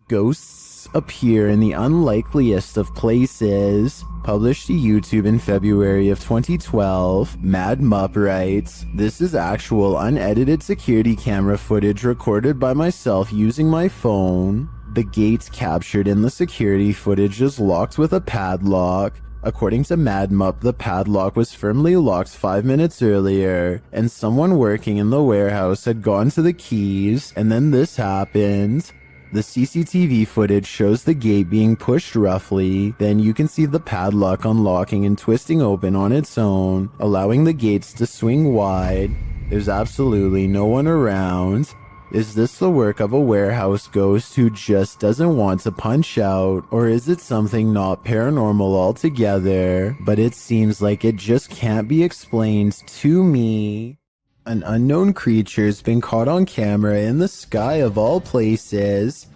Ghosts appear in the unlikeliest of places. Published to YouTube in February of 2012, Mad Mupp writes, "This is actual unedited security camera footage recorded by myself using my phone. The gate captured in the security footage is locked with a padlock. According to Mad Mupp, the padlock was firmly locked 5 minutes earlier, and someone working in the warehouse had gone to the keys, and then this happened. The CCTV footage shows the gate being pushed roughly, then you can see the padlock unlocking and twisting open on its own, allowing the gates to swing wide. There's absolutely no one around. Is this the work of a warehouse ghost who just doesn't want to punch out, or is it something not paranormal altogether? But it seems like it just can't be explained to me." An unknown creature's been caught on camera in the sky of all places.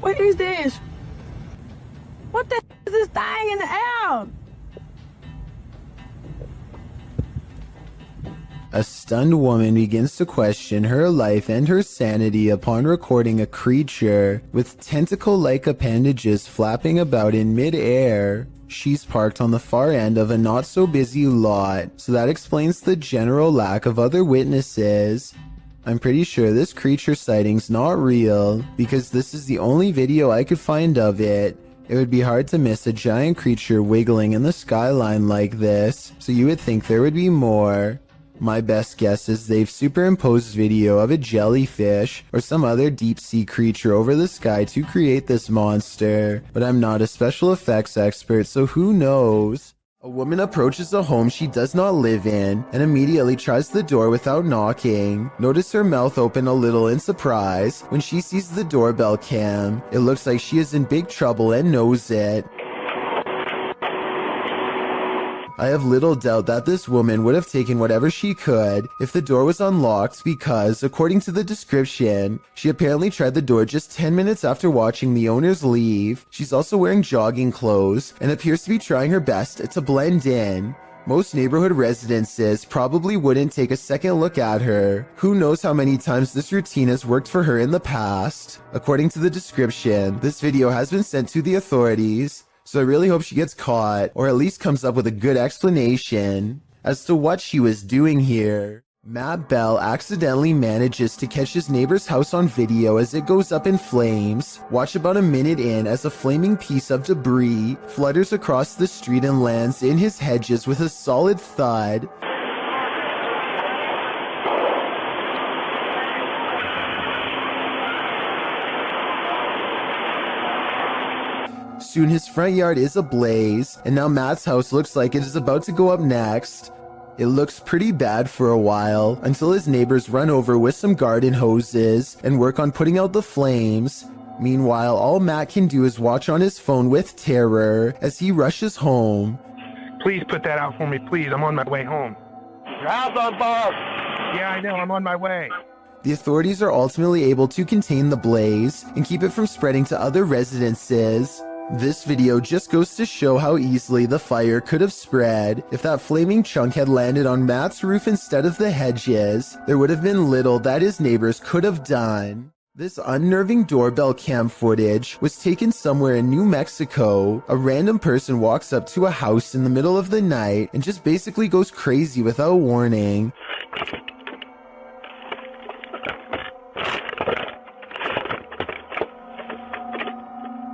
What is this? What the is this thing in the air? A stunned woman begins to question her life and her sanity upon recording a creature with tentacle-like appendages flapping about in mid-air. She's parked on the far end of a not-so-busy lot, so that explains the general lack of other witnesses. I'm pretty sure this creature sighting's not real, because this is the only video I could find of it. It would be hard to miss a giant creature wiggling in the skyline like this, so you would think there would be more. My best guess is they've superimposed video of a jellyfish or some other deep-sea creature over the sky to create this monster, but I'm not a special effects expert, so who knows? A woman approaches a home she does not live in and immediately tries the door without knocking. Notice her mouth open a little in surprise when she sees the doorbell cam. It looks like she is in big trouble and knows it. I have little doubt that this woman would have taken whatever she could if the door was unlocked because, according to the description, she apparently tried the door just 10 minutes after watching the owners leave. She's also wearing jogging clothes and appears to be trying her best to blend in. Most neighborhood residences probably wouldn't take a second look at her. Who knows how many times this routine has worked for her in the past. According to the description, this video has been sent to the authorities. So I really hope she gets caught, or at least comes up with a good explanation as to what she was doing here. Matt Bell accidentally manages to catch his neighbor's house on video as it goes up in flames. Watch about a minute in as a flaming piece of debris flutters across the street and lands in his hedges with a solid thud. Soon his front yard is ablaze, and now Matt's house looks like it is about to go up next. It looks pretty bad for a while, until his neighbors run over with some garden hoses and work on putting out the flames. Meanwhile, all Matt can do is watch on his phone with terror as he rushes home. Please put that out for me, please. I'm on my way home. Your house on fire! Yeah, I know. I'm on my way. The authorities are ultimately able to contain the blaze and keep it from spreading to other residences. This video just goes to show how easily the fire could have spread. If that flaming chunk had landed on Matt's roof instead of the hedges, there would have been little that his neighbors could have done. This unnerving doorbell cam footage was taken somewhere in New Mexico. A random person walks up to a house in the middle of the night and just basically goes crazy without warning.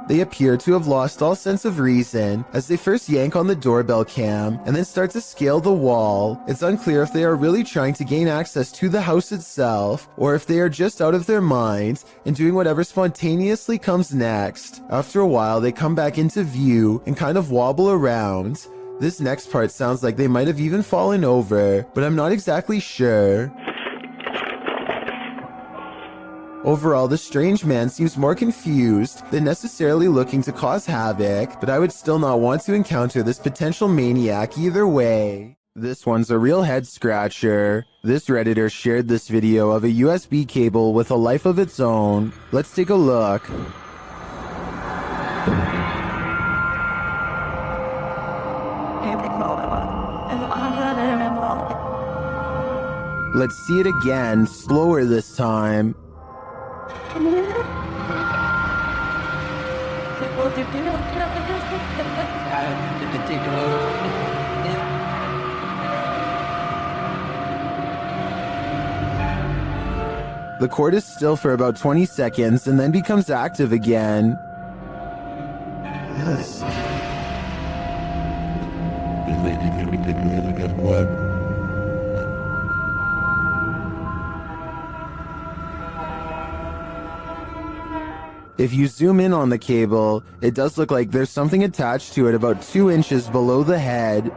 They appear to have lost all sense of reason as they first yank on the doorbell cam and then start to scale the wall. It's unclear if they are really trying to gain access to the house itself or if they are just out of their minds and doing whatever spontaneously comes next. After a while, they come back into view and kind of wobble around. This next part sounds like they might have even fallen over, but I'm not exactly sure. Overall, the strange man seems more confused than necessarily looking to cause havoc, but I would still not want to encounter this potential maniac either way. This one's a real head scratcher. This Redditor shared this video of a USB cable with a life of its own. Let's take a look. Let's see it again, slower this time. The cord is still for about 20 seconds and then becomes active again. Yes. If you zoom in on the cable, it does look like there's something attached to it about 2 inches below the head.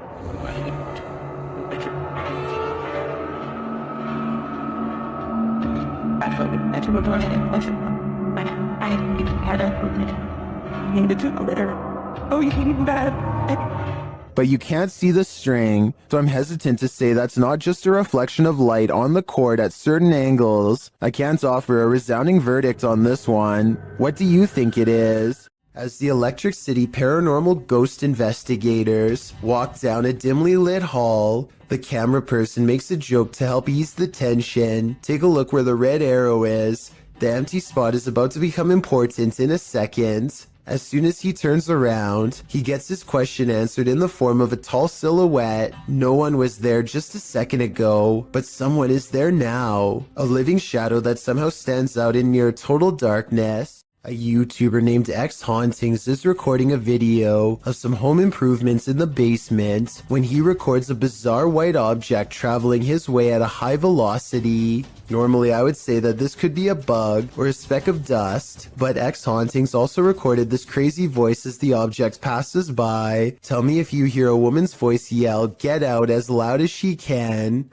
But you can't see the string, so I'm hesitant to say that's not just a reflection of light on the cord at certain angles. I can't offer a resounding verdict on this one. What do you think it is? As the Electric City paranormal ghost investigators walk down a dimly lit hall, the camera person makes a joke to help ease the tension. Take a look where the red arrow is. The empty spot is about to become important in a second. As soon as he turns around, he gets his question answered in the form of a tall silhouette. No one was there just a second ago, but someone is there now. A living shadow that somehow stands out in near total darkness. A YouTuber named X Hauntings is recording a video of some home improvements in the basement when he records a bizarre white object traveling his way at a high velocity. Normally I would say that this could be a bug or a speck of dust, but X Hauntings also recorded this crazy voice as the object passes by. Tell me if you hear a woman's voice yell, "Get out," as loud as she can.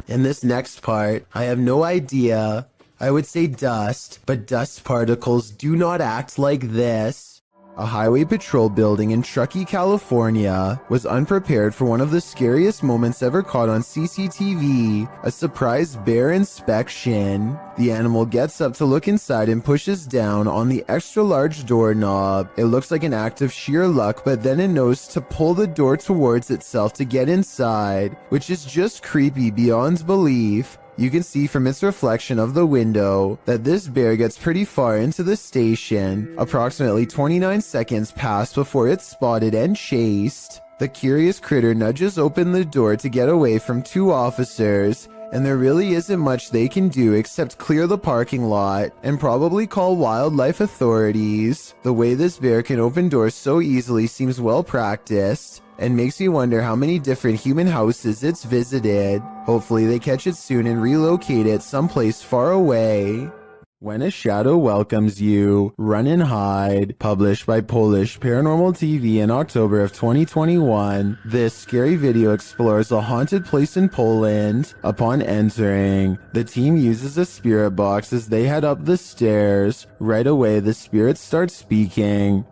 In this next part, I have no idea. I would say dust, but dust particles do not act like this. A highway patrol building in Truckee, California was unprepared for one of the scariest moments ever caught on CCTV, a surprise bear inspection. The animal gets up to look inside and pushes down on the extra large doorknob. It looks like an act of sheer luck, but then it knows to pull the door towards itself to get inside, which is just creepy beyond belief. You can see from its reflection of the window that this bear gets pretty far into the station. Approximately 29 seconds pass before it's spotted and chased. The curious critter nudges open the door to get away from 2 officers, and there really isn't much they can do except clear the parking lot and probably call wildlife authorities. The way this bear can open doors so easily seems well practiced, and makes me wonder how many different human houses it's visited. Hopefully they catch it soon and relocate it someplace far away. When a Shadow Welcomes You, Run and Hide, published by Polish Paranormal TV in October of 2021, this scary video explores a haunted place in Poland. Upon entering, the team uses a spirit box as they head up the stairs. Right away, the spirits start speaking.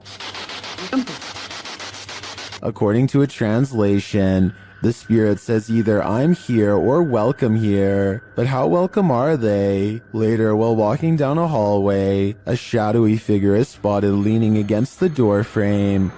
According to a translation, the spirit says either "I'm here" or "welcome here." But how welcome are they? Later, while walking down a hallway, a shadowy figure is spotted leaning against the door frame.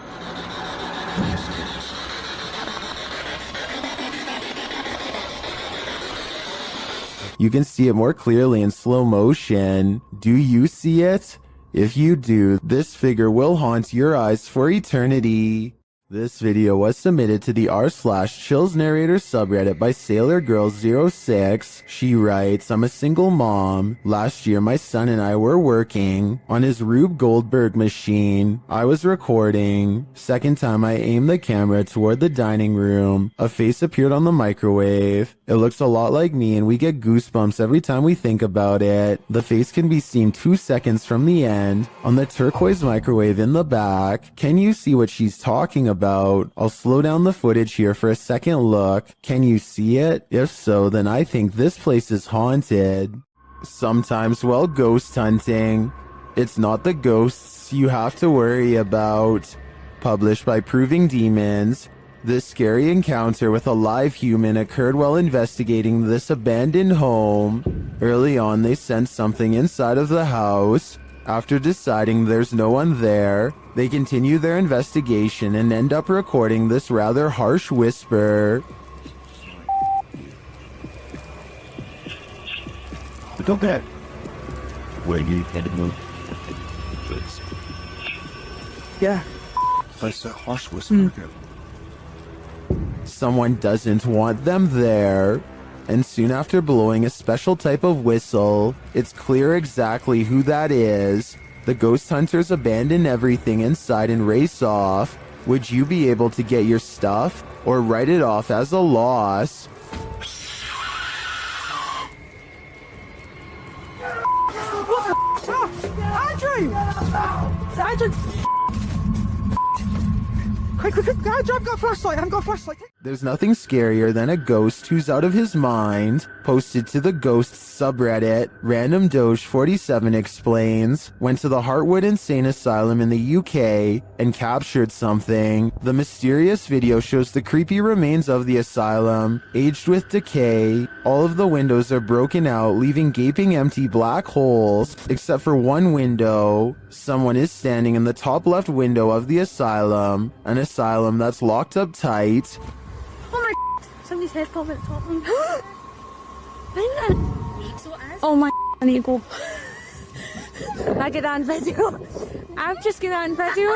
You can see it more clearly in slow motion. Do you see it? If you do, this figure will haunt your eyes for eternity. This video was submitted to the r/Chills Narrator subreddit by SailorGirl06. She writes, "I'm a single mom. Last year my son and I were working on his Rube Goldberg machine. I was recording. Second time I aimed the camera toward the dining room. A face appeared on the microwave. It looks a lot like me and we get goosebumps every time we think about it. The face can be seen 2 seconds from the end on the turquoise microwave in the back. Can you see what she's talking about? I'll slow down the footage here for a second look. Can you see it? If so, then I think this place is haunted." Sometimes while ghost hunting, it's not the ghosts you have to worry about. Published by Proving Demons, this scary encounter with a live human occurred while investigating this abandoned home. Early on, they sensed something inside of the house. After deciding there's no one there, they continue their investigation and end up recording this rather harsh whisper. Go back. Where you headed? Yeah. Place the horse whistle. Someone doesn't want them there. And soon after blowing a special type of whistle, it's clear exactly who that is. The ghost hunters abandon everything inside and race off. Would you be able to get your stuff or write it off as a loss? Andrew! Andrew! Quick, Andrew, I've got a flashlight, There's nothing scarier than a ghost who's out of his mind. Posted to the ghost subreddit, Random Doge 47 explains, went to the Heartwood Insane Asylum in the UK and captured something. The mysterious video shows the creepy remains of the asylum, aged with decay. All of the windows are broken out, leaving gaping empty black holes, except for one window. Someone is standing in the top left window of the asylum, an asylum that's locked up tight. Oh my somebody's head popped at the top. Oh my I need to go. I get on video. I've just get on video.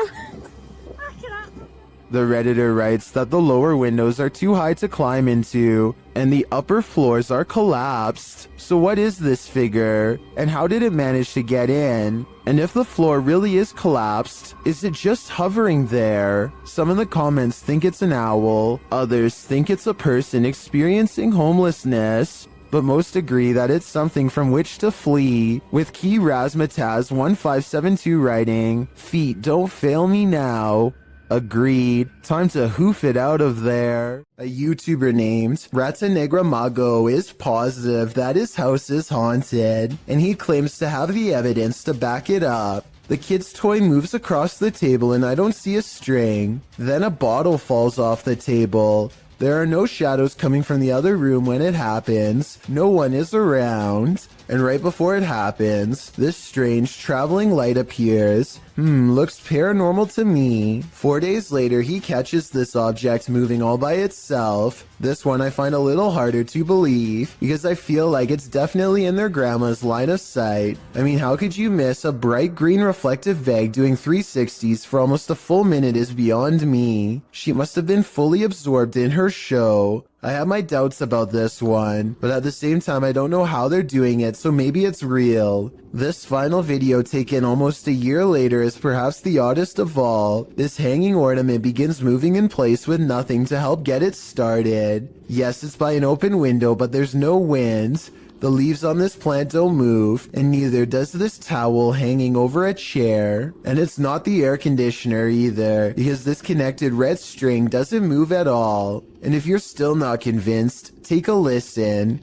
The Redditor writes that the lower windows are too high to climb into, and the upper floors are collapsed. So what is this figure? And how did it manage to get in? And if the floor really is collapsed, is it just hovering there? Some in the comments think it's an owl, others think it's a person experiencing homelessness, but most agree that it's something from which to flee, with Key Razmataz1572 writing, "Feet don't fail me now." Agreed. Time to hoof it out of there. A YouTuber named Rata Negra Mago is positive that his house is haunted, and he claims to have the evidence to back it up. The kid's toy moves across the table and I don't see a string. Then a bottle falls off the table. There are no shadows coming from the other room when it happens. No one is around. And right before it happens, this strange traveling light appears. Looks paranormal to me. 4 days later, he catches this object moving all by itself. This one I find a little harder to believe, because I feel like it's definitely in their grandma's line of sight. I mean, how could you miss a bright green reflective bag doing 360s for almost a full minute is beyond me. She must have been fully absorbed in her show. I have my doubts about this one, but at the same time I don't know how they're doing it, so maybe it's real. This final video taken almost a year later is perhaps the oddest of all. This hanging ornament begins moving in place with nothing to help get it started. Yes, it's by an open window, but there's no wind. The leaves on this plant don't move, and neither does this towel hanging over a chair. And it's not the air conditioner either, because this connected red string doesn't move at all. And if you're still not convinced, take a listen.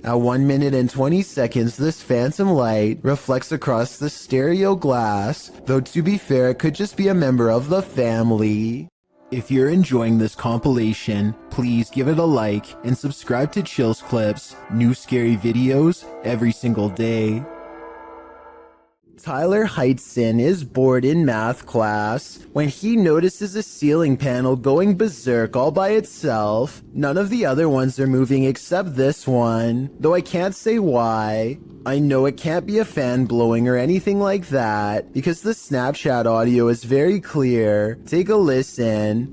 At 1 minute and 20 seconds, this phantom light reflects across the stereo glass, though to be fair, it could just be a member of the family. If you're enjoying this compilation, please give it a like and subscribe to Chills Clips, new scary videos every single day. Tyler Heitzson is bored in math class when he notices a ceiling panel going berserk all by itself. None of the other ones are moving except this one, though I can't say why. I know it can't be a fan blowing or anything like that, because the Snapchat audio is very clear. Take a listen.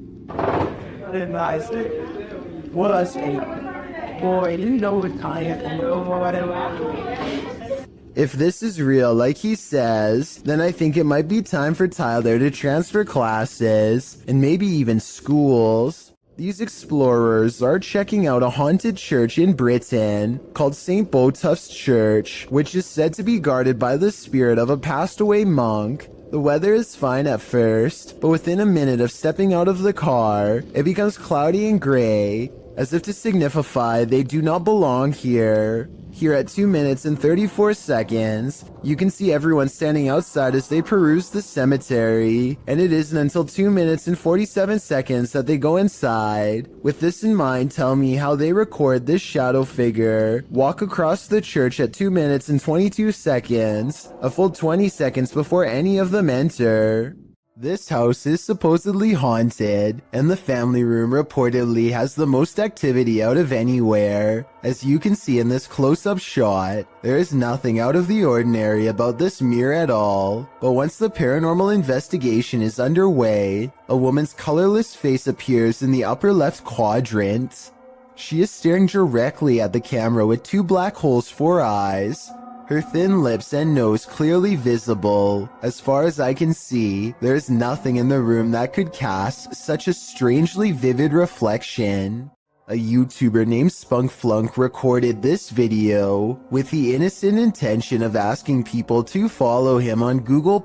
If this is real, like he says, then I think it might be time for Tyler to transfer classes, and maybe even schools. These explorers are checking out a haunted church in Britain called St. Botolph's Church, which is said to be guarded by the spirit of a passed away monk. The weather is fine at first, but within a minute of stepping out of the car, it becomes cloudy and gray, as if to signify they do not belong here. Here at 2 minutes and 34 seconds, you can see everyone standing outside as they peruse the cemetery, and it isn't until 2 minutes and 47 seconds that they go inside. With this in mind, tell me how they record this shadow figure walk across the church at 2 minutes and 22 seconds, a full 20 seconds before any of them enter. This house is supposedly haunted, and the family room reportedly has the most activity out of anywhere. As you can see in this close-up shot, there is nothing out of the ordinary about this mirror at all. But once the paranormal investigation is underway, a woman's colorless face appears in the upper left quadrant. She is staring directly at the camera with two black holes for eyes. Her thin lips and nose clearly visible. As far as I can see, there is nothing in the room that could cast such a strangely vivid reflection. A YouTuber named Spunkflunk recorded this video with the innocent intention of asking people to follow him on Google+.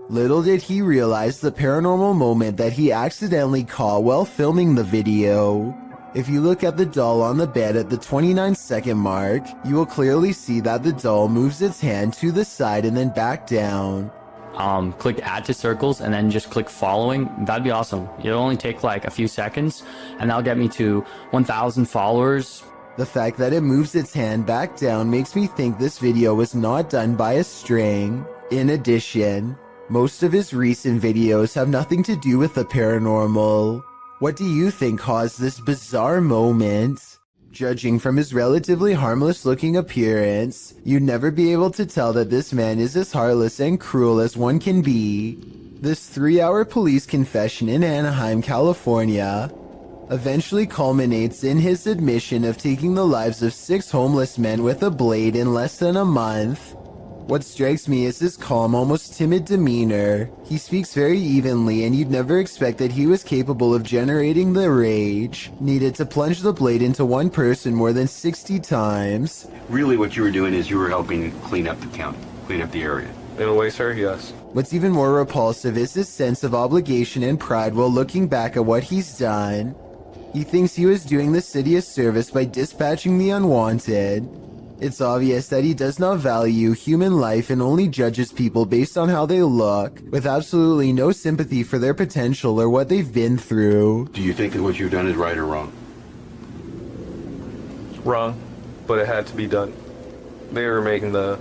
Little did he realize the paranormal moment that he accidentally caught while filming the video. If you look at the doll on the bed at the 29-second mark, you will clearly see that the doll moves its hand to the side and then back down. Click add to circles and then just click following. That'd be awesome. It'll only take like a few seconds and that'll get me to 1,000 followers. The fact that it moves its hand back down makes me think this video was not done by a string. In addition, most of his recent videos have nothing to do with the paranormal. What do you think caused this bizarre moment? Judging from his relatively harmless-looking appearance, you'd never be able to tell that this man is as heartless and cruel as one can be. This 3-hour police confession in Anaheim, California, eventually culminates in his admission of taking the lives of 6 homeless men with a blade in less than a month. What strikes me is his calm, almost timid demeanor. He speaks very evenly, and you'd never expect that he was capable of generating the rage needed to plunge the blade into one person more than 60 times. Really what you were doing is you were helping clean up the county, clean up the area. In a way, sir, yes. What's even more repulsive is his sense of obligation and pride while looking back at what he's done. He thinks he was doing the city a service by dispatching the unwanted. It's obvious that he does not value human life and only judges people based on how they look, with absolutely no sympathy for their potential or what they've been through. Do you think that what you've done is right or wrong? Wrong, but it had to be done. They were making the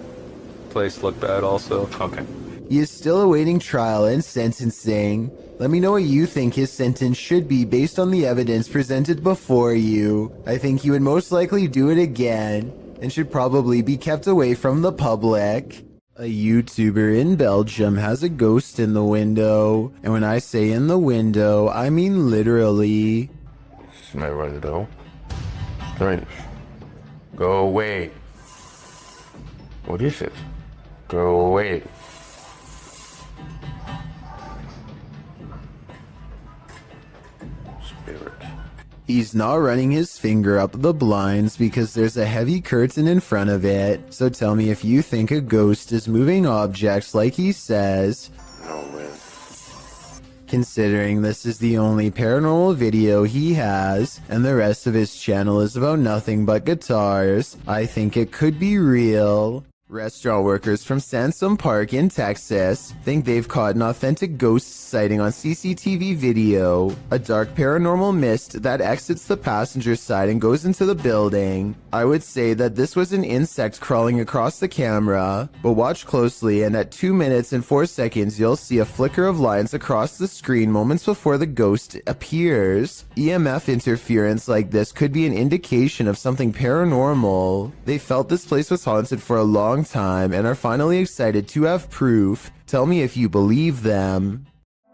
place look bad also. Okay. He is still awaiting trial and sentencing. Let me know what you think his sentence should be based on the evidence presented before you. I think he would most likely do it again, and should probably be kept away from the public. A YouTuber in Belgium has a ghost in the window, and when I say in the window, I mean literally. Smell right though. Right. Go away. What is it? Go away. Spirit. He's not running his finger up the blinds because there's a heavy curtain in front of it. So tell me if you think a ghost is moving objects like he says. No, man. Considering this is the only paranormal video he has, and the rest of his channel is about nothing but guitars, I think it could be real. Restaurant workers from Sansom Park in Texas think they've caught an authentic ghost sighting on CCTV video. A dark paranormal mist that exits the passenger side and goes into the building. I would say that this was an insect crawling across the camera, but watch closely and at 2 minutes and 4 seconds you'll see a flicker of lines across the screen moments before the ghost appears. EMF interference like this could be an indication of something paranormal. They felt this place was haunted for a long time and are finally excited to have proof. Tell me if you believe them.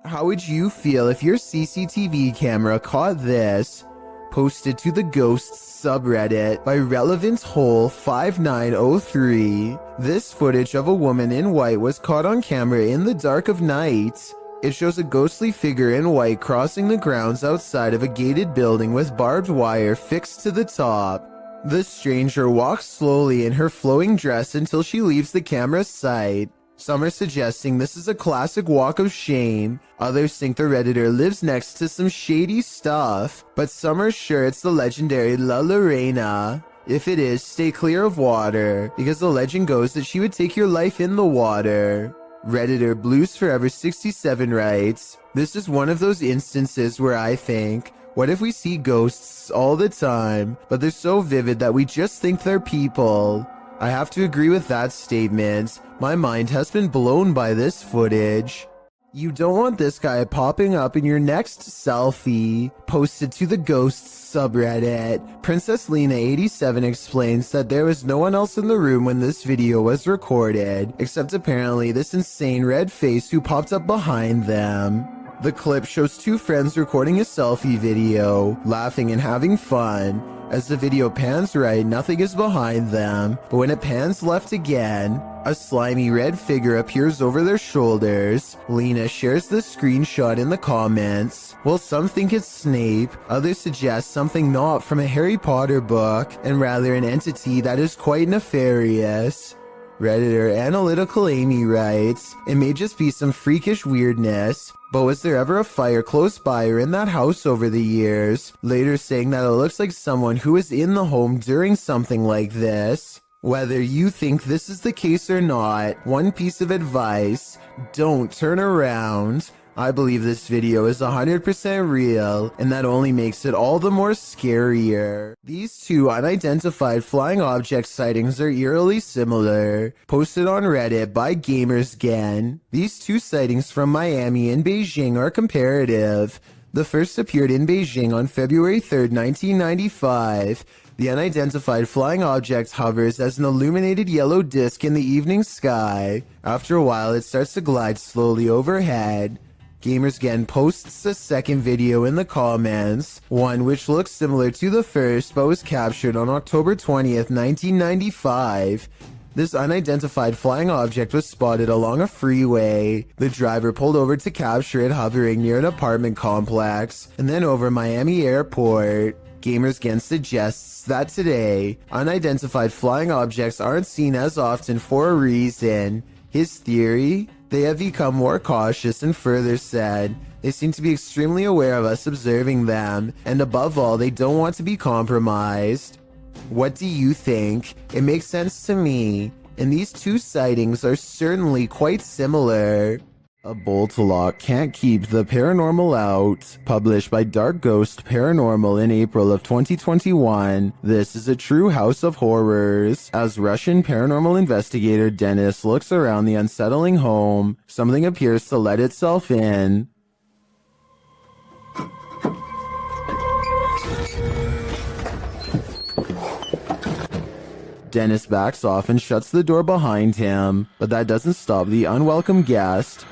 How would you feel if your CCTV camera caught this? Posted to the Ghosts subreddit by Relevant Hole 5903. This footage of a woman in white was caught on camera in the dark of night. It shows a ghostly figure in white crossing the grounds outside of a gated building with barbed wire fixed to the top. The stranger walks slowly in her flowing dress until she leaves the camera's sight. Some are suggesting this is a classic walk of shame. Others think the Redditor lives next to some shady stuff. But some are sure it's the legendary La Lorena. If it is, stay clear of water, because the legend goes that she would take your life in the water. Redditor Blues Forever 67 writes, "This is one of those instances where I think, what if we see ghosts all the time, but they're so vivid that we just think they're people?" I have to agree with that statement. My mind has been blown by this footage. You don't want this guy popping up in your next selfie. Posted to the Ghosts subreddit, Princess Lena87 explains that there was no one else in the room when this video was recorded, except apparently this insane red face who popped up behind them. The clip shows two friends recording a selfie video, laughing and having fun. As the video pans right, nothing is behind them, but when it pans left again, a slimy red figure appears over their shoulders. Lena shares the screenshot in the comments. While some think it's Snape, others suggest something not from a Harry Potter book, and rather an entity that is quite nefarious. Redditor Analytical Amy writes, "It may just be some freakish weirdness, but was there ever a fire close by or in that house over the years?" Later saying that it looks like someone who was in the home during something like this. Whether you think this is the case or not, one piece of advice: don't turn around. I believe this video is 100% real, and that only makes it all the more scarier. These two unidentified flying object sightings are eerily similar. Posted on Reddit by GamersGen, these two sightings from Miami and Beijing are comparative. The first appeared in Beijing on February 3rd, 1995. The unidentified flying object hovers as an illuminated yellow disc in the evening sky. After a while, it starts to glide slowly overhead. GamersGen posts a second video in the comments, one which looks similar to the first but was captured on October 20th, 1995. This unidentified flying object was spotted along a freeway. The driver pulled over to capture it hovering near an apartment complex, and then over Miami Airport. GamersGen suggests that today, unidentified flying objects aren't seen as often for a reason. His theory? They have become more cautious, and further said, they seem to be extremely aware of us observing them, and above all, they don't want to be compromised. What do you think? It makes sense to me, and these two sightings are certainly quite similar. A bolt lock can't keep the paranormal out. Published by Dark Ghost Paranormal in April of 2021. This is a true house of horrors. As Russian paranormal investigator Dennis looks around the unsettling home, something appears to let itself in. Dennis backs off and shuts the door behind him, but that doesn't stop the unwelcome guest.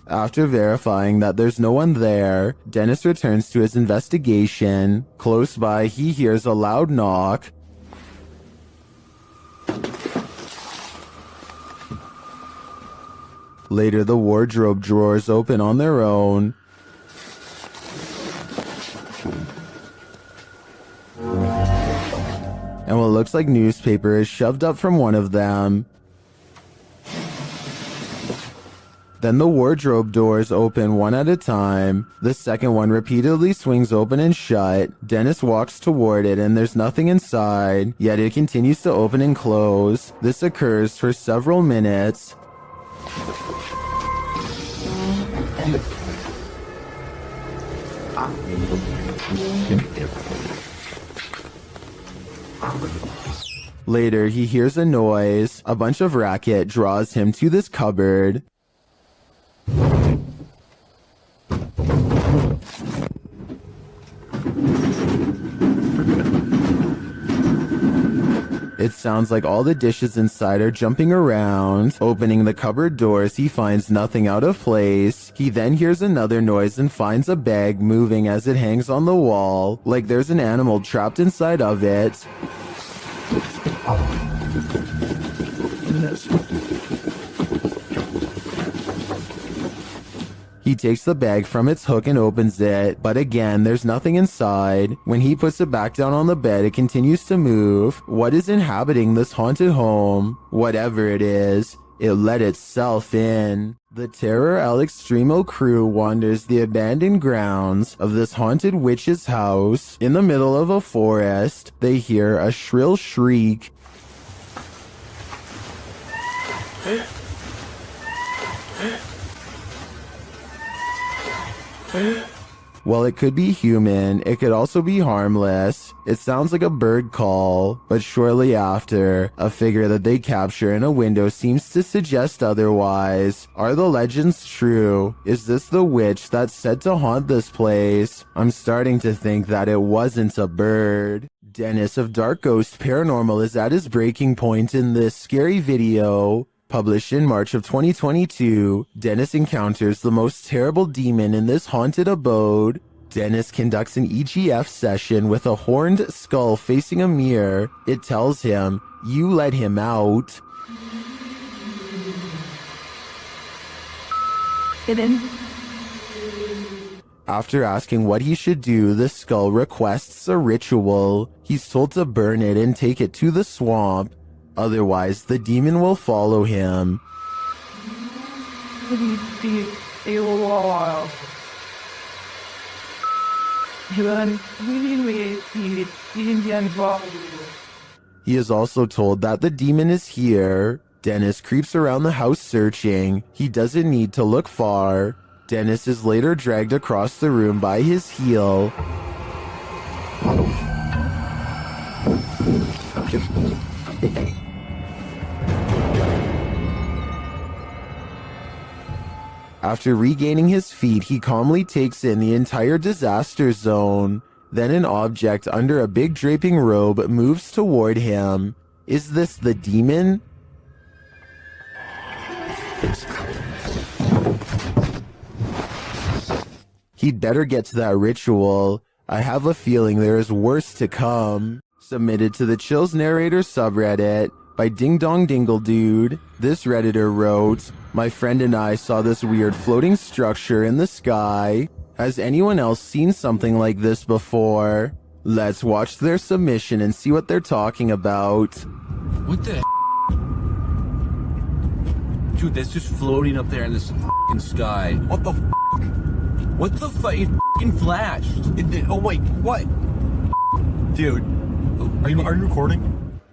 After verifying that there's no one there, Dennis returns to his investigation. Close by, he hears a loud knock. Later, the wardrobe drawers open on their own. And what looks like newspaper is shoved up from one of them. Then the wardrobe doors open one at a time. The second one repeatedly swings open and shut. Dennis walks toward it and there's nothing inside, yet it continues to open and close. This occurs for several minutes. Later, he hears a noise. A bunch of racket draws him to this cupboard. It sounds like all the dishes inside are jumping around. Opening the cupboard doors, he finds nothing out of place. He then hears another noise and finds a bag moving as it hangs on the wall, like there's an animal trapped inside of it. He takes the bag from its hook and opens it, but again, there's nothing inside. When he puts it back down on the bed, it continues to move. What is inhabiting this haunted home? Whatever it is, it let itself in. The Terror Al Extremo crew wanders the abandoned grounds of this haunted witch's house. In the middle of a forest, they hear a shrill shriek. While it could be human, it could also be harmless. It sounds like a bird call, but shortly after, a figure that they capture in a window seems to suggest otherwise. Are the legends true? Is this the witch that's said to haunt this place? I'm starting to think that it wasn't a bird. Dennis of Dark Ghost Paranormal is at his breaking point in this scary video. Published in March of 2022, Dennis encounters the most terrible demon in this haunted abode. Dennis conducts an EGF session with a horned skull facing a mirror. It tells him, "You let him out." After asking what he should do, the skull requests a ritual. He's told to burn it and take it to the swamp. Otherwise, the demon will follow him. He is also told that the demon is here. Dennis creeps around the house searching. He doesn't need to look far. Dennis is later dragged across the room by his heel. After regaining his feet, he calmly takes in the entire disaster zone. Then an object under a big draping robe moves toward him. Is this the demon? He'd better get to that ritual. I have a feeling there is worse to come. Submitted to the Chills Narrator subreddit by Ding Dong Dingle Dude. This Redditor wrote, "My friend and I saw this weird floating structure in the sky. Has anyone else seen something like this before?" Let's watch their submission and see what they're talking about. What the Dude, that's just floating up there in this f***ing sky. What the f***? What the fuck? It f***ing flashed. Oh wait, what? Dude, are you recording?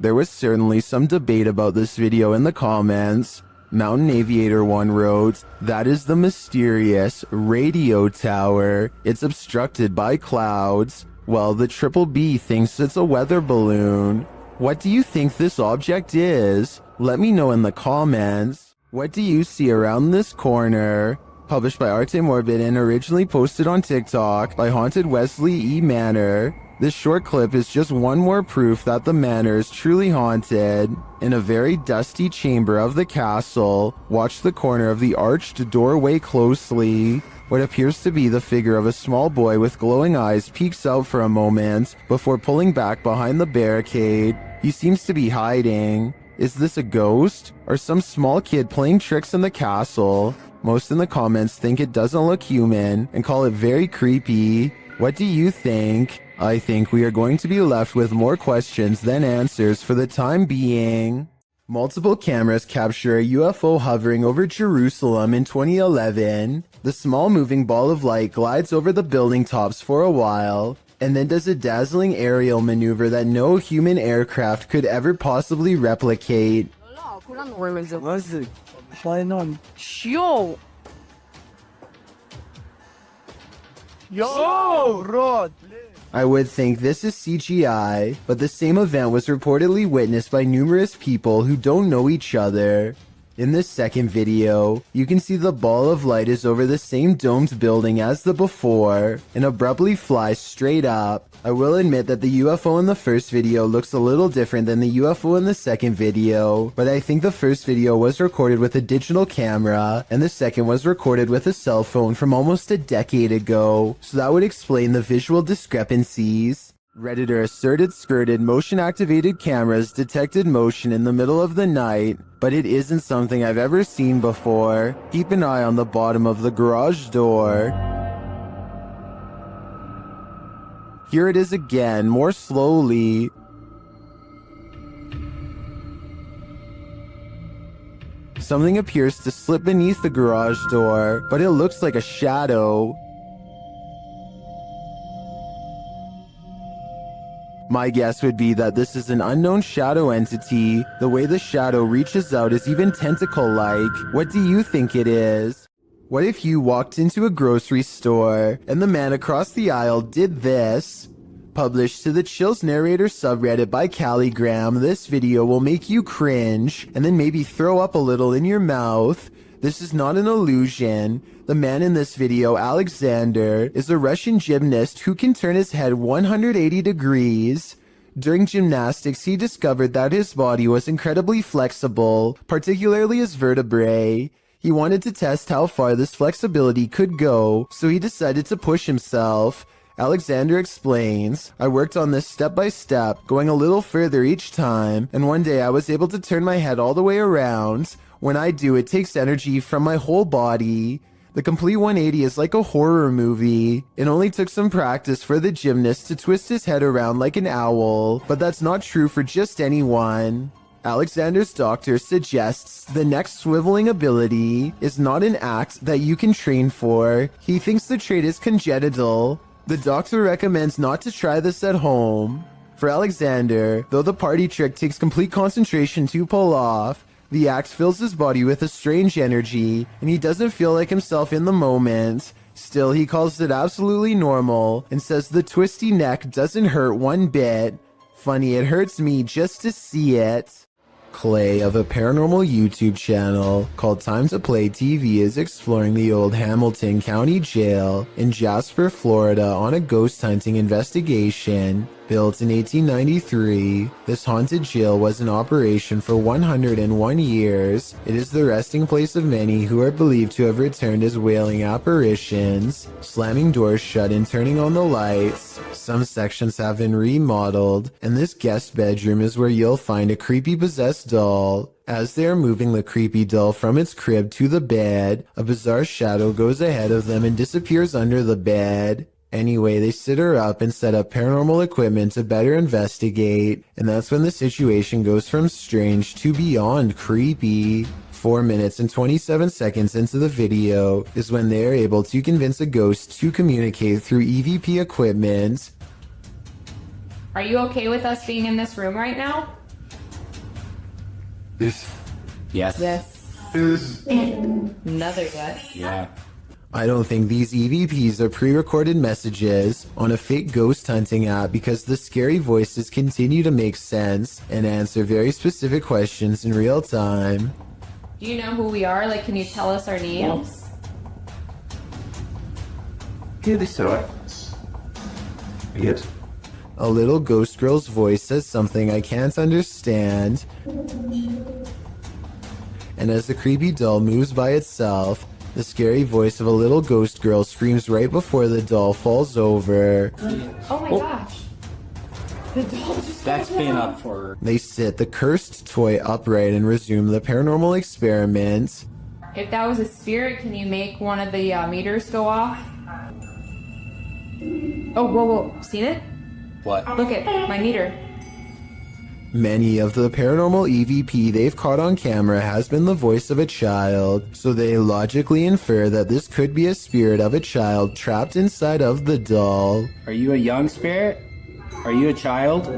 There was certainly some debate about this video in the comments. Mountain Aviator 1 wrote, "That is the mysterious radio tower. It's obstructed by clouds." Well, the Triple B thinks it's a weather balloon. What do you think this object is? Let me know in the comments. What do you see around this corner? Published by Arte Morbid and originally posted on TikTok by Haunted Wesley E. Manor. This short clip is just one more proof that the manor is truly haunted. In a very dusty chamber of the castle, watch the corner of the arched doorway closely. What appears to be the figure of a small boy with glowing eyes peeks out for a moment before pulling back behind the barricade. He seems to be hiding. Is this a ghost or some small kid playing tricks in the castle? Most in the comments think it doesn't look human and call it very creepy. What do you think? I think we are going to be left with more questions than answers for the time being. Multiple cameras capture a UFO hovering over Jerusalem in 2011. The small moving ball of light glides over the building tops for a while, and then does a dazzling aerial maneuver that no human aircraft could ever possibly replicate. I would think this is CGI, but the same event was reportedly witnessed by numerous people who don't know each other. In this second video, you can see the ball of light is over the same domed building as the before, and abruptly flies straight up. I will admit that the UFO in the first video looks a little different than the UFO in the second video, but I think the first video was recorded with a digital camera, and the second was recorded with a cell phone from almost a decade ago, so that would explain the visual discrepancies. Redditor asserted skirted motion-activated cameras detected motion in the middle of the night, but it isn't something I've ever seen before. Keep an eye on the bottom of the garage door. Here it is again, more slowly. Something appears to slip beneath the garage door, but it looks like a shadow. My guess would be that this is an unknown shadow entity. The way the shadow reaches out is even tentacle-like. What do you think it is? What if you walked into a grocery store and the man across the aisle did this? Published to the Chills Narrator subreddit by Calligram, this video will make you cringe and then maybe throw up a little in your mouth. This is not an illusion. The man in this video, Alexander, is a Russian gymnast who can turn his head 180 degrees. During gymnastics, he discovered that his body was incredibly flexible, particularly his vertebrae. He wanted to test how far this flexibility could go, so he decided to push himself. Alexander explains, I worked on this step by step, going a little further each time, and one day I was able to turn my head all the way around. When I do, it takes energy from my whole body. The complete 180 is like a horror movie. It only took some practice for the gymnast to twist his head around like an owl, but that's not true for just anyone. Alexander's doctor suggests the neck swiveling ability is not an act that you can train for. He thinks the trait is congenital. The doctor recommends not to try this at home. For Alexander, though the party trick takes complete concentration to pull off, the act fills his body with a strange energy, and he doesn't feel like himself in the moment. Still, he calls it absolutely normal, and says the twisty neck doesn't hurt one bit. Funny, it hurts me just to see it. Clay of a paranormal YouTube channel called Time to Play TV is exploring the old Hamilton County Jail in Jasper, Florida on a ghost hunting investigation. Built in 1893, this haunted jail was in operation for 101 years. It is the resting place of many who are believed to have returned as wailing apparitions, slamming doors shut and turning on the lights. Some sections have been remodeled, and this guest bedroom is where you'll find a creepy possessed doll. As they are moving the creepy doll from its crib to the bed, a bizarre shadow goes ahead of them and disappears under the bed. Anyway, they sit her up and set up paranormal equipment to better investigate, and that's when the situation goes from strange to beyond creepy. 4 minutes and 27 seconds into the video is when they are able to convince a ghost to communicate through EVP equipment. Are you okay with us being in this room right now? This. Yes. Yes. Is. Another yes. Yeah. I don't think these EVPs are pre-recorded messages on a fake ghost hunting app because the scary voices continue to make sense and answer very specific questions in real time. Do you know who we are? Like, can you tell us our names? Here this alright. Yes. A little ghost girl's voice says something I can't understand. And as the creepy doll moves by itself, the scary voice of a little ghost girl screams right before the doll falls over. Oh my gosh. The doll just That's fell been down. up for... They sit the cursed toy upright and resume the paranormal experiment. If that was a spirit, can you make one of the meters go off? Oh, whoa. Seen it? What? Look at my meter. Many of the paranormal EVP they've caught on camera has been the voice of a child, so they logically infer that this could be a spirit of a child trapped inside of the doll. Are you a young spirit? Are you a child?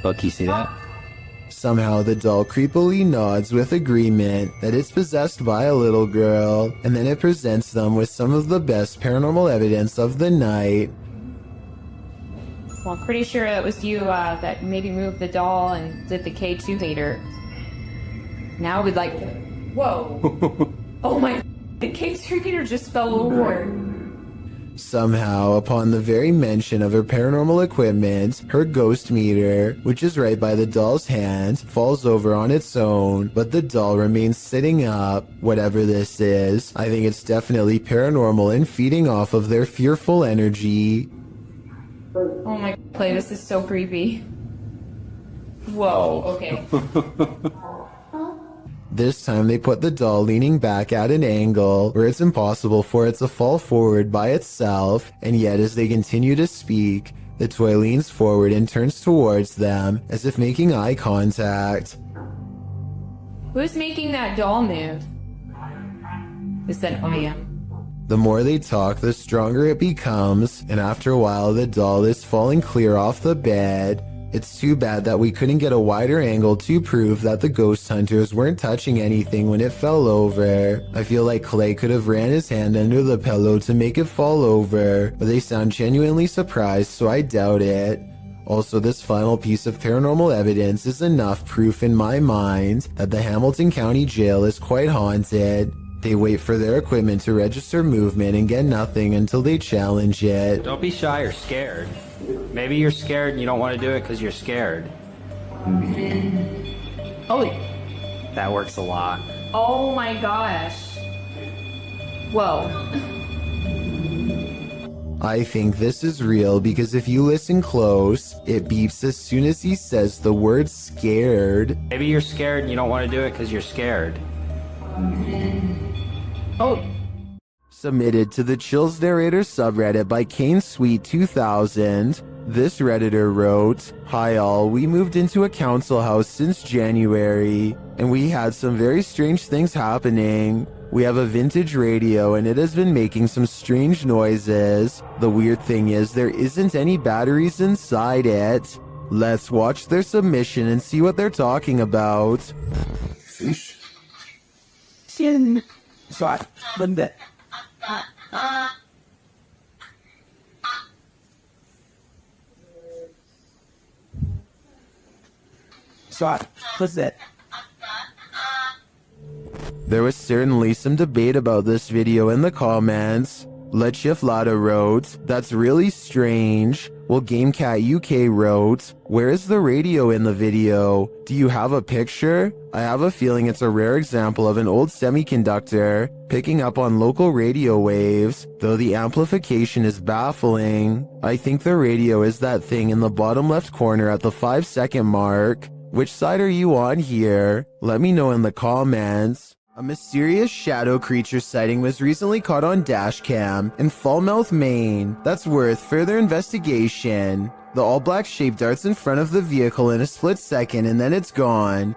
Look, you see that? Somehow the doll creepily nods with agreement that it's possessed by a little girl, and then it presents them with some of the best paranormal evidence of the night. Well, I'm pretty sure it was you that maybe moved the doll and did the K2 meter. Now we'd like to... Whoa. Oh my... The K2 meter just fell over. Somehow, upon the very mention of her paranormal equipment, her ghost meter, which is right by the doll's hand, falls over on its own, but the doll remains sitting up. Whatever this is, I think it's definitely paranormal and feeding off of their fearful energy. Oh my... Play, this is so creepy. Whoa, okay. This time they put the doll leaning back at an angle where it's impossible for it to fall forward by itself, and yet as they continue to speak, the toy leans forward and turns towards them as if making eye contact. Who's making that doll move? Is that... Oh yeah. The more they talk, the stronger it becomes, and after a while the doll is falling clear off the bed. It's too bad that we couldn't get a wider angle to prove that the ghost hunters weren't touching anything when it fell over. I feel like Clay could have ran his hand under the pillow to make it fall over, but they sound genuinely surprised, so I doubt it. Also, this final piece of paranormal evidence is enough proof in my mind that the Hamilton County Jail is quite haunted. They wait for their equipment to register movement and get nothing until they challenge it. Don't be shy or scared. Maybe you're scared and you don't want to do it because you're scared. Holy. That works a lot. Oh my gosh. Whoa. I think this is real because if you listen close, it beeps as soon as he says the word scared. Maybe you're scared and you don't want to do it because you're scared. Oh. Submitted to the Chills Narrator subreddit by Kane Sweet 2000. This Redditor wrote, "Hi all, we moved into a council house since January, and we had some very strange things happening. We have a vintage radio and it has been making some strange noises. The weird thing is there isn't any batteries inside it. Let's watch their submission and see what they're talking about." Fish? There was certainly some debate about this video in the comments. Lechiflada wrote, "That's really strange." Well, GameCat UK wrote, "Where is the radio in the video? Do you have a picture? I have a feeling it's a rare example of an old semiconductor picking up on local radio waves, though the amplification is baffling. I think the radio is that thing in the bottom left corner at the 5-second mark. Which side are you on here? Let me know in the comments." A mysterious shadow creature sighting was recently caught on dashcam in Falmouth, Maine. That's worth further investigation. The all-black shape darts in front of the vehicle in a split second and then it's gone.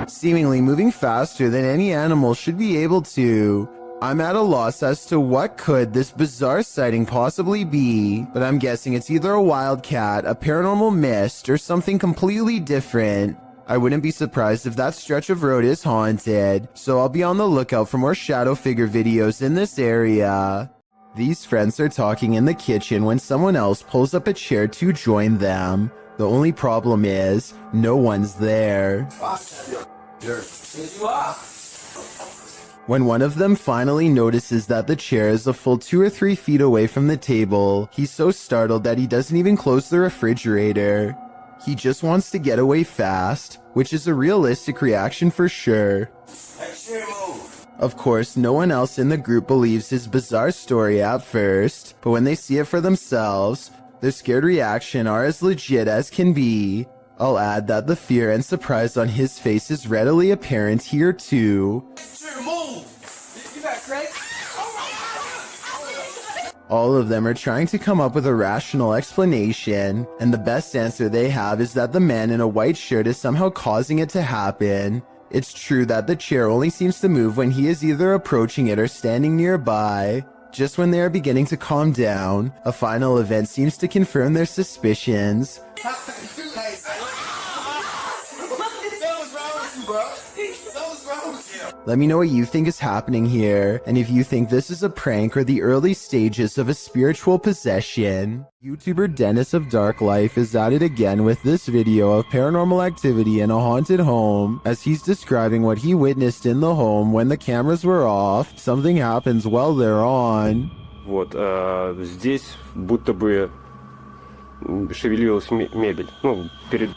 Seemingly moving faster than any animal should be able to. I'm at a loss as to what could this bizarre sighting possibly be, but I'm guessing it's either a wildcat, a paranormal mist, or something completely different. I wouldn't be surprised if that stretch of road is haunted, so I'll be on the lookout for more shadow figure videos in this area. These friends are talking in the kitchen when someone else pulls up a chair to join them. The only problem is, no one's there. When one of them finally notices that the chair is a full 2 or 3 feet away from the table, he's so startled that he doesn't even close the refrigerator. He just wants to get away fast, which is a realistic reaction for sure. Of course, no one else in the group believes his bizarre story at first, but when they see it for themselves, their scared reaction are as legit as can be. I'll add that the fear and surprise on his face is readily apparent here too. All of them are trying to come up with a rational explanation, and the best answer they have is that the man in a white shirt is somehow causing it to happen. It's true that the chair only seems to move when he is either approaching it or standing nearby. Just when they are beginning to calm down, a final event seems to confirm their suspicions. Let me know what you think is happening here, and if you think this is a prank or the early stages of a spiritual possession. YouTuber Dennis of Dark Life is at it again with this video of paranormal activity in a haunted home. As he's describing what he witnessed in the home when the cameras were off, something happens while they're on. Вот, здесь будто бы шевелилась мебель. Ну, перед...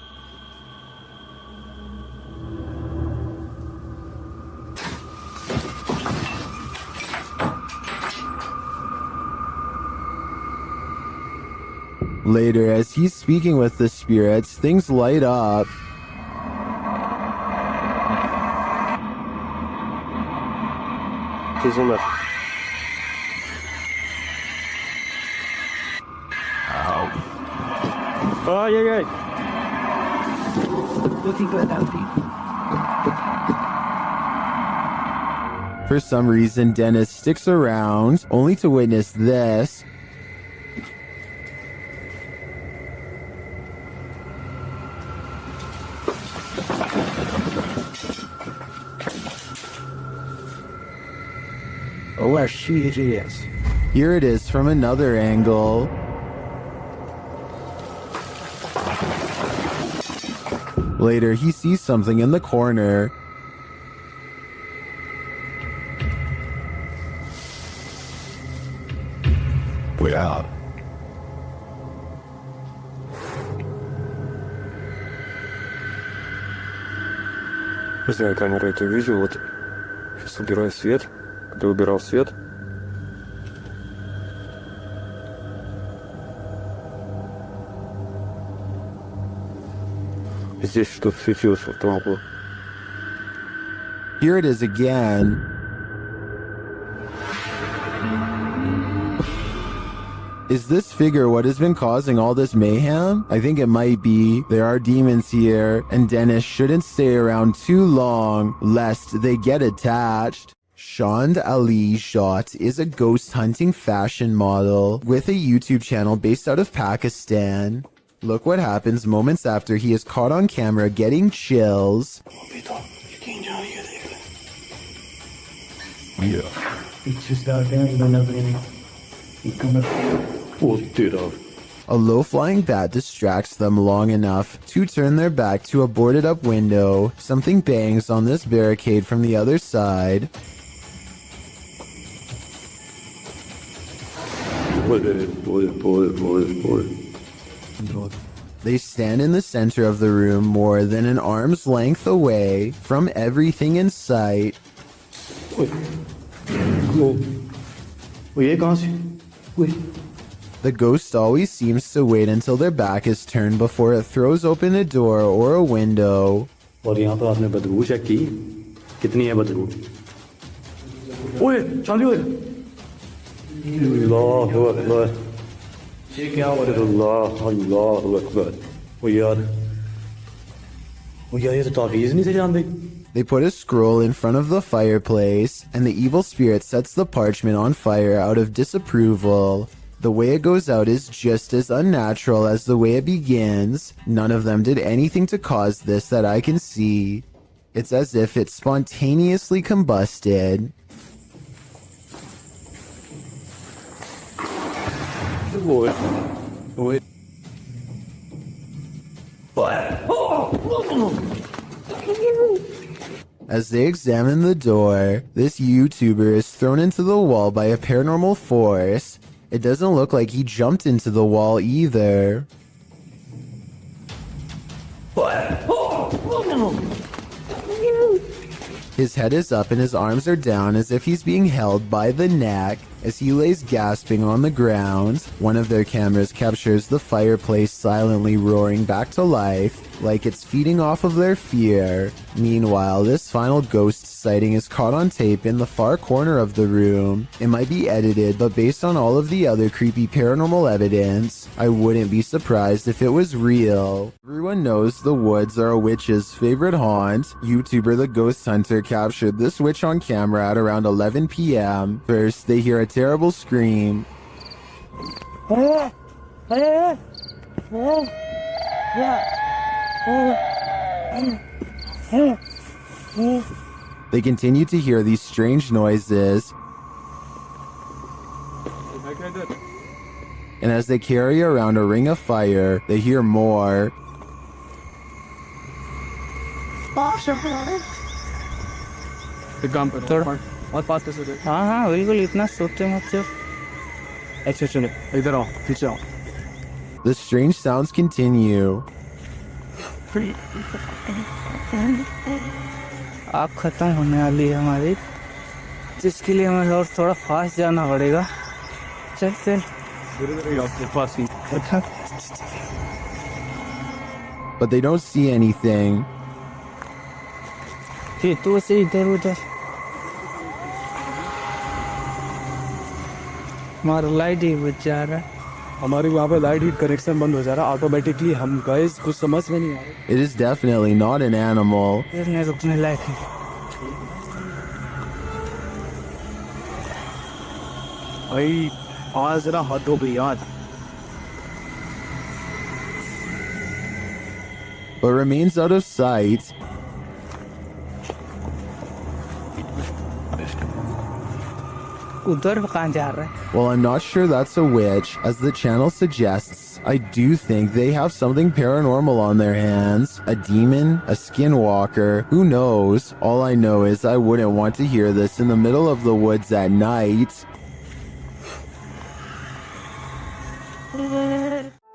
Later, as he's speaking with the spirits, things light up. Тишина. Ай-яй-яй. Looking good, Alfie. For some reason, Dennis sticks around, only to witness this. Oh, shit, yes. Here it is from another angle. Later, he sees something in the corner. Way out. Не знаю, камера это видео, вот сейчас убираю свет. Когда убирал свет, здесь что-то светилось в лампу. Here it is again. Is this figure what has been causing all this mayhem? I think it might be. There are demons here, and Dennis shouldn't stay around too long, lest they get attached. Shand Ali Jat is a ghost hunting fashion model with a YouTube channel based out of Pakistan. Look what happens moments after he is caught on camera getting chills. Yeah. It's just out there, you don't know anything. You come up. Oh, dude. A low-flying bat distracts them long enough to turn their back to a boarded-up window. Something bangs on this barricade from the other side. They stand in the center of the room more than an arm's length away from everything in sight. The ghost always seems to wait until their back is turned before it throws open a door or a window. और यहाँ पे आपने बदबू check की कितनी है बदबू ओए चालू है अल्लाह अकबर ये क्या हो रहा है अल्लाह अकबर ओ यार ये तो तावीज़ नहीं थे जानते. They put a scroll in front of the fireplace, and the evil spirit sets the parchment on fire out of disapproval. The way it goes out is just as unnatural as the way it begins. None of them did anything to cause this that I can see. It's as if it spontaneously combusted. As they examine the door, this YouTuber is thrown into the wall by a paranormal force. It doesn't look like he jumped into the wall either. His head is up and his arms are down as if he's being held by the neck. As he lays gasping on the ground, one of their cameras captures the fireplace silently roaring back to life, like it's feeding off of their fear. Meanwhile, this final ghost sighting is caught on tape in the far corner of the room. It might be edited, but based on all of the other creepy paranormal evidence, I wouldn't be surprised if it was real. Everyone knows the woods are a witch's favorite haunt. YouTuber The Ghost Hunter captured this witch on camera at around 11 p.m. First, they hear a terrible scream. They continue to hear these strange noises, and as they carry around a ring of fire, they hear more. हाँ बिल्कुल इतना सोचते मत चलो अच्छा चलो इधर आओ पीछे आओ. The strange sounds continue. आग खत्म होने वाली है हमारी, जिसके लिए हमें और थोड़ा फास्ट जाना पड़ेगा. चल चल But they don't see anything. फिर तू से इधर उधर हमारा लाइट ही बुझ जा रहा है. हमारी वहाँ पे लाइट हीट कनेक्शन बंद हो जा रहा ऑटोमेटिकली हम गए कुछ समझ में नहीं आ रहा It is definitely not an animal. नहीं रुकने लायक है भाई आज ना हद हो गई आज But remains out of sight. उधर कहाँ जा रहा है Well, I'm not sure that's a witch. As the channel suggests, I do think they have something paranormal on their hands. A demon, a skinwalker, who knows? All I know is I wouldn't want to hear this in the middle of the woods at night.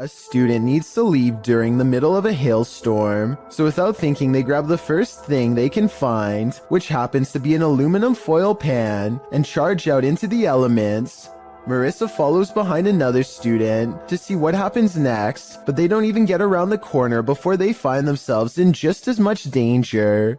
A student needs to leave during the middle of a hailstorm, so without thinking they grab the first thing they can find, which happens to be an aluminum foil pan, and charge out into the elements. Marissa follows behind another student to see what happens next, but they don't even get around the corner before they find themselves in just as much danger.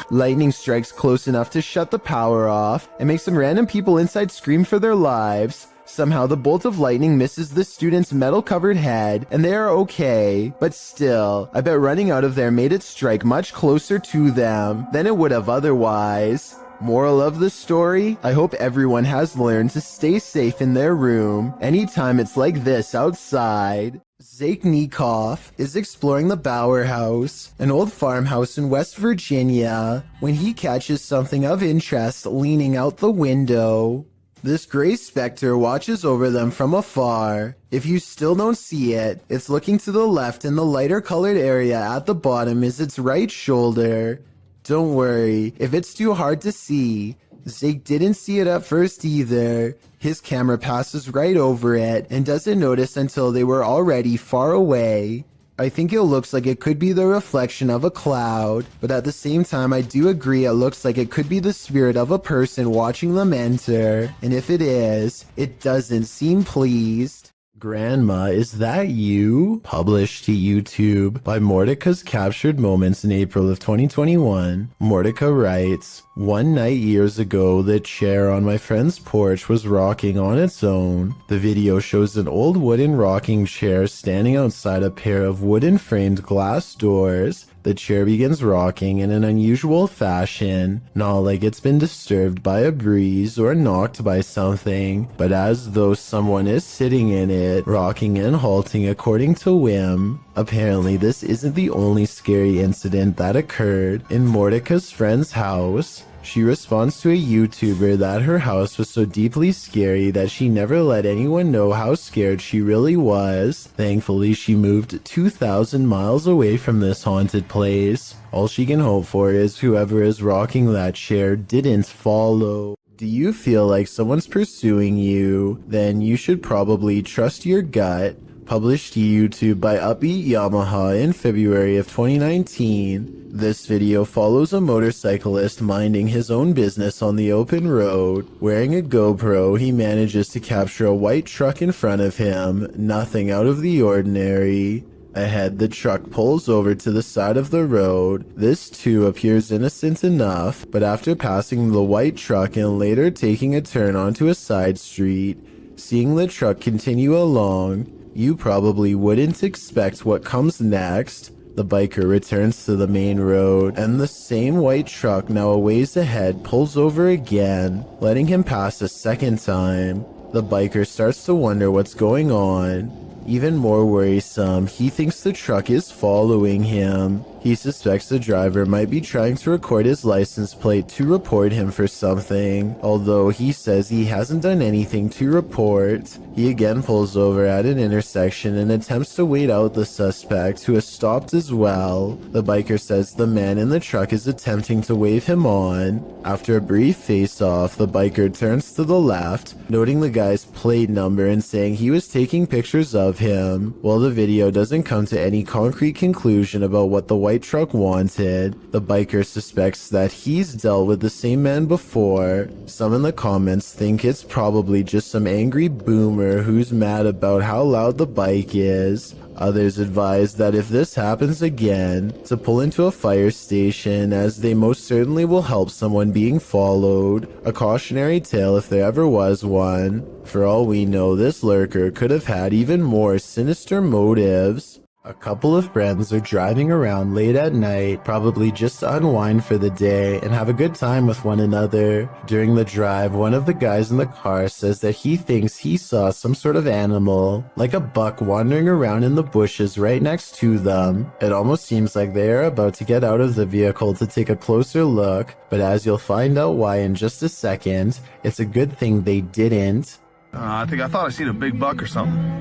Lightning strikes close enough to shut the power off and makes some random people inside scream for their lives. Somehow the bolt of lightning misses the student's metal-covered head and they are okay. But still, I bet running out of there made it strike much closer to them than it would have otherwise. Moral of the story? I hope everyone has learned to stay safe in their room anytime it's like this outside. Zayknikov is exploring the Bower House, an old farmhouse in West Virginia, when he catches something of interest leaning out the window. This gray specter watches over them from afar. If you still don't see it, it's looking to the left and the lighter colored area at the bottom is its right shoulder. Don't worry, if it's too hard to see, Zake didn't see it at first either. His camera passes right over it and doesn't notice until they were already far away. I think it looks like it could be the reflection of a cloud, but at the same time I do agree it looks like it could be the spirit of a person watching them enter, and if it is, it doesn't seem pleased. Grandma, is that you? Published to YouTube by Mordeka's Captured Moments in April of 2021. Mordeka writes, "One night years ago, the chair on my friend's porch was rocking on its own. The video shows an old wooden rocking chair standing outside a pair of wooden framed glass doors. The chair begins rocking in an unusual fashion, not like it's been disturbed by a breeze or knocked by something, but as though someone is sitting in it, rocking and halting according to whim. Apparently, this isn't the only scary incident that occurred in Mordeka's friend's house. She responds to a YouTuber that her house was so deeply scary that she never let anyone know how scared she really was. Thankfully, she moved 2,000 miles away from this haunted place. All she can hope for is whoever is rocking that chair didn't follow." Do you feel like someone's pursuing you? Then you should probably trust your gut. Published to YouTube by Upbeat Yamaha in February of 2019. This video follows a motorcyclist minding his own business on the open road. Wearing a GoPro, he manages to capture a white truck in front of him, nothing out of the ordinary. Ahead, the truck pulls over to the side of the road. This too appears innocent enough, but after passing the white truck and later taking a turn onto a side street, seeing the truck continue along, you probably wouldn't expect what comes next. The biker returns to the main road, and the same white truck now a ways ahead pulls over again, letting him pass a second time. The biker starts to wonder what's going on. Even more worrisome, he thinks the truck is following him. He suspects the driver might be trying to record his license plate to report him for something, although he says he hasn't done anything to report. He again pulls over at an intersection and attempts to wait out the suspect, who has stopped as well. The biker says the man in the truck is attempting to wave him on. After a brief face-off, the biker turns to the left, noting the guy's plate number and saying he was taking pictures of him. While the video doesn't come to any concrete conclusion about what the white truck wanted. The biker suspects that he's dealt with the same man before. Some in the comments think it's probably just some angry boomer who's mad about how loud the bike is. Others advise that if this happens again, to pull into a fire station, as they most certainly will help someone being followed. A cautionary tale if there ever was one. For all we know, this lurker could have had even more sinister motives. A couple of friends are driving around late at night, probably just to unwind for the day and have a good time with one another. During the drive, one of the guys in the car says that he thinks he saw some sort of animal, like a buck wandering around in the bushes right next to them. It almost seems like they are about to get out of the vehicle to take a closer look, but as you'll find out why in just a second, it's a good thing they didn't. I thought I seen a big buck or something.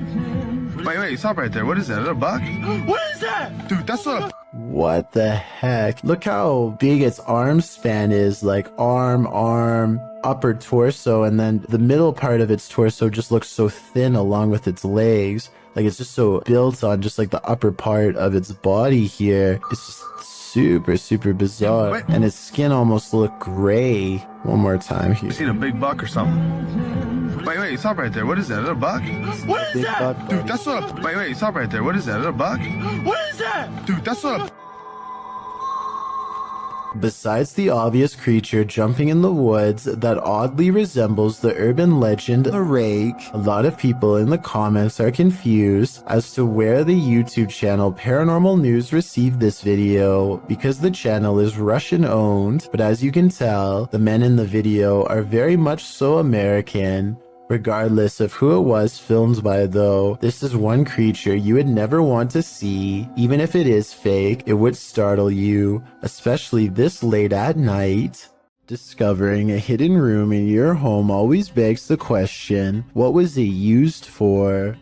Wait, stop right there. What is that? Is that a buck? What is that? Dude, that's not a... What the heck? Look how big its arm span is, like arm, upper torso, and then the middle part of its torso just looks so thin along with its legs. Like it's just so built on just like the upper part of its body here. It's just super bizarre. And its skin almost look gray. One more time here. You seen a big buck or something? Wait, stop right there. What is that? Is that a buck? What is that? Buck, dude, that's not a... Wait, stop right there. What is that? Is that a buck? What is that? Dude, that's not a... Besides the obvious creature jumping in the woods that oddly resembles the urban legend the rake, a lot of people in the comments are confused as to where the YouTube channel Paranormal News received this video, because the channel is Russian owned, but as you can tell, the men in the video are very much so American. Regardless of who it was filmed by though, this is one creature you would never want to see. Even if it is fake, it would startle you, especially this late at night. Discovering a hidden room in your home always begs the question, what was it used for?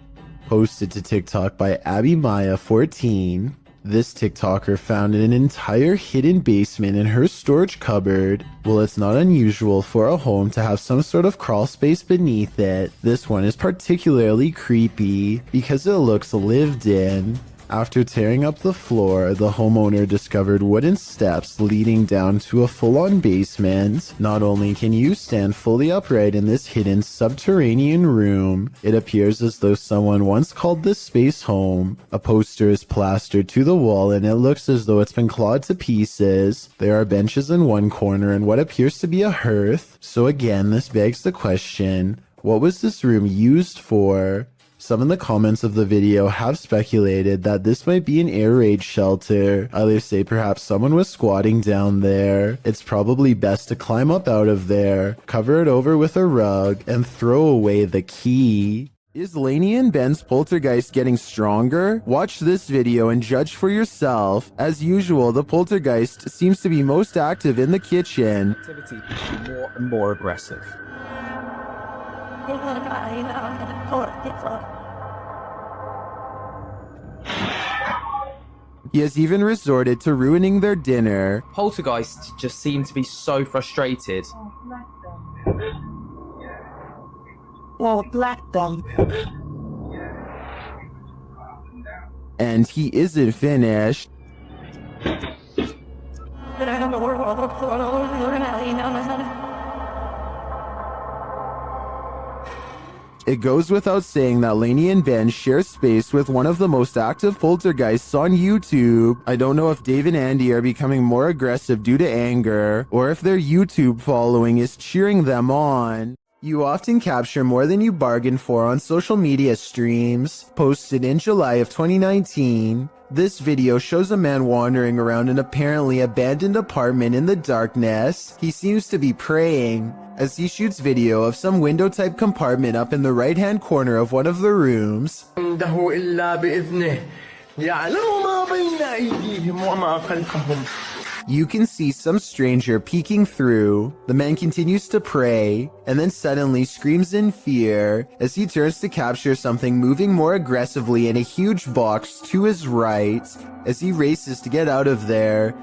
Posted to TikTok by Abby Maya 14. This TikToker found an entire hidden basement in her storage cupboard. Well, it's not unusual for a home to have some sort of crawl space beneath it. This one is particularly creepy because it looks lived in. After tearing up the floor, the homeowner discovered wooden steps leading down to a full-on basement. Not only can you stand fully upright in this hidden subterranean room, it appears as though someone once called this space home. A poster is plastered to the wall and it looks as though it's been clawed to pieces. There are benches in one corner and what appears to be a hearth. So again, this begs the question, what was this room used for? Some in the comments of the video have speculated that this might be an air raid shelter. Others say perhaps someone was squatting down there. It's probably best to climb up out of there, cover it over with a rug, and throw away the key. Is Laney and Ben's poltergeist getting stronger? Watch this video and judge for yourself. As usual, the poltergeist seems to be most active in the kitchen. Activity more and more aggressive. He has even resorted to ruining their dinner. Poltergeists just seem to be so frustrated. And he isn't finished. It goes without saying that Laney and Ben share space with one of the most active poltergeists on YouTube. I don't know if Dave and Andy are becoming more aggressive due to anger, or if their YouTube following is cheering them on. You often capture more than you bargain for on social media streams. Posted in July of 2019, this video shows a man wandering around an apparently abandoned apartment in the darkness. He seems to be praying, as he shoots video of some window-type compartment up in the right-hand corner of one of the rooms. You can see some stranger peeking through. The man continues to pray, and then suddenly screams in fear as he turns to capture something moving more aggressively in a huge box to his right. As he races to get out of there,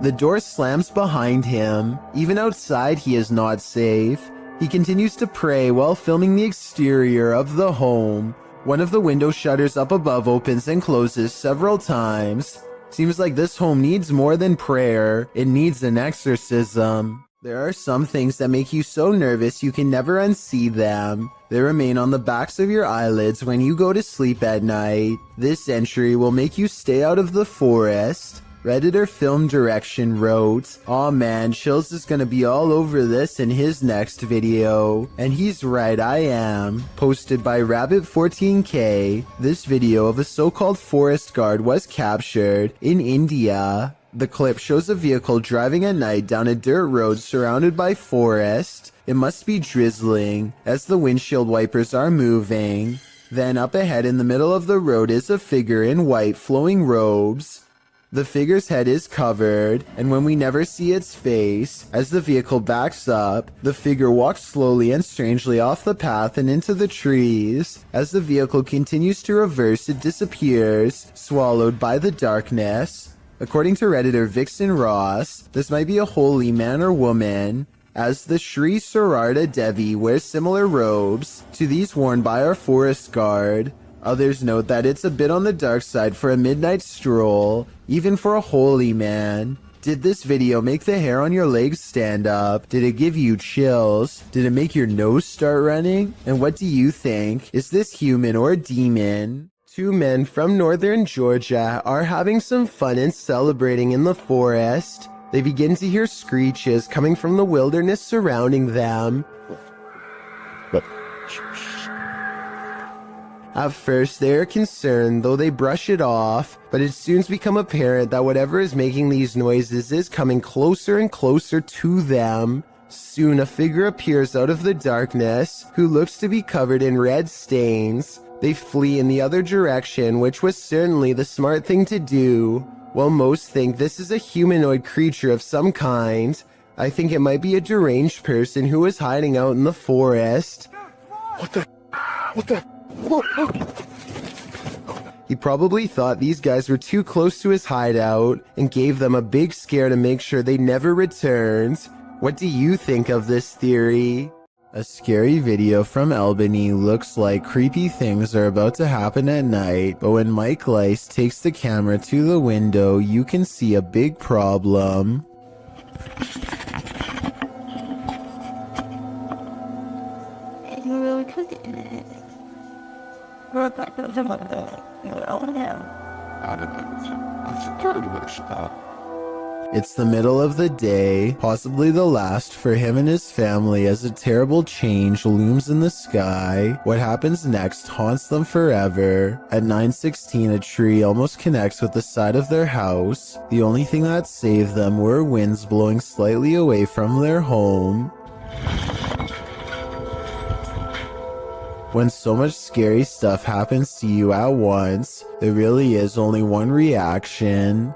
the door slams behind him. Even outside, he is not safe. He continues to pray while filming the exterior of the home. One of the window shutters up above opens and closes several times. Seems like this home needs more than prayer. It needs an exorcism. There are some things that make you so nervous you can never unsee them. They remain on the backs of your eyelids when you go to sleep at night. This entry will make you stay out of the forest. Redditor Film Direction wrote, "Aw man, Chills is gonna be all over this in his next video." And he's right, I am. Posted by Rabbit14K, this video of a so-called forest guard was captured in India. The clip shows a vehicle driving at night down a dirt road surrounded by forest. It must be drizzling, as the windshield wipers are moving. Then up ahead in the middle of the road is a figure in white flowing robes. The figure's head is covered, and when we never see its face, as the vehicle backs up, the figure walks slowly and strangely off the path and into the trees. As the vehicle continues to reverse, it disappears, swallowed by the darkness. According to Redditor Vixen Ross, this might be a holy man or woman, as the Sri Sarada Devi wears similar robes to these worn by our forest guard. Others note that it's a bit on the dark side for a midnight stroll, even for a holy man. Did this video make the hair on your legs stand up? Did it give you chills? Did it make your nose start running? And what do you think? Is this human or a demon? Two men from northern Georgia are having some fun and celebrating in the forest. They begin to hear screeches coming from the wilderness surrounding them. At first, they are concerned, though they brush it off, but it soon becomes apparent that whatever is making these noises is coming closer and closer to them. Soon, a figure appears out of the darkness, who looks to be covered in red stains. They flee in the other direction, which was certainly the smart thing to do. While most think this is a humanoid creature of some kind, I think it might be a deranged person who is hiding out in the forest. What the? He probably thought these guys were too close to his hideout and gave them a big scare to make sure they never returned. What do you think of this theory? A scary video from Albany looks like creepy things are about to happen at night, but when Mike Leiss takes the camera to the window, you can see a big problem. It's the middle of the day, possibly the last for him and his family, as a terrible change looms in the sky. What happens next haunts them forever. At 9:16, a tree almost connects with the side of their house. The only thing that saved them were winds blowing slightly away from their home. When so much scary stuff happens to you at once, there really is only one reaction.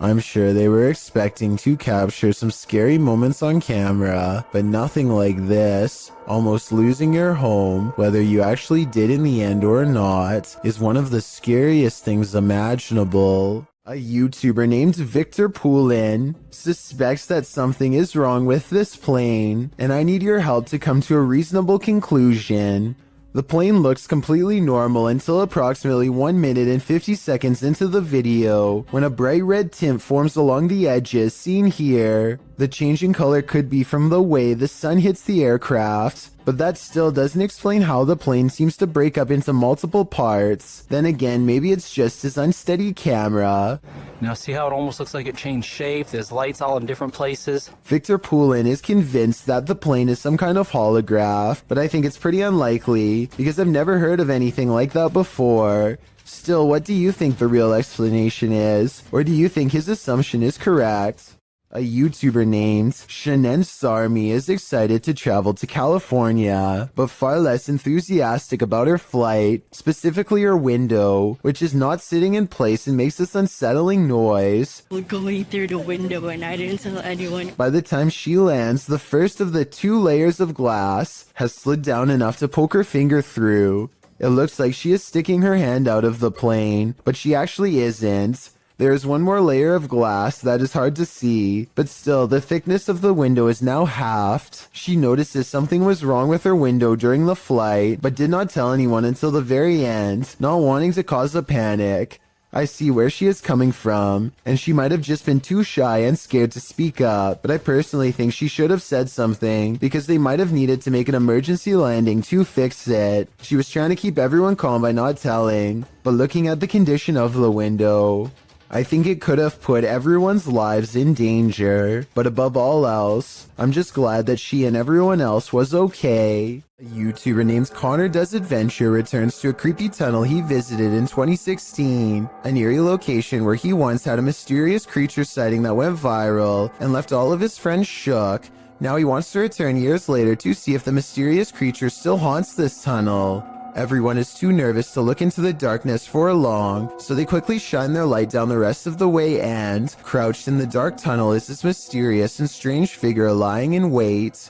I'm sure they were expecting to capture some scary moments on camera, but nothing like this. Almost losing your home, whether you actually did in the end or not, is one of the scariest things imaginable. A YouTuber named Victor Poulin suspects that something is wrong with this plane, and I need your help to come to a reasonable conclusion. The plane looks completely normal until approximately 1 minute and 50 seconds into the video, when a bright red tint forms along the edges seen here. The changing color could be from the way the sun hits the aircraft, but that still doesn't explain how the plane seems to break up into multiple parts. Then again, maybe it's just his unsteady camera. Now see how it almost looks like it changed shape? There's lights all in different places. Victor Poulin is convinced that the plane is some kind of holograph, but I think it's pretty unlikely because I've never heard of anything like that before. Still, what do you think the real explanation is? Or do you think his assumption is correct? A YouTuber named Shannon Sarmi is excited to travel to California, but far less enthusiastic about her flight, specifically her window, which is not sitting in place and makes this unsettling noise. We're going through the window and I didn't tell anyone. By the time she lands, the first of the 2 layers of glass has slid down enough to poke her finger through. It looks like she is sticking her hand out of the plane, but she actually isn't. There is one more layer of glass that is hard to see, but still the thickness of the window is now halved. She notices something was wrong with her window during the flight, but did not tell anyone until the very end, not wanting to cause a panic. I see where she is coming from, and she might have just been too shy and scared to speak up, but I personally think she should have said something because they might have needed to make an emergency landing to fix it. She was trying to keep everyone calm by not telling, but looking at the condition of the window, I think it could have put everyone's lives in danger, but above all else, I'm just glad that she and everyone else was okay. A YouTuber named Connor Does Adventure returns to a creepy tunnel he visited in 2016, an eerie location where he once had a mysterious creature sighting that went viral and left all of his friends shook. Now he wants to return years later to see if the mysterious creature still haunts this tunnel. Everyone is too nervous to look into the darkness for long, so they quickly shine their light down the rest of the way and, crouched in the dark tunnel is this mysterious and strange figure lying in wait.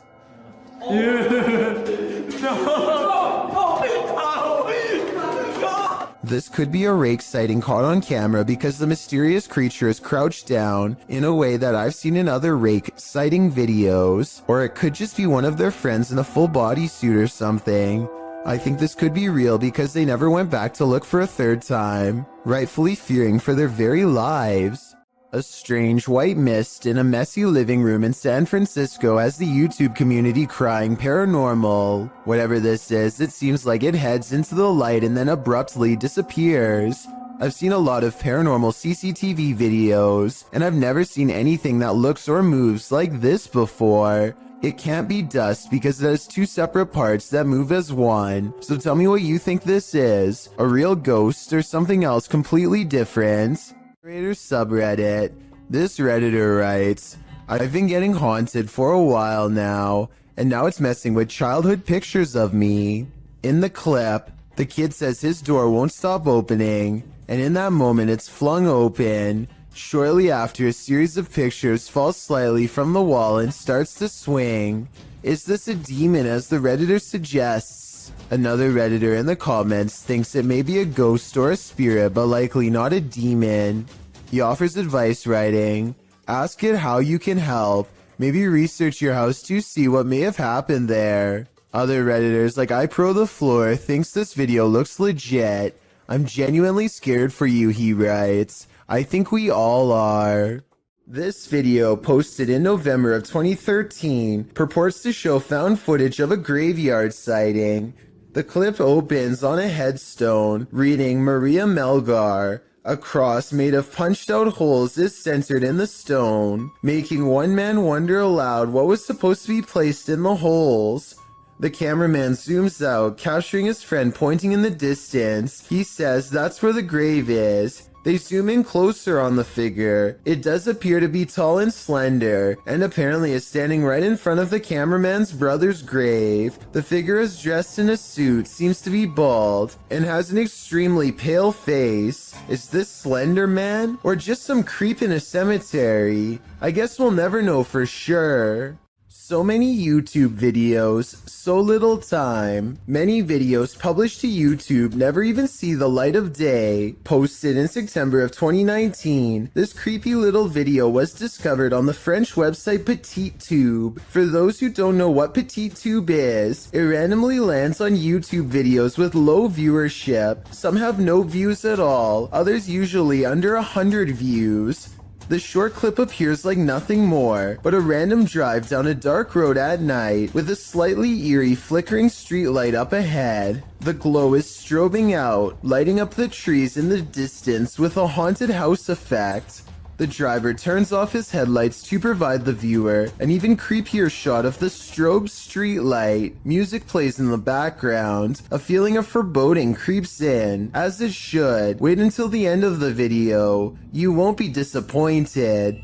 This could be a rake sighting caught on camera because the mysterious creature is crouched down in a way that I've seen in other rake sighting videos, or it could just be one of their friends in a full bodysuit or something. I think this could be real because they never went back to look for a third time, rightfully fearing for their very lives. A strange white mist in a messy living room in San Francisco has the YouTube community crying paranormal. Whatever this is, it seems like it heads into the light and then abruptly disappears. I've seen a lot of paranormal CCTV videos, and I've never seen anything that looks or moves like this before. It can't be dust because it has two separate parts that move as one. So tell me what you think this is. A real ghost or something else completely different? Creator subreddit. This Redditor writes, I've been getting haunted for a while now, and now it's messing with childhood pictures of me. In the clip, the kid says his door won't stop opening, and in that moment it's flung open. Shortly after, a series of pictures falls slightly from the wall and starts to swing. Is this a demon, as the Redditor suggests? Another Redditor in the comments thinks it may be a ghost or a spirit, but likely not a demon. He offers advice writing, ask it how you can help. Maybe research your house to see what may have happened there. Other Redditors like iPro4 thinks this video looks legit. I'm genuinely scared for you, he writes. I think we all are. This video, posted in November of 2013, purports to show found footage of a graveyard sighting. The clip opens on a headstone reading Maria Melgar. A cross made of punched out holes is centered in the stone, making one man wonder aloud what was supposed to be placed in the holes. The cameraman zooms out, capturing his friend pointing in the distance. He says that's where the grave is. They zoom in closer on the figure. It does appear to be tall and slender, and apparently is standing right in front of the cameraman's brother's grave. The figure is dressed in a suit, seems to be bald, and has an extremely pale face. Is this Slender Man? Or just some creep in a cemetery? I guess we'll never know for sure. So many YouTube videos, so little time. Many videos published to YouTube never even see the light of day. Posted in September of 2019, this creepy little video was discovered on the French website PetitTube. For those who don't know what PetitTube is, it randomly lands on YouTube videos with low viewership. Some have no views at all, others usually under 100 views. The short clip appears like nothing more but a random drive down a dark road at night with a slightly eerie flickering street light up ahead. The glow is strobing out, lighting up the trees in the distance with a haunted house effect. The driver turns off his headlights to provide the viewer an even creepier shot of the strobe street light. Music plays in the background. A feeling of foreboding creeps in, as it should. Wait until the end of the video. You won't be disappointed.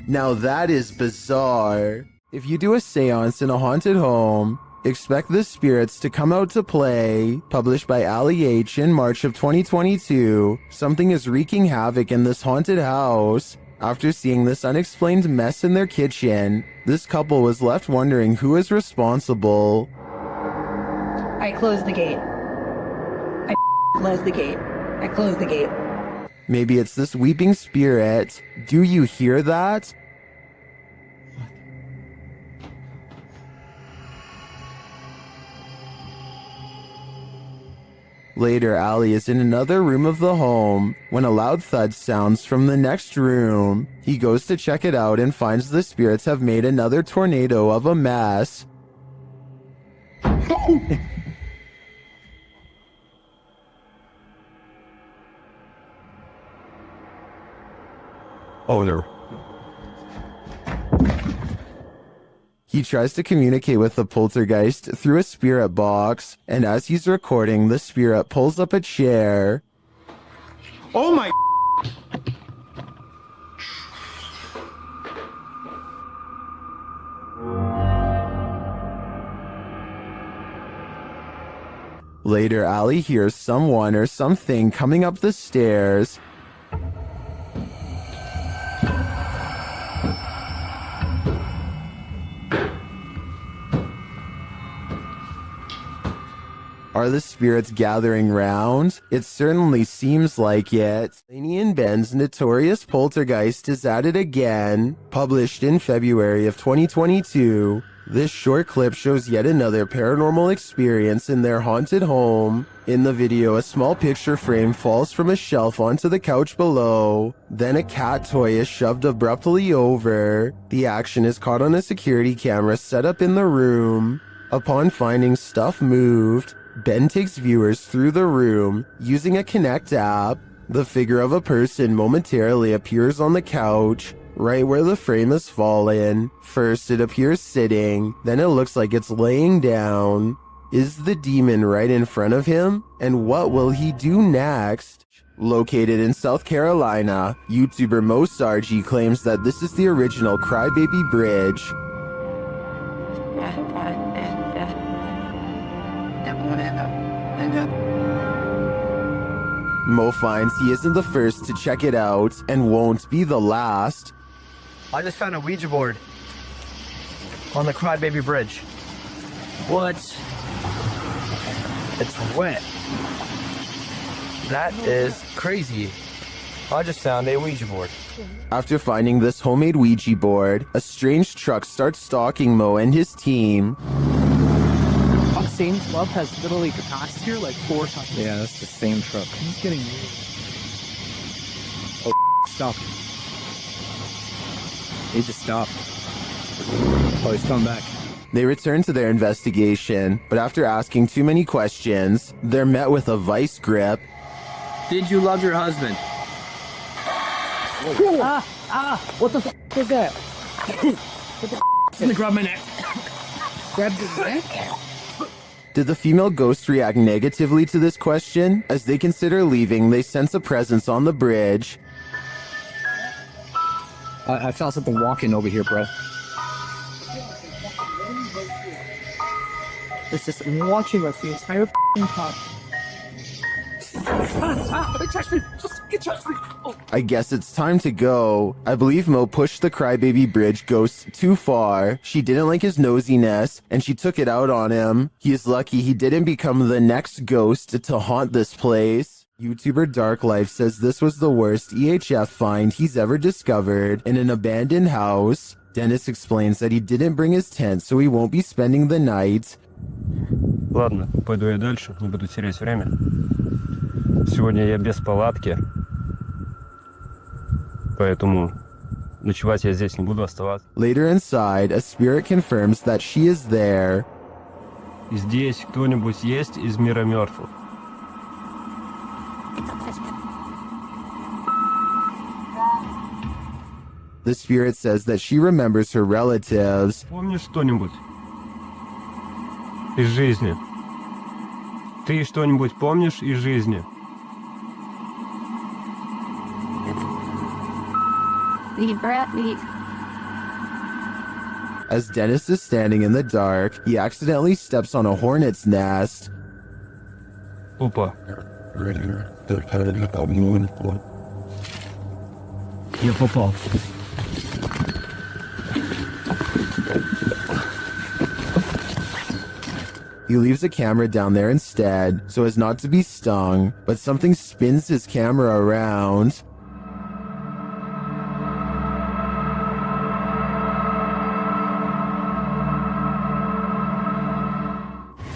Now that is bizarre. If you do a seance in a haunted home, expect the spirits to come out to play. Published by Ali H in March of 2022. Something is wreaking havoc in this haunted house. After seeing this unexplained mess in their kitchen, this couple was left wondering who is responsible. I closed the gate. I closed the gate. I closed the gate. Maybe it's this weeping spirit. Do you hear that? Later, Allie is in another room of the home when a loud thud sounds from the next room. He goes to check it out and finds the spirits have made another tornado of a mess. Oh, no. He tries to communicate with the poltergeist through a spirit box, and as he's recording, the spirit pulls up a chair. Oh my. Later, Allie hears someone or something coming up the stairs. Are the spirits gathering round? It certainly seems like it. Laney and Ben's Notorious Poltergeist is at it again. Published in February of 2022, this short clip shows yet another paranormal experience in their haunted home. In the video, a small picture frame falls from a shelf onto the couch below. Then a cat toy is shoved abruptly over. The action is caught on a security camera set up in the room. Upon finding stuff moved, Ben takes viewers through the room using a Kinect app. The figure of a person momentarily appears on the couch, right where the frame has fallen. First it appears sitting, then it looks like it's laying down. Is the demon right in front of him? And what will he do next? Located in South Carolina, YouTuber Mo Sargi claims that this is the original Crybaby Bridge. Mo finds he isn't the first to check it out and won't be the last. I just found a Ouija board on the Crybaby Bridge. What? It's wet. That is crazy. I just found a Ouija board. After finding this homemade Ouija board, a strange truck starts stalking Mo and his team. Same club has literally passed here like 4 times. Yeah, that's the same truck. He's getting weird. Oh, stop. He just stopped. Oh, he's coming back. They return to their investigation, but after asking too many questions, they're met with a vice grip. Did you love your husband? What the f is that? What the f? Let me grab my neck. Grab his neck? Did the female ghost react negatively to this question? As they consider leaving, they sense a presence on the bridge. I felt something walking over here, bro. It's just watching us the entire f***ing time. I guess it's time to go. I believe Mo pushed the Crybaby Bridge ghost too far. She didn't like his nosiness, and she took it out on him. He is lucky he didn't become the next ghost to haunt this place. YouTuber Dark Life says this was the worst EHF find he's ever discovered in an abandoned house. Dennis explains that he didn't bring his tent, so he won't be spending the night. Ладно, пойду я дальше, не буду терять время. Сегодня я без палатки, поэтому ночевать я здесь не буду оставаться. Later inside, a spirit confirms that she is there. Здесь кто-нибудь есть из мира мертвых? The spirit says that she remembers her relatives. Помнишь что-нибудь из жизни? Ты что-нибудь помнишь из жизни? As Dennis is standing in the dark, he accidentally steps on a hornet's nest. Опа. Я попал. He leaves a camera down there instead, so as not to be stung, but something spins his camera around.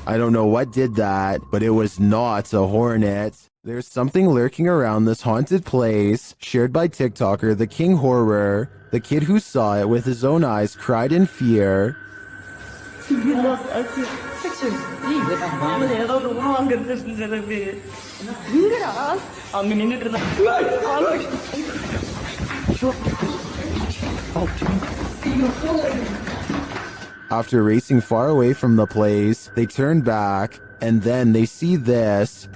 I don't know what did that, but it was not a hornet. There's something lurking around this haunted place, shared by TikToker The King Horror. The kid who saw it with his own eyes cried in fear. After racing far away from the place, they turn back, and then they see this.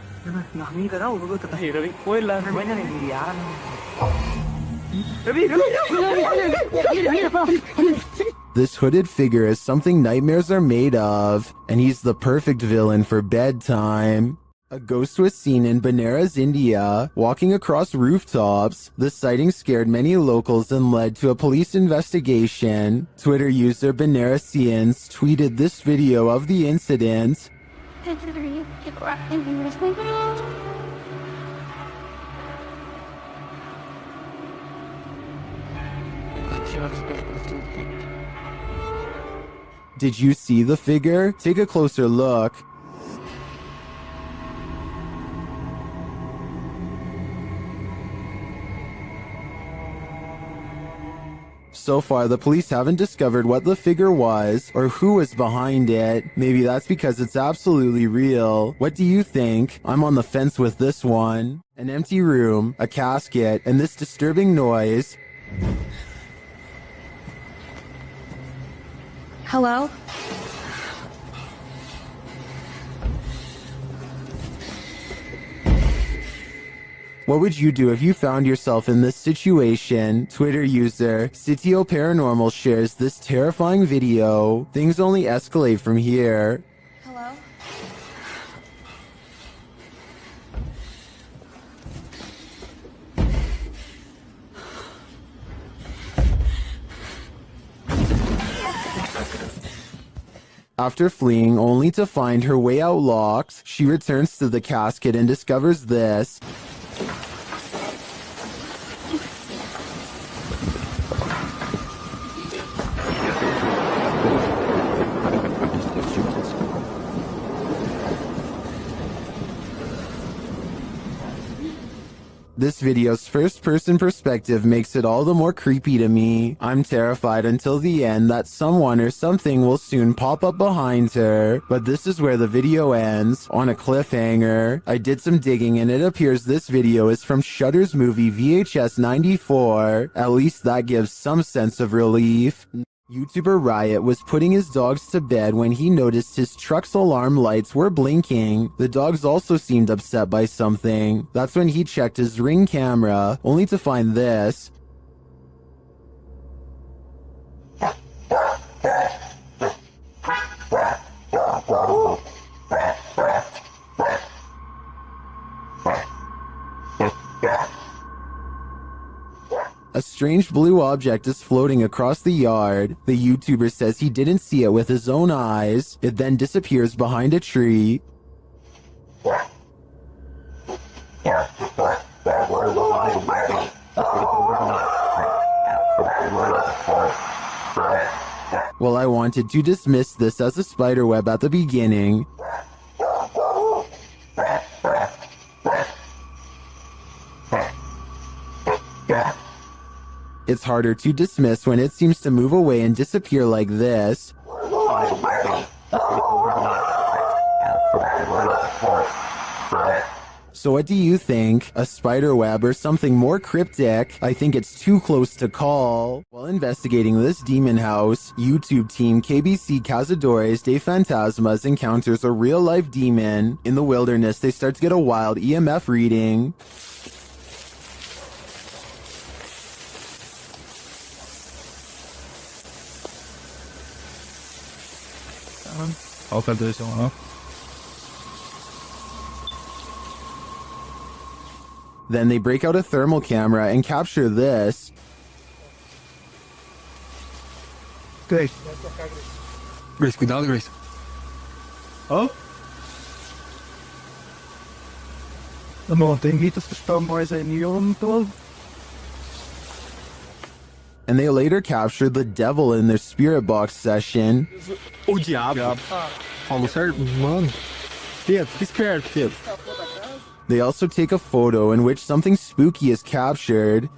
This hooded figure is something nightmares are made of, and he's the perfect villain for bedtime. A ghost was seen in Benares, India, walking across rooftops. The sighting scared many locals and led to a police investigation. Twitter user Benaresians tweeted this video of the incident. Did you see the figure? Take a closer look. So far, the police haven't discovered what the figure was or who was behind it. Maybe that's because it's absolutely real. What do you think? I'm on the fence with this one. An empty room, a casket, and this disturbing noise. Hello? What would you do if you found yourself in this situation? Twitter user Sitio Paranormal shares this terrifying video. Things only escalate from here. Hello? After fleeing only to find her way out locked, she returns to the casket and discovers this. This video's first-person perspective makes it all the more creepy to me. I'm terrified until the end that someone or something will soon pop up behind her. But this is where the video ends, on a cliffhanger. I did some digging and it appears this video is from Shudder's movie VHS 94. At least that gives some sense of relief. YouTuber Riot was putting his dogs to bed when he noticed his truck's alarm lights were blinking. The dogs also seemed upset by something. That's when he checked his Ring camera, only to find this. A strange blue object is floating across the yard. The YouTuber says he didn't see it with his own eyes. It then disappears behind a tree. Well, I wanted to dismiss this as a spiderweb at the beginning. It's harder to dismiss when it seems to move away and disappear like this. So what do you think? A spider web or something more cryptic? I think it's too close to call. While investigating this demon house, YouTube team KBC Cazadores de Fantasmas encounters a real-life demon. In the wilderness, they start to get a wild EMF reading. Then they break out a thermal camera and capture this. Grace, cuidado, Grace. Oh? Dito sa Stomboy sa inyo tol. And they later captured the devil in their spirit box session. O diabo. Falou certo? Mano. Fica esperto, filho. They also take a photo in which something spooky is captured.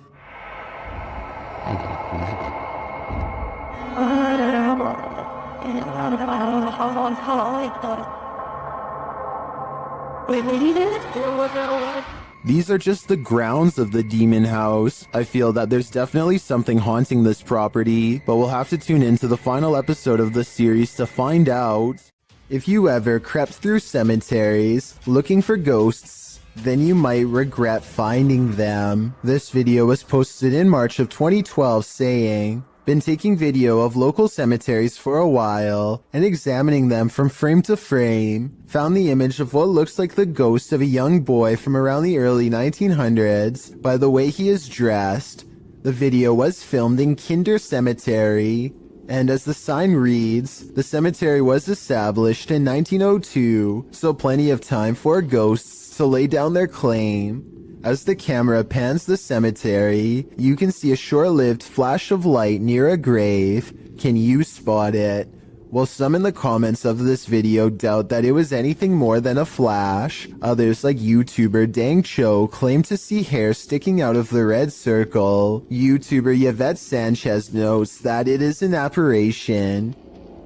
These are just the grounds of the demon house. I feel that there's definitely something haunting this property, but we'll have to tune into the final episode of the series to find out. If you ever crept through cemeteries looking for ghosts, then you might regret finding them. This video was posted in March of 2012 saying, "Been taking video of local cemeteries for a while and examining them from frame to frame. Found the image of what looks like the ghost of a young boy from around the early 1900s by the way he is dressed. The video was filmed in Kinder Cemetery, and as the sign reads, the cemetery was established in 1902, so plenty of time for ghosts to lay down their claim." As the camera pans the cemetery, you can see a short-lived flash of light near a grave. Can you spot it? Well, some in the comments of this video doubt that it was anything more than a flash. Others, like YouTuber Dang Cho, claim to see hair sticking out of the red circle. YouTuber Yvette Sanchez notes that it is an apparition.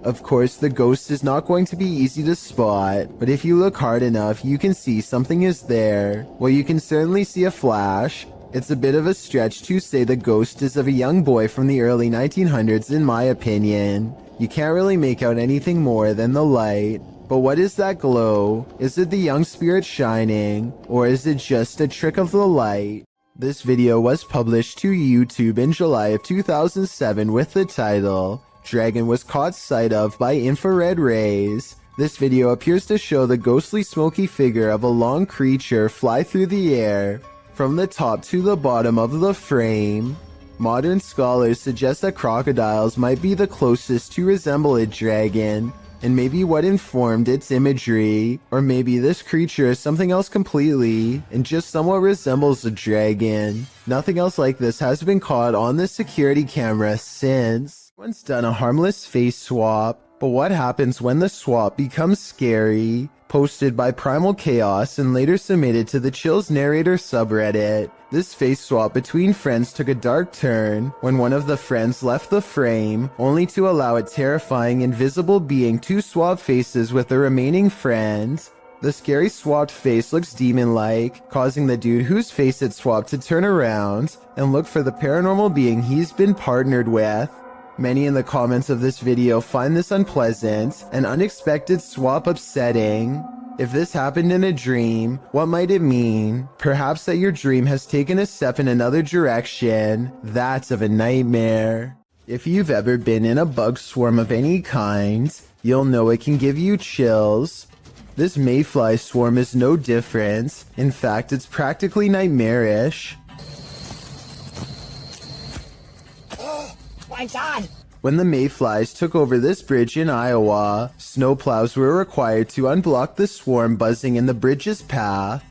Of course, the ghost is not going to be easy to spot, but if you look hard enough, you can see something is there. Well, you can certainly see a flash. It's a bit of a stretch to say the ghost is of a young boy from the early 1900s in my opinion. You can't really make out anything more than the light. But what is that glow? Is it the young spirit shining, or is it just a trick of the light? This video was published to YouTube in July of 2007 with the title, "Dragon was caught sight of by infrared rays." This video appears to show the ghostly smoky figure of a long creature fly through the air, from the top to the bottom of the frame. Modern scholars suggest that crocodiles might be the closest to resemble a dragon, and maybe what informed its imagery, or maybe this creature is something else completely, and just somewhat resembles a dragon. Nothing else like this has been caught on the security camera since. Once done a harmless face swap, but what happens when the swap becomes scary? Posted by Primal Chaos and later submitted to the Chills Narrator subreddit. This face swap between friends took a dark turn when one of the friends left the frame, only to allow a terrifying invisible being to swap faces with the remaining friend. The scary swapped face looks demon-like, causing the dude whose face it swapped to turn around and look for the paranormal being he's been partnered with. Many in the comments of this video find this unpleasant and unexpected swap upsetting. If this happened in a dream, what might it mean? Perhaps that your dream has taken a step in another direction. That's of a nightmare. If you've ever been in a bug swarm of any kind, you'll know it can give you chills. This mayfly swarm is no different. In fact, it's practically nightmarish. My God! When the mayflies took over this bridge in Iowa, snowplows were required to unblock the swarm buzzing in the bridge's path.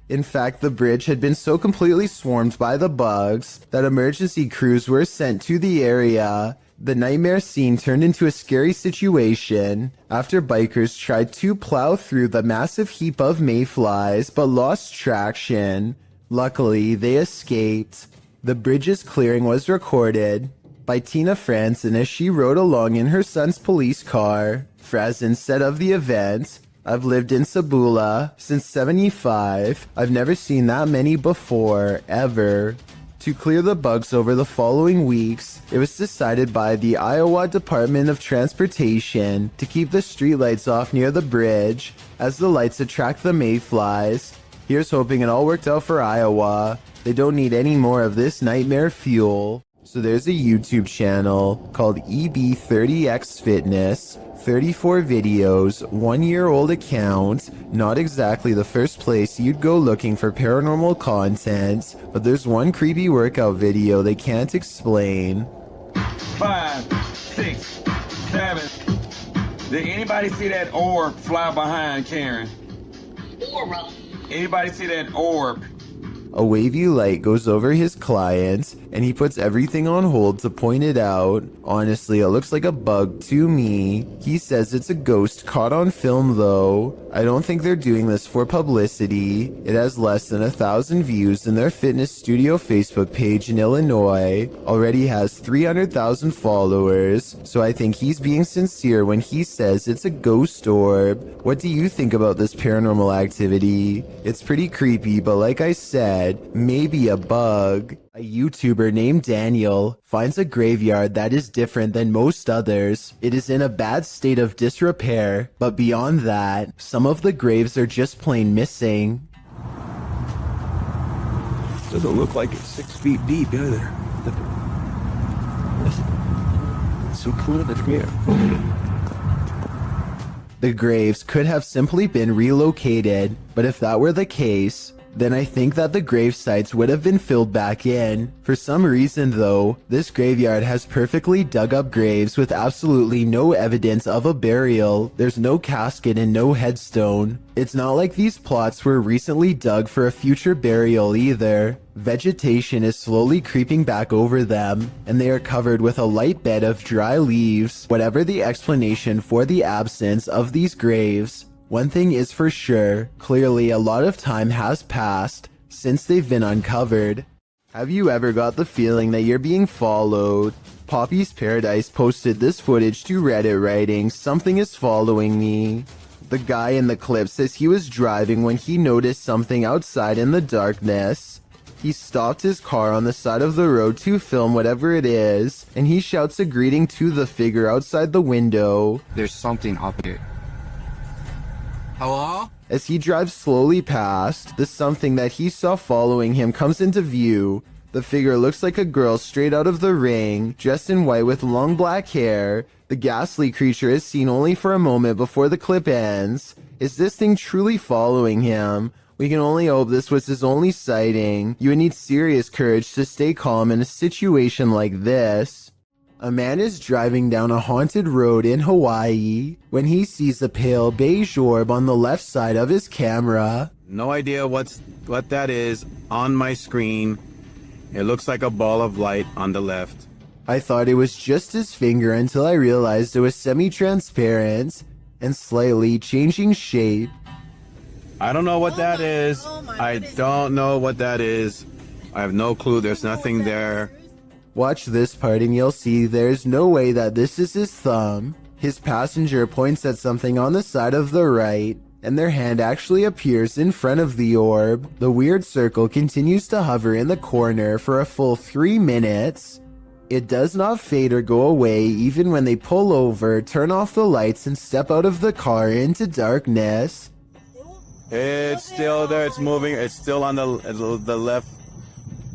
In fact, the bridge had been so completely swarmed by the bugs that emergency crews were sent to the area. The nightmare scene turned into a scary situation after bikers tried to plow through the massive heap of mayflies but lost traction. Luckily, they escaped. The bridge's clearing was recorded by Tina Franzen as she rode along in her son's police car. Franzen said of the event, "I've lived in Sabula since '75. I've never seen that many before, ever." To clear the bugs over the following weeks, it was decided by the Iowa Department of Transportation to keep the streetlights off near the bridge, as the lights attract the mayflies. Here's hoping it all worked out for Iowa. They don't need any more of this nightmare fuel. So there's a YouTube channel called EB30X Fitness, 34 videos, 1-year-old account. Not exactly the first place you'd go looking for paranormal content, but there's one creepy workout video they can't explain. 5, 6, 7, Did anybody see that orb fly behind Karen? Aura. Anybody see that orb? A wavy light goes over his client, and he puts everything on hold to point it out. Honestly, it looks like a bug to me. He says it's a ghost caught on film though. I don't think they're doing this for publicity. It has less than 1,000 views, and their fitness studio Facebook page in Illinois already has 300,000 followers, so I think he's being sincere when he says it's a ghost orb. What do you think about this paranormal activity? It's pretty creepy, but like I said, maybe a bug. A YouTuber named Daniel finds a graveyard that is different than most others. It is in a bad state of disrepair, but beyond that, some of the graves are just plain missing. Doesn't look like it's 6 feet deep either. So cool that's here. The graves could have simply been relocated, but if that were the case, then I think that the grave sites would have been filled back in. For some reason though, this graveyard has perfectly dug up graves with absolutely no evidence of a burial. There's no casket and no headstone. It's not like these plots were recently dug for a future burial either. Vegetation is slowly creeping back over them, and they are covered with a light bed of dry leaves. Whatever the explanation for the absence of these graves, one thing is for sure, clearly a lot of time has passed since they've been uncovered. Have you ever got the feeling that you're being followed? Poppy's Paradise posted this footage to Reddit writing, "Something is following me." The guy in the clip says he was driving when he noticed something outside in the darkness. He stopped his car on the side of the road to film whatever it is, and he shouts a greeting to the figure outside the window. There's something up here. Hello? As he drives slowly past, the something that he saw following him comes into view. The figure looks like a girl straight out of The Ring, dressed in white with long black hair. The ghastly creature is seen only for a moment before the clip ends. Is this thing truly following him? We can only hope this was his only sighting. You would need serious courage to stay calm in a situation like this. A man is driving down a haunted road in Hawaii when he sees a pale beige orb on the left side of his camera. No idea what that is on my screen. It looks like a ball of light on the left. I thought it was just his finger until I realized it was semi-transparent and slightly changing shape. I don't know what that is. I don't know what that is. I have no clue. There's nothing there. Watch this part and you'll see there's no way that this is his thumb. His passenger points at something on the side of the right, and their hand actually appears in front of the orb. The weird circle continues to hover in the corner for a full 3 minutes. It does not fade or go away even when they pull over, turn off the lights, and step out of the car into darkness. It's still there. It's moving. It's still on the left.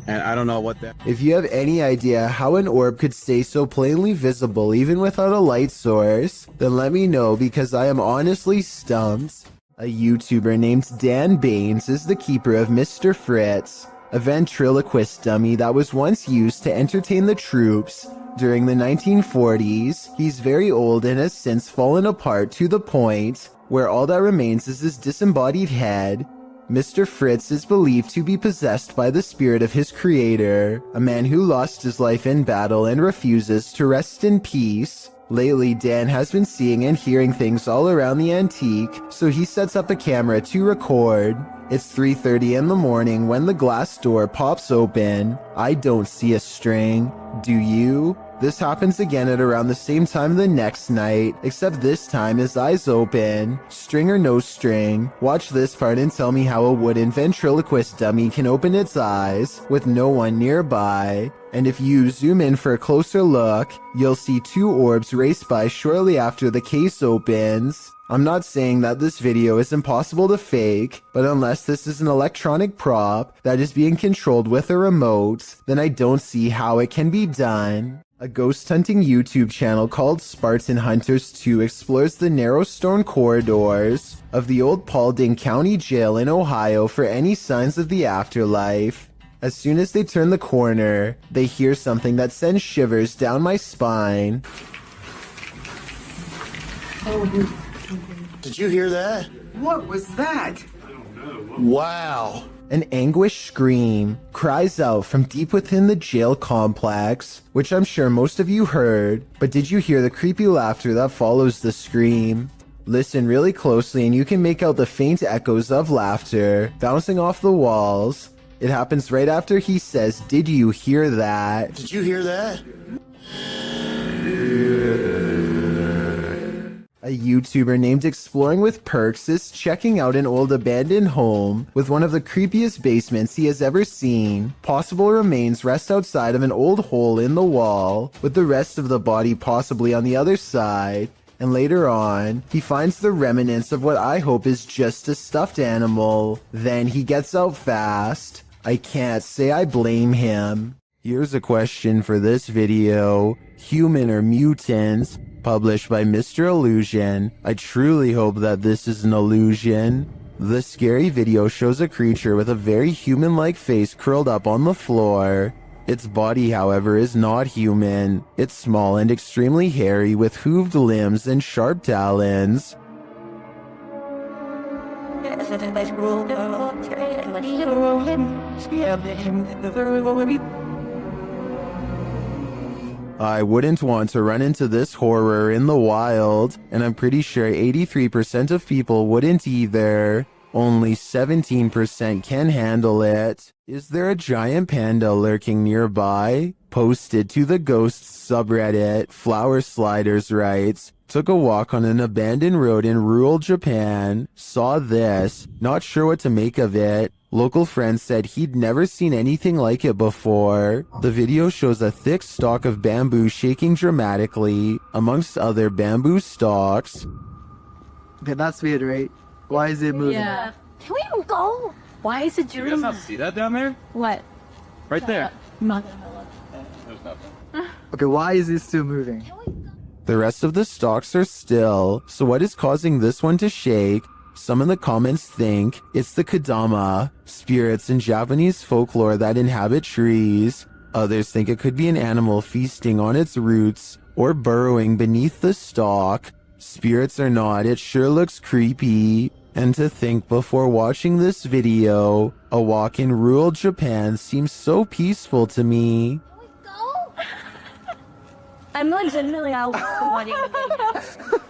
And I don't know what that... If you have any idea how an orb could stay so plainly visible even without a light source, then let me know because I am honestly stumped. A YouTuber named Dan Baines is the keeper of Mr. Fritz, a ventriloquist dummy that was once used to entertain the troops during the 1940s. He's very old and has since fallen apart to the point where all that remains is his disembodied head. Mr. Fritz is believed to be possessed by the spirit of his creator, a man who lost his life in battle and refuses to rest in peace. Lately, Dan has been seeing and hearing things all around the antique, so he sets up a camera to record. It's 3:30 in the morning when the glass door pops open. I don't see a string. Do you? This happens again at around the same time the next night, except this time his eyes open. String or no string, watch this part and tell me how a wooden ventriloquist dummy can open its eyes with no one nearby. And if you zoom in for a closer look, you'll see 2 orbs race by shortly after the case opens. I'm not saying that this video is impossible to fake, but unless this is an electronic prop that is being controlled with a remote, then I don't see how it can be done. A ghost hunting YouTube channel called Spartan Hunters 2 explores the narrow stone corridors of the old Paulding County Jail in Ohio for any signs of the afterlife. As soon as they turn the corner, they hear something that sends shivers down my spine. Did you hear that? What was that? Wow. An anguished scream cries out from deep within the jail complex, which I'm sure most of you heard, but did you hear the creepy laughter that follows the scream? Listen really closely and you can make out the faint echoes of laughter bouncing off the walls. It happens right after he says, "Did you hear that?" Did you hear that? A YouTuber named Exploring with Perks is checking out an old abandoned home with one of the creepiest basements he has ever seen. Possible remains rest outside of an old hole in the wall, with the rest of the body possibly on the other side. And later on, he finds the remnants of what I hope is just a stuffed animal. Then he gets out fast. I can't say I blame him. Here's a question for this video. Human or mutants? Published by Mr. Illusion. I truly hope that this is an illusion. The scary video shows a creature with a very human-like face curled up on the floor. Its body, however, is not human. It's small and extremely hairy with hooved limbs and sharp talons. I wouldn't want to run into this horror in the wild, and I'm pretty sure 83% of people wouldn't either. Only 17% can handle it. Is there a giant panda lurking nearby? Posted to the Ghosts subreddit, Flower Sliders writes, took a walk on an abandoned road in rural Japan, saw this, not sure what to make of it. Local friends said he'd never seen anything like it before. The video shows a thick stalk of bamboo shaking dramatically, amongst other bamboo stalks. Okay, that's weird, right? Why is it moving? Yeah. Can we go? Why is it doing? You guys not see that down there? What? Right there. I'm not gonna look. There's nothing. Okay, why is it still moving? The rest of the stalks are still, so what is causing this one to shake? Some in the comments think it's the Kadama, spirits in Japanese folklore that inhabit trees. Others think it could be an animal feasting on its roots or burrowing beneath the stalk. Spirits or not, it sure looks creepy. And to think before watching this video, a walk in rural Japan seems so peaceful to me. I'm legitimately out wanting to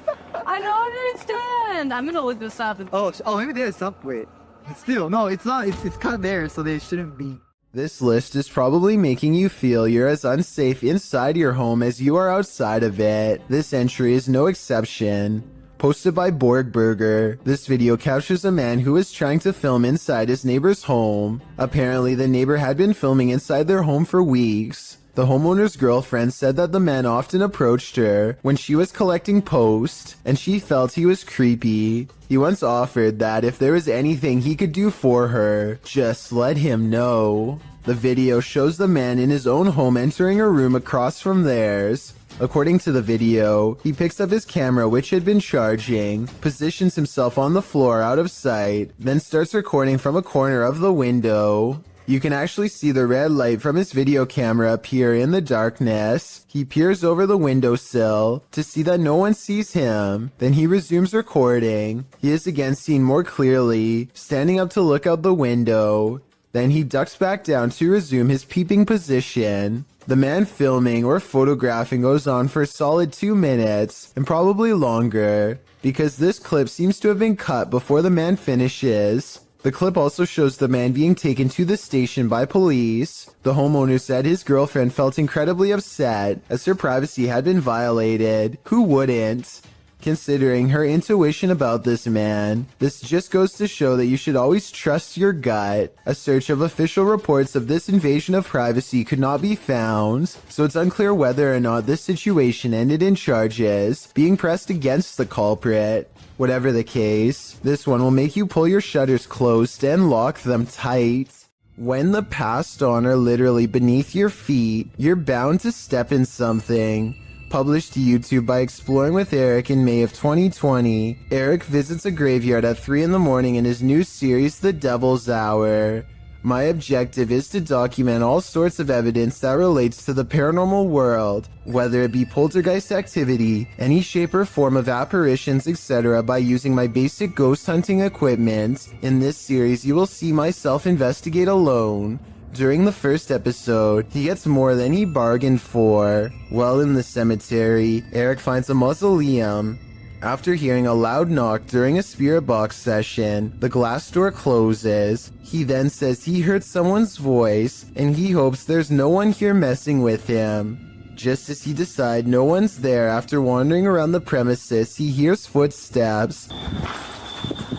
I don't understand. I'm gonna look this up. Oh, maybe there's some. Wait. Still, no, it's not. It's kind of there, so they shouldn't be. This list is probably making you feel you're as unsafe inside your home as you are outside of it. This entry is no exception. Posted by Borgburger, this video captures a man who is trying to film inside his neighbor's home. Apparently, the neighbor had been filming inside their home for weeks. The homeowner's girlfriend said that the man often approached her when she was collecting post, and she felt he was creepy. He once offered that if there was anything he could do for her, just let him know. The video shows the man in his own home entering a room across from theirs. According to the video, he picks up his camera which had been charging, positions himself on the floor out of sight, then starts recording from a corner of the window. You can actually see the red light from his video camera appear in the darkness. He peers over the windowsill to see that no one sees him. Then he resumes recording. He is again seen more clearly, standing up to look out the window. Then he ducks back down to resume his peeping position. The man filming or photographing goes on for a solid 2 minutes, and probably longer, because this clip seems to have been cut before the man finishes. The clip also shows the man being taken to the station by police. The homeowner said his girlfriend felt incredibly upset as her privacy had been violated. Who wouldn't? Considering her intuition about this man, this just goes to show that you should always trust your gut. A search of official reports of this invasion of privacy could not be found, so it's unclear whether or not this situation ended in charges being pressed against the culprit. Whatever the case, this one will make you pull your shutters closed and lock them tight. When the passed on are literally beneath your feet, you're bound to step in something. Published to YouTube by Exploring with Eric in May of 2020, Eric visits a graveyard at 3 in the morning in his new series, The Devil's Hour. My objective is to document all sorts of evidence that relates to the paranormal world, whether it be poltergeist activity, any shape or form of apparitions, etc., by using my basic ghost hunting equipment. In this series, you will see myself investigate alone. During the first episode, he gets more than he bargained for. While in the cemetery, Eric finds a mausoleum. After hearing a loud knock during a spirit box session, the glass door closes. He then says he heard someone's voice, and he hopes there's no one here messing with him. Just as he decides no one's there after wandering around the premises, he hears footsteps. I'm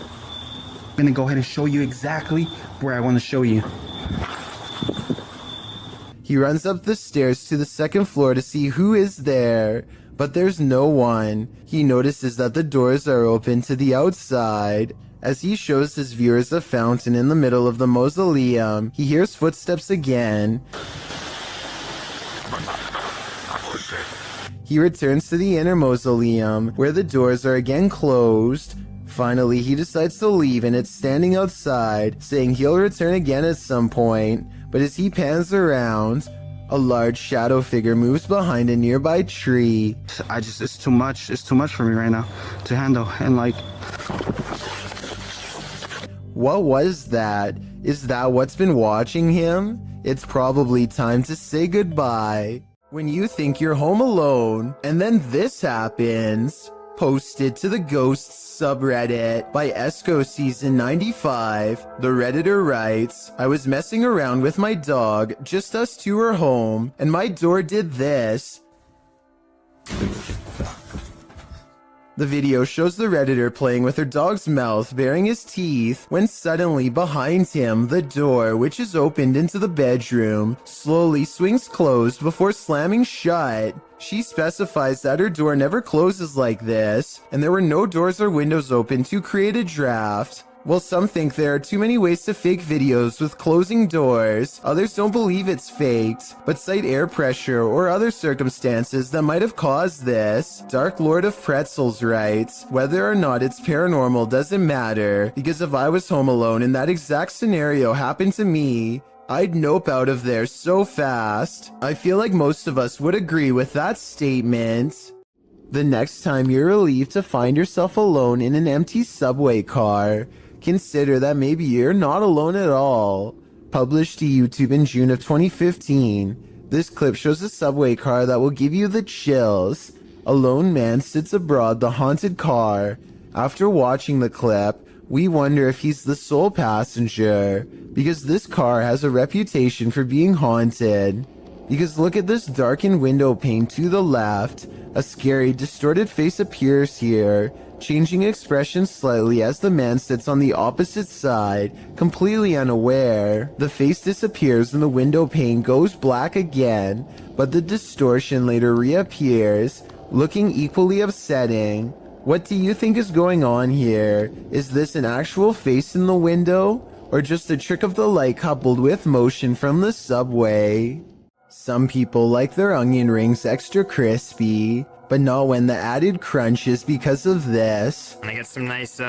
gonna go ahead and show you exactly where I want to show you. He runs up the stairs to the second floor to see who is there. But there's no one. He notices that the doors are open to the outside. As he shows his viewers a fountain in the middle of the mausoleum, he hears footsteps again. He returns to the inner mausoleum, where the doors are again closed. Finally, he decides to leave, and it's standing outside, saying he'll return again at some point. But as he pans around, a large shadow figure moves behind a nearby tree. It's too much. It's too much for me right now to handle. And like, what was that? Is that what's been watching him? It's probably time to say goodbye. When you think you're home alone, and then this happens. Posted to the Ghosts subreddit by Esco Season 95, the Redditor writes, I was messing around with my dog, just us two were home, and my door did this. The video shows the Redditor playing with her dog's mouth, baring his teeth, when suddenly behind him, the door, which is opened into the bedroom, slowly swings closed before slamming shut. She specifies that her door never closes like this, and there were no doors or windows open to create a draft. While some think there are too many ways to fake videos with closing doors, others don't believe it's faked, but cite air pressure or other circumstances that might have caused this. Dark Lord of Pretzels writes, whether or not it's paranormal doesn't matter, because if I was home alone and that exact scenario happened to me, I'd nope out of there so fast. I feel like most of us would agree with that statement. The next time you're relieved to find yourself alone in an empty subway car, consider that maybe you're not alone at all. Published to YouTube in June of 2015, this clip shows a subway car that will give you the chills. A lone man sits aboard the haunted car. After watching the clip, we wonder if he's the sole passenger, because this car has a reputation for being haunted. Because look at this darkened window pane to the left. A scary, distorted face appears here, changing expression slightly as the man sits on the opposite side, completely unaware. The face disappears and the window pane goes black again, but the distortion later reappears, looking equally upsetting. What do you think is going on here? Is this an actual face in the window, or just a trick of the light coupled with motion from the subway? Some people like their onion rings extra crispy, but not when the added crunch is because of this. I got some nice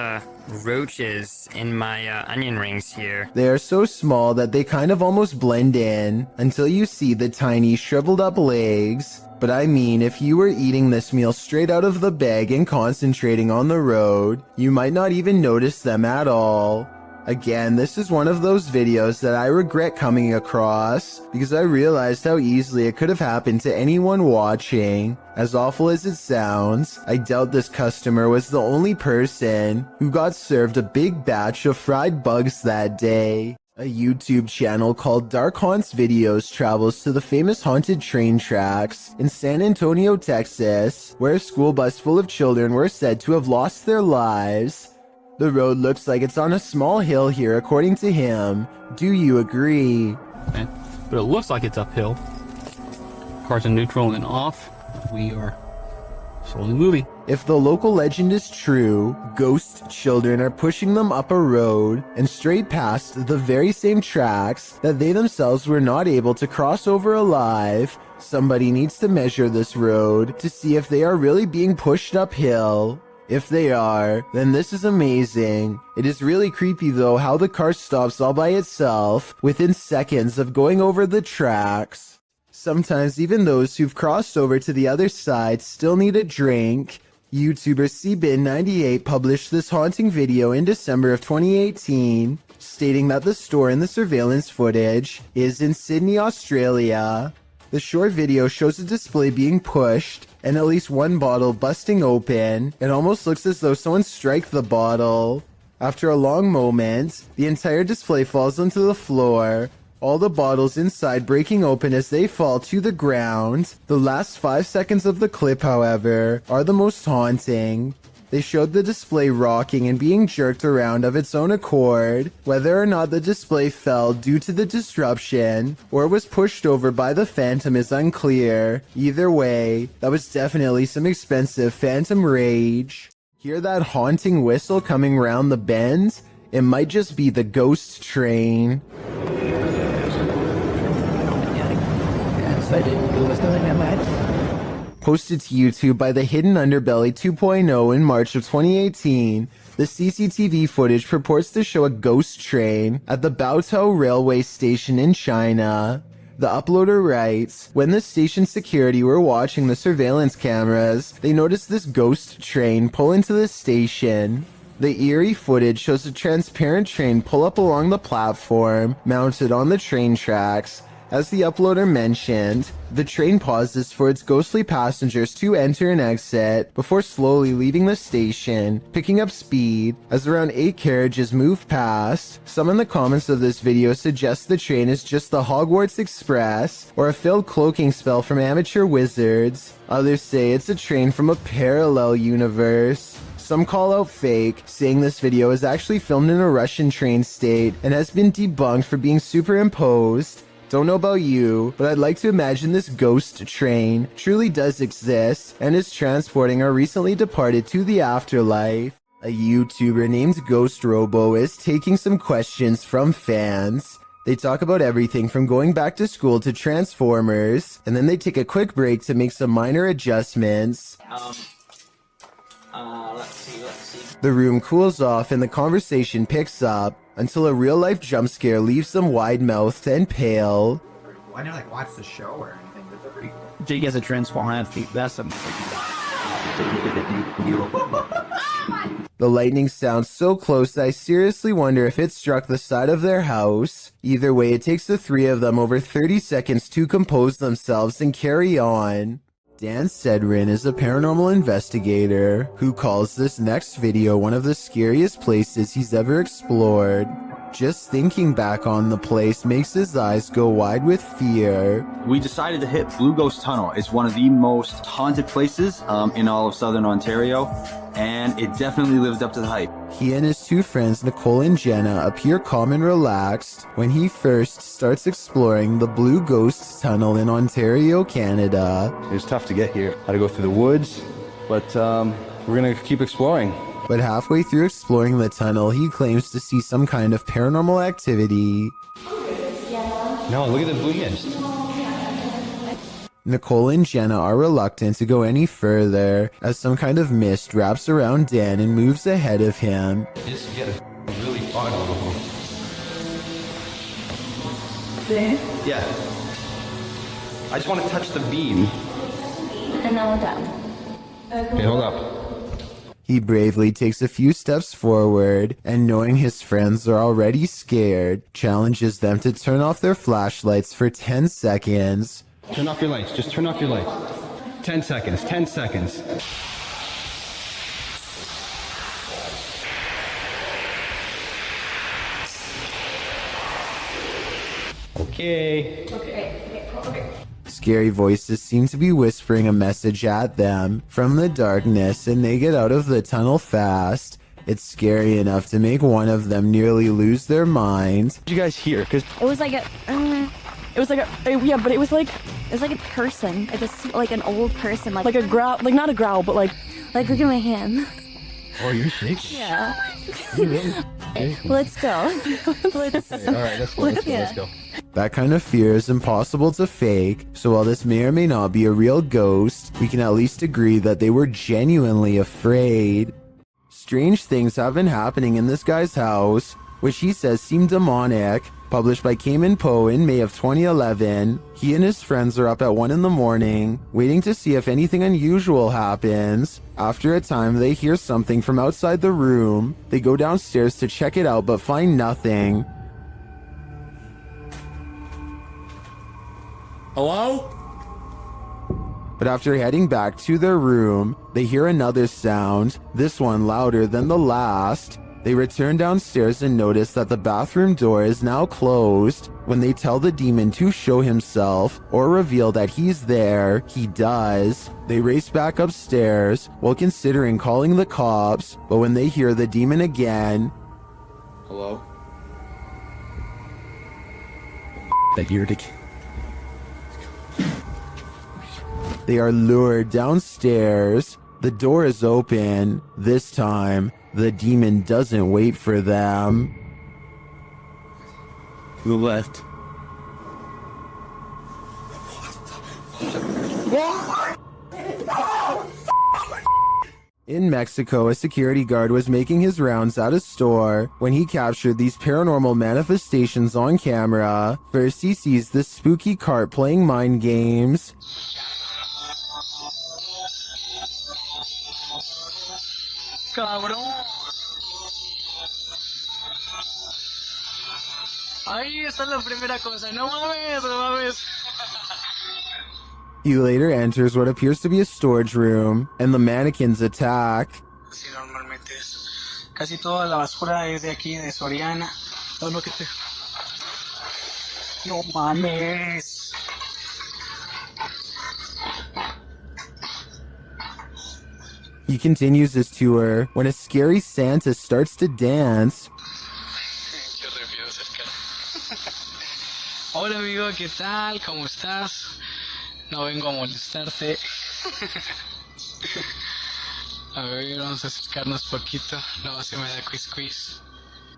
roaches in my onion rings here. They are so small that they kind of almost blend in until you see the tiny shriveled up legs. But I mean, if you were eating this meal straight out of the bag and concentrating on the road, you might not even notice them at all. Again, this is one of those videos that I regret coming across because I realized how easily it could have happened to anyone watching. As awful as it sounds, I doubt this customer was the only person who got served a big batch of fried bugs that day. A YouTube channel called Dark Haunts Videos travels to the famous haunted train tracks in San Antonio, Texas, where a school bus full of children were said to have lost their lives. The road looks like it's on a small hill here, according to him. Do you agree? Okay. But it looks like it's uphill. Cars in neutral and off. We are slowly moving. If the local legend is true, ghost children are pushing them up a road and straight past the very same tracks that they themselves were not able to cross over alive. Somebody needs to measure this road to see if they are really being pushed uphill. If they are, then this is amazing. It is really creepy though how the car stops all by itself within seconds of going over the tracks. Sometimes even those who've crossed over to the other side still need a drink. YouTuber CBin98 published this haunting video in December of 2018, stating that the store in the surveillance footage is in Sydney, Australia. The short video shows a display being pushed and at least one bottle busting open. It almost looks as though someone struck the bottle. After a long moment, the entire display falls onto the floor, all the bottles inside breaking open as they fall to the ground. The last 5 seconds of the clip, however, are the most haunting. They showed the display rocking and being jerked around of its own accord. Whether or not the display fell due to the disruption or was pushed over by the Phantom is unclear. Either way, that was definitely some expensive Phantom rage. Hear that haunting whistle coming round the bend? It might just be the ghost train. Posted to YouTube by the Hidden Underbelly 2.0 in March of 2018, the CCTV footage purports to show a ghost train at the Baotou railway station in China. The uploader writes, when the station security were watching the surveillance cameras, they noticed this ghost train pull into the station. The eerie footage shows a transparent train pull up along the platform, mounted on the train tracks. As the uploader mentioned, the train pauses for its ghostly passengers to enter and exit before slowly leaving the station, picking up speed as around 8 carriages move past. Some in the comments of this video suggest the train is just the Hogwarts Express or a failed cloaking spell from amateur wizards. Others say it's a train from a parallel universe. Some call out fake, saying this video is actually filmed in a Russian train state and has been debunked for being superimposed. Don't know about you, but I'd like to imagine this ghost train truly does exist and is transporting our recently departed to the afterlife. A YouTuber named Ghost Robo is taking some questions from fans. They talk about everything from going back to school to Transformers, and then they take a quick break to make some minor adjustments. Let's see. The room cools off and the conversation picks up until a real-life jump scare leaves them wide-mouthed and pale. Why not like watch the show or anything? But they're pretty cool. Jake has a transformer feet. That's something. The lightning sounds so close that I seriously wonder if it struck the side of their house. Either way, it takes the three of them over 30 seconds to compose themselves and carry on. Dan Sedrin is a paranormal investigator who calls this next video one of the scariest places he's ever explored. Just thinking back on the place makes his eyes go wide with fear. We decided to hit Blue Ghost Tunnel. It's one of the most haunted places in all of Southern Ontario, and it definitely lived up to the hype. He and his two friends Nicole and Jenna appear calm and relaxed when he first starts exploring the Blue Ghost Tunnel in Ontario, Canada. It was tough to get here. Had to go through the woods, but we're gonna keep exploring. But halfway through exploring the tunnel, he claims to see some kind of paranormal activity. No, look at the blue mist. Nicole and Jenna are reluctant to go any further as some kind of mist wraps around Dan and moves ahead of him. Just get a really far over. There? Yeah. I just want to touch the beam. And now down. Okay, hold up. He bravely takes a few steps forward and, knowing his friends are already scared, challenges them to turn off their flashlights for 10 seconds. Turn off your lights. Just turn off your lights. 10 seconds. 10 seconds. Okay. Scary voices seem to be whispering a message at them from the darkness, and they get out of the tunnel fast. It's scary enough to make one of them nearly lose their mind. What did you guys hear? It was like a person, like an old person, like a growl, like not a growl, but like look at my hand. Oh, you're shaking? Yeah. Let's go. All right, let's go. That kind of fear is impossible to fake, so while this may or may not be a real ghost, we can at least agree that they were genuinely afraid. strange things have been happening in this guy's house, which he says seem demonic. Published by Cayman Poe in May of 2011, he and his friends are up at 1 in the morning, waiting to see if anything unusual happens. After a time, they hear something from outside the room. They go downstairs to check it out but find nothing. Hello? But after heading back to their room, they hear another sound, this one louder than the last. They return downstairs and notice that the bathroom door is now closed. When they tell the demon to show himself or reveal that he's there, he does. They race back upstairs while considering calling the cops, but when they hear the demon again, Hello? that you're they are lured downstairs. The door is open. This time, the demon doesn't wait for them. To the left. In Mexico, a security guard was making his rounds at a store when he captured these paranormal manifestations on camera. First, he sees this spooky cart playing mind games. Cabrón. Ahí está la primera cosa. No mames, no mames. He later enters what appears to be a storage room, and the mannequins attack. Sí, normalmente es. Casi toda la basura es de aquí, de Soriana. No, no, que te... No mames. He continues his tour when a scary Santa starts to dance. Hola amigo, ¿qué tal? ¿Cómo estás? No vengo a molestarte. A ver, vamos a acercarnos poquito. No, se me da quiz.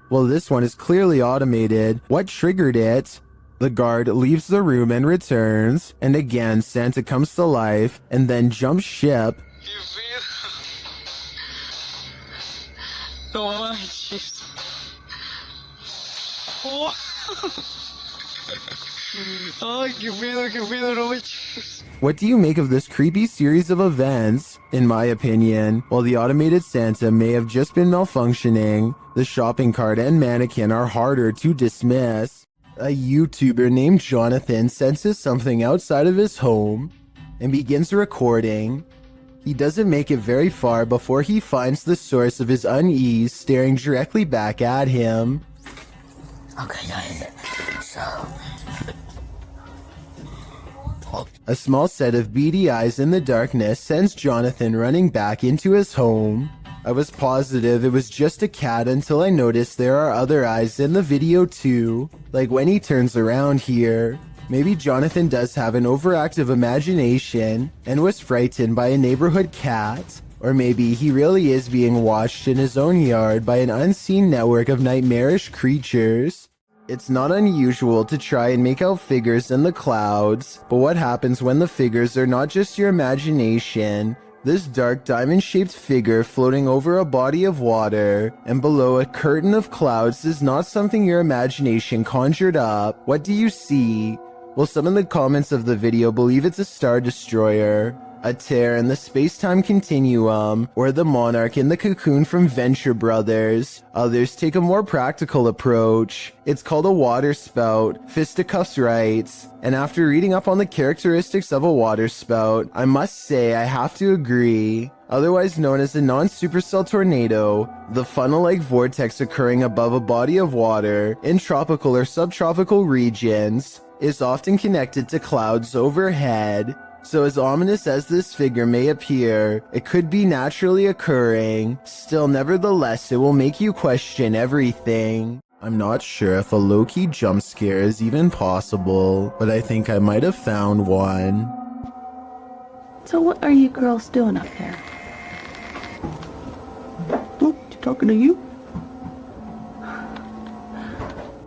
Well, this one is clearly automated. What triggered it? The guard leaves the room and returns, and again Santa comes to life and then jumps ship. No manches. Oh. Ay, qué pedo, no manches. What do you make of this creepy series of events? In my opinion, while the automated Santa may have just been malfunctioning, the shopping cart and mannequin are harder to dismiss. A YouTuber named Jonathan senses something outside of his home and begins recording. He doesn't make it very far before he finds the source of his unease staring directly back at him. Okay, guys. So... A small set of beady eyes in the darkness sends Jonathan running back into his home. I was positive it was just a cat until I noticed there are other eyes in the video too, like when he turns around here. Maybe Jonathan does have an overactive imagination and was frightened by a neighborhood cat. Or maybe he really is being watched in his own yard by an unseen network of nightmarish creatures. It's not unusual to try and make out figures in the clouds, but what happens when the figures are not just your imagination? This dark diamond-shaped figure floating over a body of water and below a curtain of clouds is not something your imagination conjured up. What do you see? Well, some in the comments of the video believe it's a star destroyer, a tear in the space-time continuum, or the monarch in the cocoon from Venture Brothers. Others take a more practical approach. It's called a water spout, Fisticuffs writes. And after reading up on the characteristics of a water spout, I must say I have to agree. Otherwise known as a non-supercell tornado, the funnel-like vortex occurring above a body of water in tropical or subtropical regions is often connected to clouds overhead. So as ominous as this figure may appear, it could be naturally occurring. Still, nevertheless, it will make you question everything. I'm not sure if a low-key jump scare is even possible, but I think I might have found one. So what are you girls doing up there? Oh, talking to you?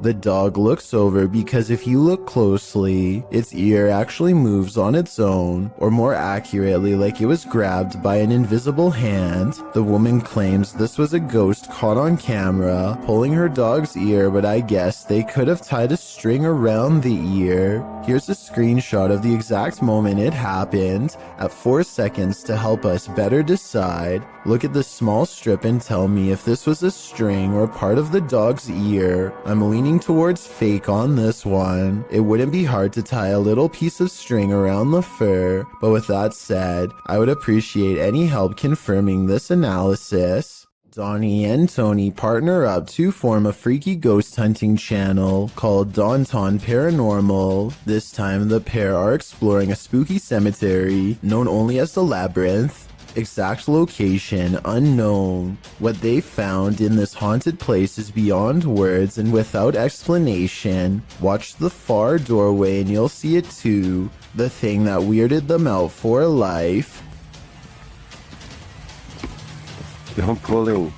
The dog looks over because if you look closely, its ear actually moves on its own, or more accurately, like it was grabbed by an invisible hand. The woman claims this was a ghost caught on camera, pulling her dog's ear, but I guess they could have tied a string around the ear. Here's a screenshot of the exact moment it happened at 4 seconds to help us better decide. Look at the small strip and tell me if this was a string or part of the dog's ear. I'm leaning towards fake on this one. It wouldn't be hard to tie a little piece of string around the fur, but with that said, I would appreciate any help confirming this analysis. Donnie and Tony partner up to form a freaky ghost hunting channel called Daunton Paranormal. This time the pair are exploring a spooky cemetery known only as the Labyrinth. Exact location unknown. What they found in this haunted place is beyond words and without explanation. Watch the far doorway and you'll see it too. The thing that weirded them out for life. Don't pull in.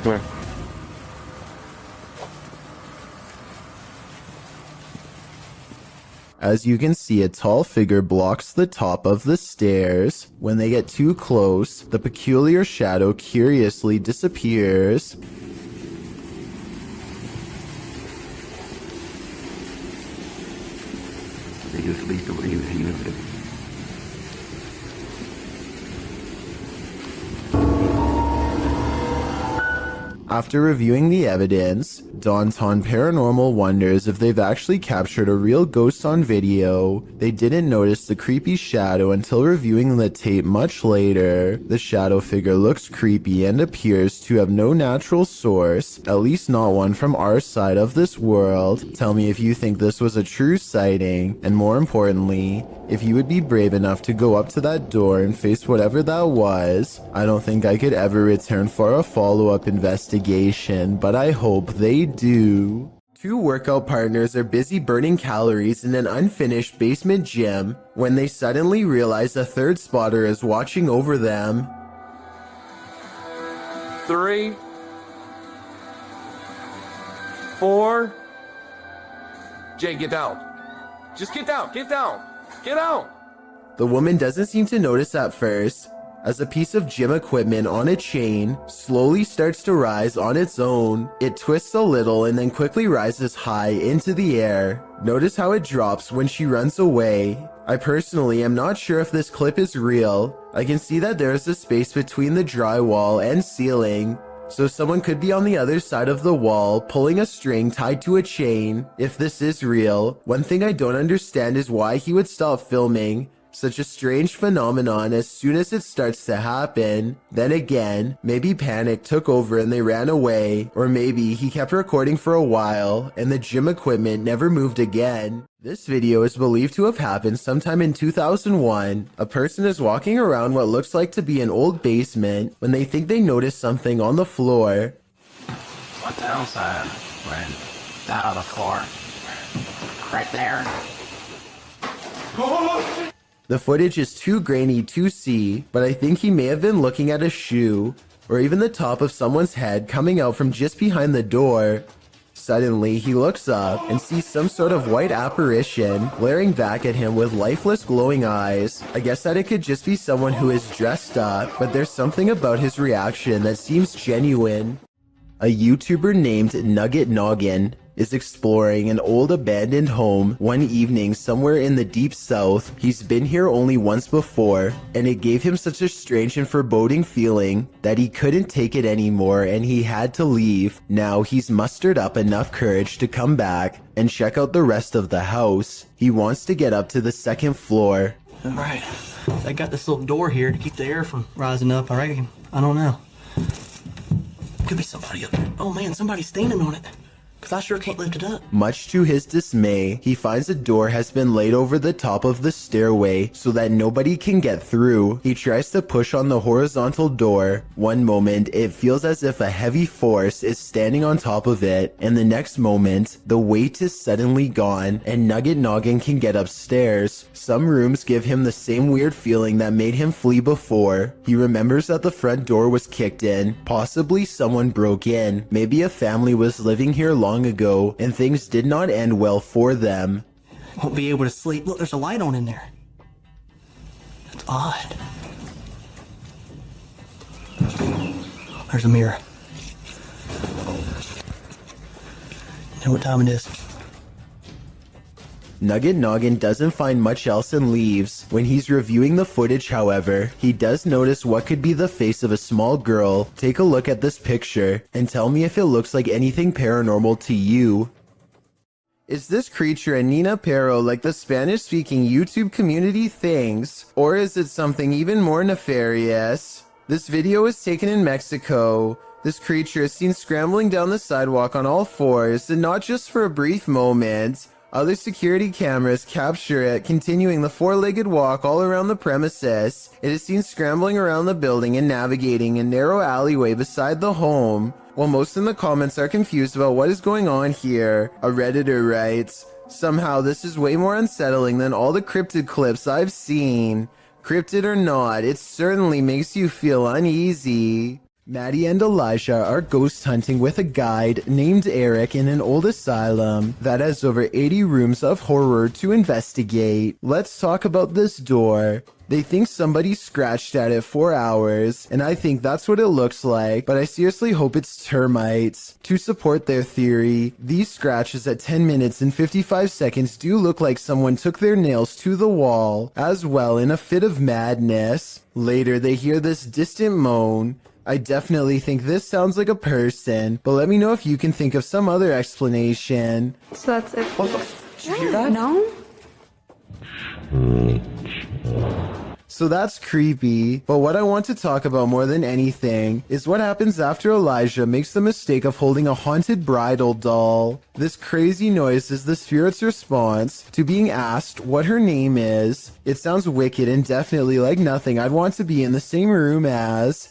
Come here. As you can see, a tall figure blocks the top of the stairs. When they get too close, the peculiar shadow curiously disappears. After reviewing the evidence, Daunton Paranormal wonders if they've actually captured a real ghost on video. They didn't notice the creepy shadow until reviewing the tape much later. The shadow figure looks creepy and appears to have no natural source, at least not one from our side of this world. Tell me if you think this was a true sighting, and more importantly, if you would be brave enough to go up to that door and face whatever that was. I don't think I could ever return for a follow-up investigation, but I hope they do. Two workout partners are busy burning calories in an unfinished basement gym when they suddenly realize a third spotter is watching over them. 3, 4. Jay, get down. Just get down, get down, get out. The woman doesn't seem to notice at first, as a piece of gym equipment on a chain slowly starts to rise on its own. It twists a little and then quickly rises high into the air. Notice how it drops when she runs away. I personally am not sure if this clip is real. I can see that there is a space between the drywall and ceiling, so someone could be on the other side of the wall pulling a string tied to a chain. If this is real, one thing I don't understand is why he would stop filming such a strange phenomenon as soon as it starts to happen. Then again, maybe panic took over and they ran away, or maybe he kept recording for a while and the gym equipment never moved again. This video is believed to have happened sometime in 2001. A person is walking around what looks like to be an old basement when they think they notice something on the floor. What the hell's that? Right. That on the floor. Right there. The footage is too grainy to see, but I think he may have been looking at a shoe, or even the top of someone's head coming out from just behind the door. Suddenly, he looks up and sees some sort of white apparition glaring back at him with lifeless glowing eyes. I guess that it could just be someone who is dressed up, but there's something about his reaction that seems genuine. A YouTuber named Nugget Noggin is exploring an old abandoned home one evening somewhere in the deep south. He's been here only once before, and it gave him such a strange and foreboding feeling that he couldn't take it anymore and he had to leave. Now he's mustered up enough courage to come back and check out the rest of the house. He wants to get up to the second floor. Alright, I got this little door here to keep the air from rising up, I reckon. I don't know. Could be somebody up there. Oh man, somebody's standing on it. Because I sure can't lift it up. Much to his dismay, he finds a door has been laid over the top of the stairway so that nobody can get through. He tries to push on the horizontal door. One moment, it feels as if a heavy force is standing on top of it, and the next moment, the weight is suddenly gone, and Nugget Noggin can get upstairs. Some rooms give him the same weird feeling that made him flee before. He remembers that the front door was kicked in. Possibly someone broke in. Maybe a family was living here long ago, and things did not end well for them. Won't be able to sleep. Look, there's a light on in there. That's odd. There's a mirror. You know what time it is? Nugget Noggin doesn't find much else and leaves. When he's reviewing the footage, however, he does notice what could be the face of a small girl. Take a look at this picture and tell me if it looks like anything paranormal to you. Is this creature a Nina Pero like the Spanish-speaking YouTube community thinks? Or is it something even more nefarious? This video is taken in Mexico. This creature is seen scrambling down the sidewalk on all fours, and not just for a brief moment. Other security cameras capture it continuing the four-legged walk all around the premises. It is seen scrambling around the building and navigating a narrow alleyway beside the home. While most in the comments are confused about what is going on here, a Redditor writes, "Somehow this is way more unsettling than all the cryptid clips I've seen. Cryptid or not, it certainly makes you feel uneasy." Maddie and Elijah are ghost hunting with a guide named Eric in an old asylum that has over 80 rooms of horror to investigate. Let's talk about this door. They think somebody scratched at it for hours, and I think that's what it looks like, but I seriously hope it's termites. To support their theory, these scratches at 10 minutes and 55 seconds do look like someone took their nails to the wall, as well in a fit of madness. Later, they hear this distant moan. I definitely think this sounds like a person, but let me know if you can think of some other explanation. So that's it. Did you hear that? No? So that's creepy, but what I want to talk about more than anything is what happens after Elijah makes the mistake of holding a haunted bridal doll. This crazy noise is the spirit's response to being asked what her name is. It sounds wicked and definitely like nothing I'd want to be in the same room as.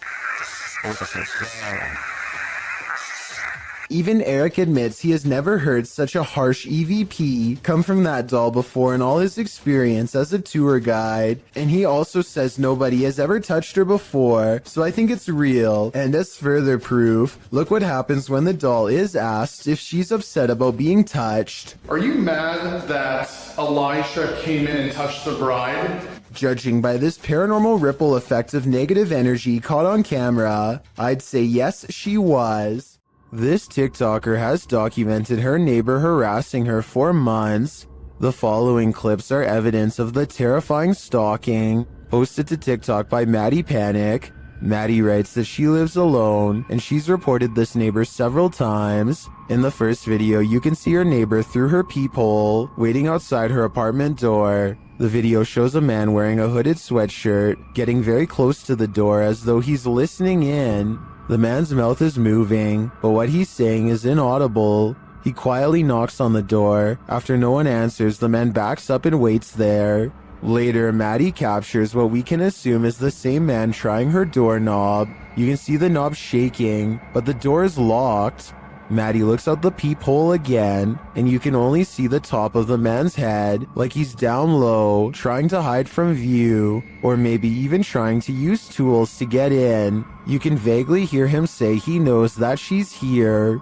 Even Eric admits he has never heard such a harsh EVP come from that doll before in all his experience as a tour guide, and he also says nobody has ever touched her before, so I think it's real. And as further proof, look what happens when the doll is asked if she's upset about being touched. Are you mad that Elijah came in and touched the bride? Judging by this paranormal ripple effect of negative energy caught on camera, I'd say yes, she was. This TikToker has documented her neighbor harassing her for months. The following clips are evidence of the terrifying stalking, posted to TikTok by Maddie Panic. Maddie writes that she lives alone, and she's reported this neighbor several times. In the first video, you can see her neighbor through her peephole, waiting outside her apartment door. The video shows a man wearing a hooded sweatshirt, getting very close to the door as though he's listening in. The man's mouth is moving, but what he's saying is inaudible. He quietly knocks on the door. After no one answers, the man backs up and waits there. Later, Maddie captures what we can assume is the same man trying her doorknob. You can see the knob shaking, but the door is locked. Maddie looks out the peephole again, and you can only see the top of the man's head, like he's down low, trying to hide from view, or maybe even trying to use tools to get in. You can vaguely hear him say he knows that she's here.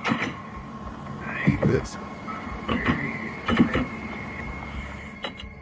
I hate this.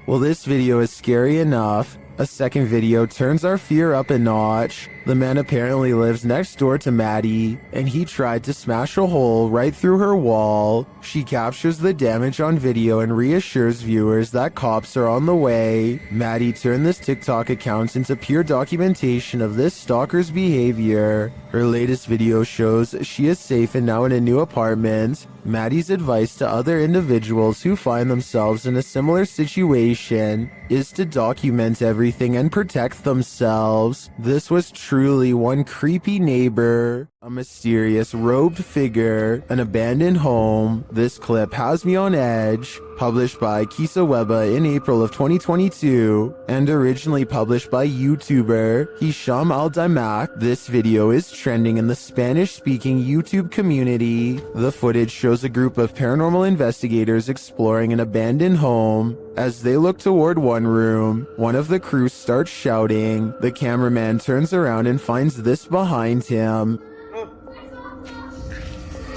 Well, this video is scary enough. A second video turns our fear up a notch. The man apparently lives next door to Maddie, and he tried to smash a hole right through her wall. She captures the damage on video and reassures viewers that cops are on the way. Maddie turned this TikTok account into pure documentation of this stalker's behavior. Her latest video shows she is safe and now in a new apartment. Maddie's advice to other individuals who find themselves in a similar situation is to document everything and protect themselves. This was truly one creepy neighbor, a mysterious robed figure, an abandoned home. This clip has me on edge. Published by Kisa Weba in April of 2022 and originally published by YouTuber Hisham Al-Damak. This video is trending in the Spanish-speaking YouTube community. The footage shows a group of paranormal investigators exploring an abandoned home. As they look toward one room, one of the crew starts shouting. The cameraman turns around and finds this behind him.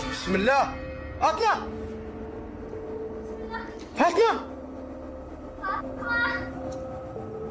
Bismillah. Atla.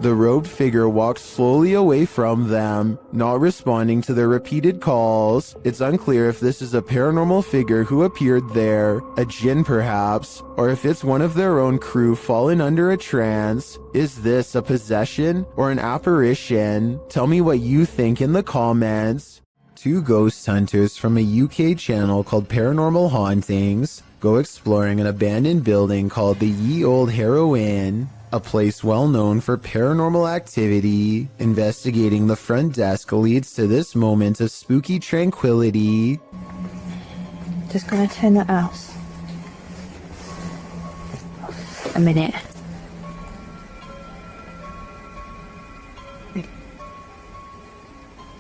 The robed figure walks slowly away from them, not responding to their repeated calls. It's unclear if this is a paranormal figure who appeared there, a jinn perhaps, or if it's one of their own crew fallen under a trance. Is this a possession or an apparition? Tell me what you think in the comments. Two ghost hunters from a UK channel called Paranormal Hauntings go exploring an abandoned building called the Ye Old Harrow Inn, a place well known for paranormal activity. Investigating the front desk leads to this moment of spooky tranquility. Just gonna turn that off. A minute.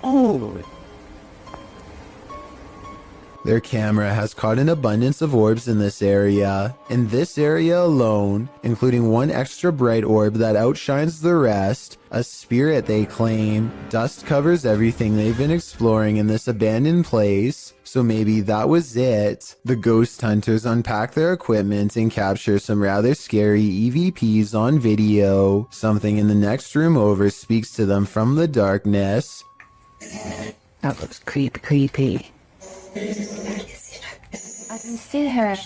Oh. Their camera has caught an abundance of orbs in this area. In this area alone, including one extra bright orb that outshines the rest, a spirit they claim. Dust covers everything they've been exploring in this abandoned place, so maybe that was it. The ghost hunters unpack their equipment and capture some rather scary EVPs on video. Something in the next room over speaks to them from the darkness. That looks creepy. I can see her.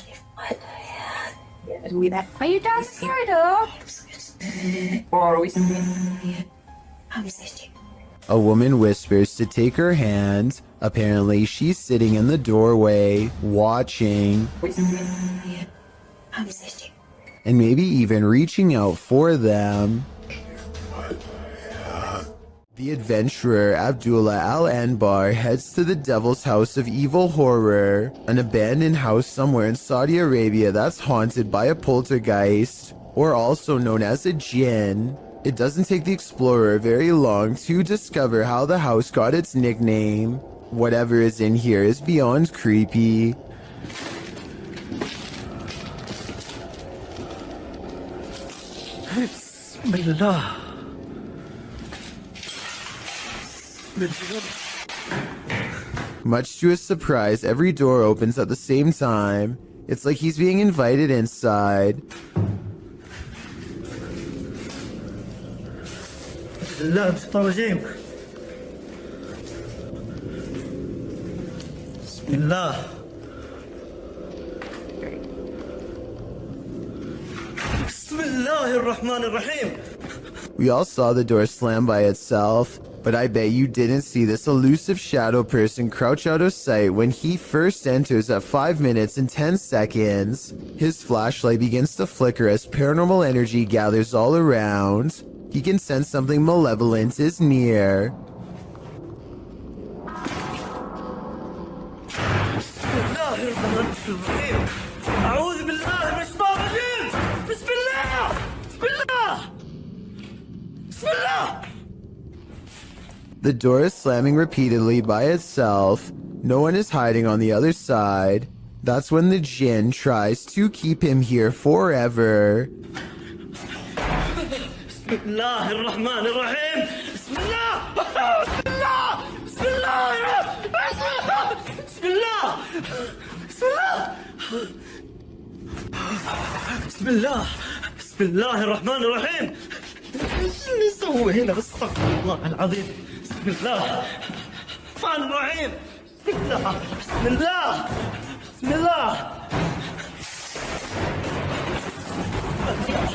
Are you downstairs, though? A woman whispers to take her hand. Apparently, she's sitting in the doorway, watching, and maybe even reaching out for them. The adventurer Abdullah Al-Anbar heads to the Devil's House of Evil Horror, an abandoned house somewhere in Saudi Arabia that's haunted by a poltergeist, or also known as a jinn. It doesn't take the explorer very long to discover how the house got its nickname. Whatever is in here is beyond creepy. Bismillah. Much to his surprise, every door opens at the same time. It's like he's being invited inside. Bismillah. Bismillahirrahmanirrahim. We all saw the door slam by itself, but I bet you didn't see this elusive shadow person crouch out of sight when he first enters at 5 minutes and 10 seconds. His flashlight begins to flicker as paranormal energy gathers all around. He can sense something malevolent is near. The door is slamming repeatedly by itself. No one is hiding on the other side. That's when the jinn tries to keep him here forever. Bismillahirrahmanirrahim. Bismillah. Bismillah. Bismillah. Bismillah. Bismillah. Bismillah. Bismillahirrahmanirrahim. ايش اللي يسوي هنا؟ استغفر الله العظيم. بسم الله الرحمن الرحيم. بسم الله بسم الله بسم الله.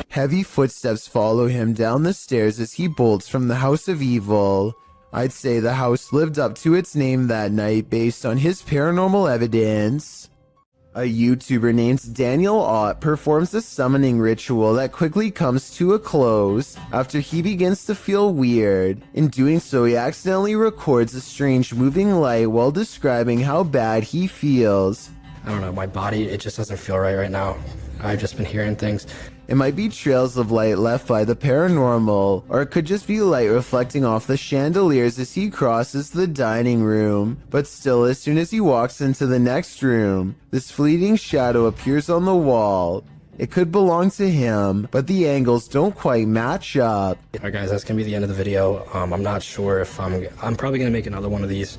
Heavy footsteps follow him down the stairs as he bolts from the House of Evil. I'd say the house lived up to its name that night based on his paranormal evidence. A YouTuber named Daniel Ott performs a summoning ritual that quickly comes to a close after he begins to feel weird. In doing so, he accidentally records a strange moving light while describing how bad he feels. I don't know, my body, it just doesn't feel right now. I've just been hearing things. It might be trails of light left by the paranormal, or it could just be light reflecting off the chandeliers as he crosses the dining room. But still, as soon as he walks into the next room, this fleeting shadow appears on the wall. It could belong to him, but the angles don't quite match up. Alright guys, that's gonna be the end of the video. I'm not sure if I'm probably gonna make another one of these.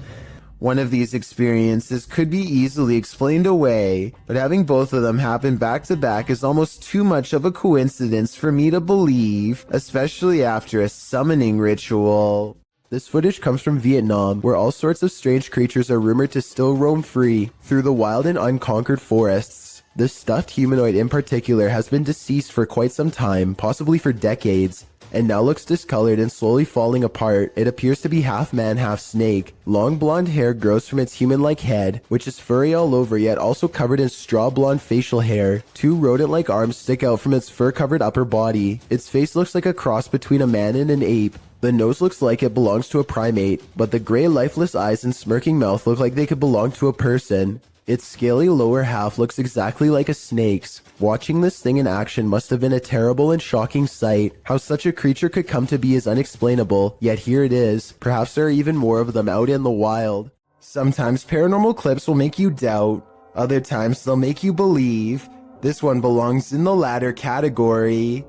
One of these experiences could be easily explained away, but having both of them happen back to back is almost too much of a coincidence for me to believe, especially after a summoning ritual. This footage comes from Vietnam, where all sorts of strange creatures are rumored to still roam free through the wild and unconquered forests. This stuffed humanoid in particular has been deceased for quite some time, possibly for decades, and now looks discolored and slowly falling apart. It appears to be half man, half snake. Long blonde hair grows from its human-like head, which is furry all over yet also covered in straw blonde facial hair. Two rodent-like arms stick out from its fur-covered upper body. Its face looks like a cross between a man and an ape. The nose looks like it belongs to a primate, but the gray lifeless eyes and smirking mouth look like they could belong to a person. Its scaly lower half looks exactly like a snake's. Watching this thing in action must have been a terrible and shocking sight. How such a creature could come to be is unexplainable, yet here it is. Perhaps there are even more of them out in the wild. Sometimes paranormal clips will make you doubt. Other times they'll make you believe. This one belongs in the latter category.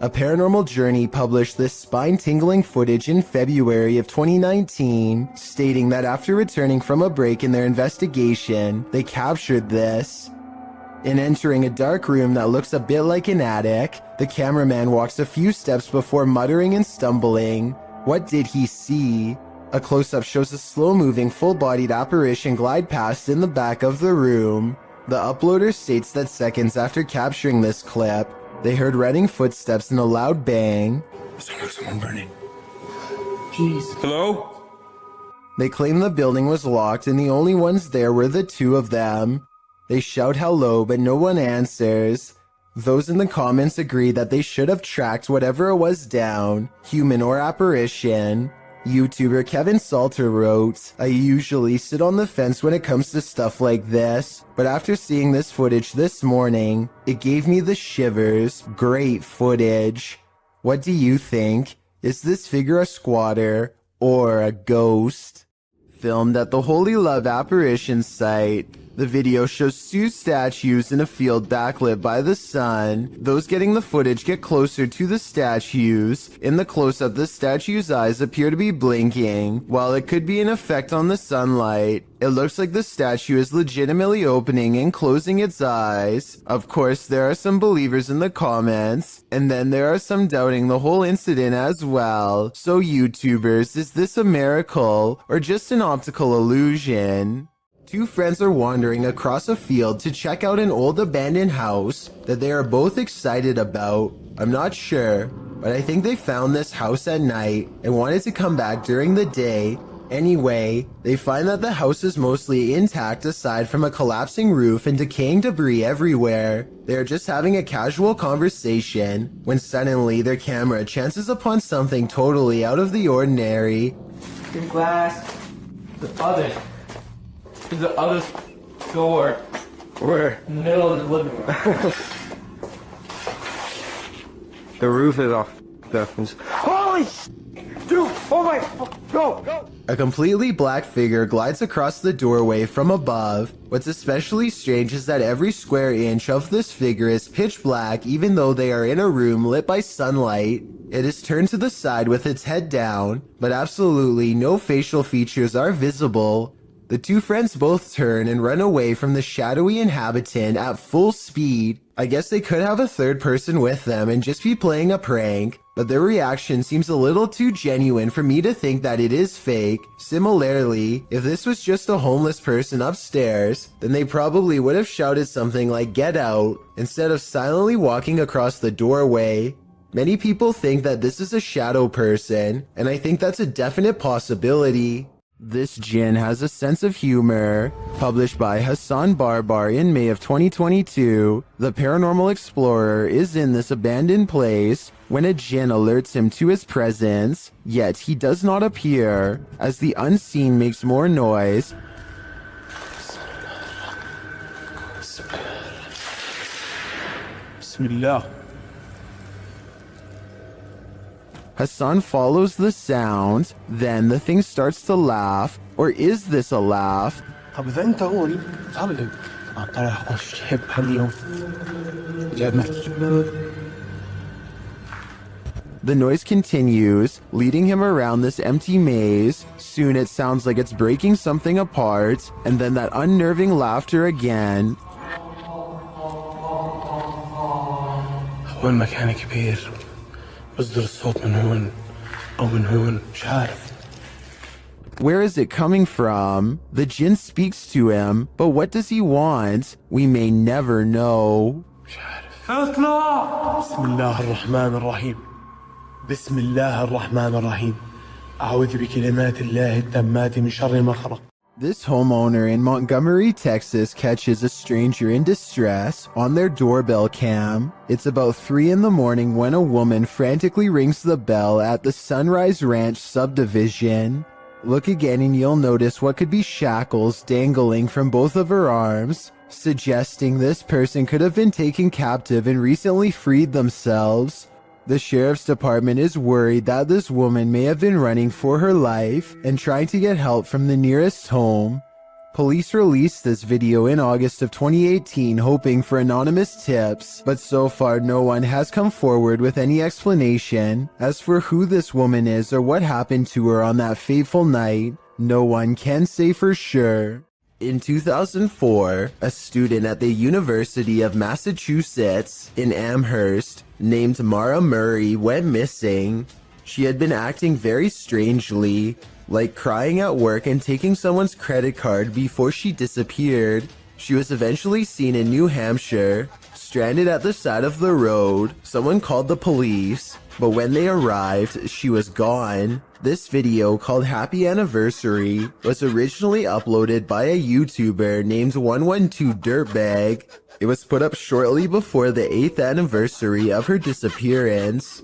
A Paranormal Journey published this spine-tingling footage in February of 2019, stating that after returning from a break in their investigation, they captured this. In entering a dark room that looks a bit like an attic, the cameraman walks a few steps before muttering and stumbling. What did he see? A close-up shows a slow-moving, full-bodied apparition glide past in the back of the room. The uploader states that seconds after capturing this clip, they heard running footsteps and a loud bang. Sound like someone burning. Jeez. Hello? They claim the building was locked and the only ones there were the two of them. They shout hello, but no one answers. Those in the comments agree that they should have tracked whatever it was down, human or apparition. YouTuber Kevin Salter wrote, I usually sit on the fence when it comes to stuff like this, but after seeing this footage this morning, it gave me the shivers. Great footage. What do you think? Is this figure a squatter or a ghost? Filmed at the Holy Love Apparition site, the video shows two statues in a field backlit by the sun. Those getting the footage get closer to the statues. In the close-up, the statue's eyes appear to be blinking. While it could be an effect on the sunlight, it looks like the statue is legitimately opening and closing its eyes. Of course, there are some believers in the comments, and then there are some doubting the whole incident as well. So YouTubers, is this a miracle or just an optical illusion? Two friends are wandering across a field to check out an old abandoned house that they are both excited about. I'm not sure, but I think they found this house at night and wanted to come back during the day. Anyway, they find that the house is mostly intact aside from a collapsing roof and decaying debris everywhere. They are just having a casual conversation when suddenly their camera chances upon something totally out of the ordinary. The glass. The other door. Where? In the middle of the living room. The roof is off. Definitely. Holy dude! Oh my! Go! A completely black figure glides across the doorway from above. What's especially strange is that every square inch of this figure is pitch black even though they are in a room lit by sunlight. It is turned to the side with its head down, but absolutely no facial features are visible. The two friends both turn and run away from the shadowy inhabitant at full speed. I guess they could have a third person with them and just be playing a prank, but their reaction seems a little too genuine for me to think that it is fake. Similarly, if this was just a homeless person upstairs, then they probably would have shouted something like "Get out" instead of silently walking across the doorway. Many people think that this is a shadow person, and I think that's a definite possibility. This jinn has a sense of humor. Published by Hassan Barbar in May of 2022, the paranormal explorer is in this abandoned place when a jinn alerts him to his presence, yet he does not appear, as the unseen makes more noise. Bismillah. Hassan follows the sound, then the thing starts to laugh, or is this a laugh? طب إذا أنت هون تعال لي. طلع أخش حب اليوم. The noise continues, leading him around this empty maze. Soon it sounds like it's breaking something apart, and then that unnerving laughter again. هو المكان كبير. بصدر الصوت من هون أو من هون مش عارف. Where is it coming from? The jinn speaks to him, but what does he want? We may never know. اطلع. بسم الله الرحمن الرحيم. بسم الله الرحمن الرحيم. أعوذ بكلمات الله التامات من شر ما خلق. This homeowner in Montgomery, Texas catches a stranger in distress on their doorbell cam. It's about 3 in the morning when a woman frantically rings the bell at the Sunrise Ranch subdivision. Look again and you'll notice what could be shackles dangling from both of her arms, suggesting this person could have been taken captive and recently freed themselves. The sheriff's department is worried that this woman may have been running for her life and trying to get help from the nearest home. Police released this video in August of 2018 hoping for anonymous tips, but so far no one has come forward with any explanation. As for who this woman is or what happened to her on that fateful night, no one can say for sure. In 2004, a student at the University of Massachusetts in Amherst named Mara Murray went missing. She had been acting very strangely, like crying at work and taking someone's credit card before she disappeared. She was eventually seen in New Hampshire, stranded at the side of the road. Someone called the police, but when they arrived, she was gone. This video, called Happy Anniversary, was originally uploaded by a YouTuber named 112 Dirtbag. It was put up shortly before the 8th anniversary of her disappearance.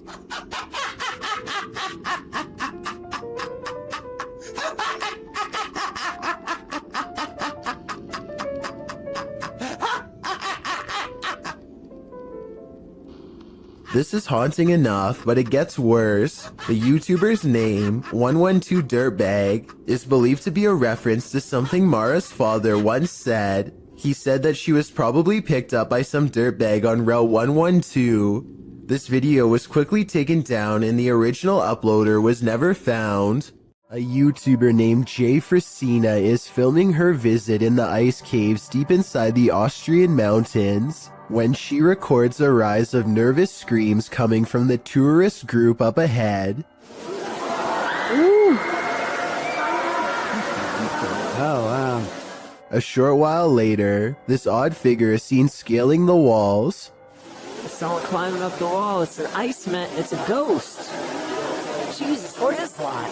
This is haunting enough, but it gets worse. The YouTuber's name, 112 Dirtbag, is believed to be a reference to something Mara's father once said. He said that she was probably picked up by some dirtbag on Route 112. This video was quickly taken down and the original uploader was never found. A YouTuber named Jay Frisina is filming her visit in the ice caves deep inside the Austrian mountains when she records a rise of nervous screams coming from the tourist group up ahead. Ooh. Oh, wow. A short while later, this odd figure is seen scaling the walls. It's not climbing up the wall, it's an Iceman, it's a ghost. Jesus, what is that?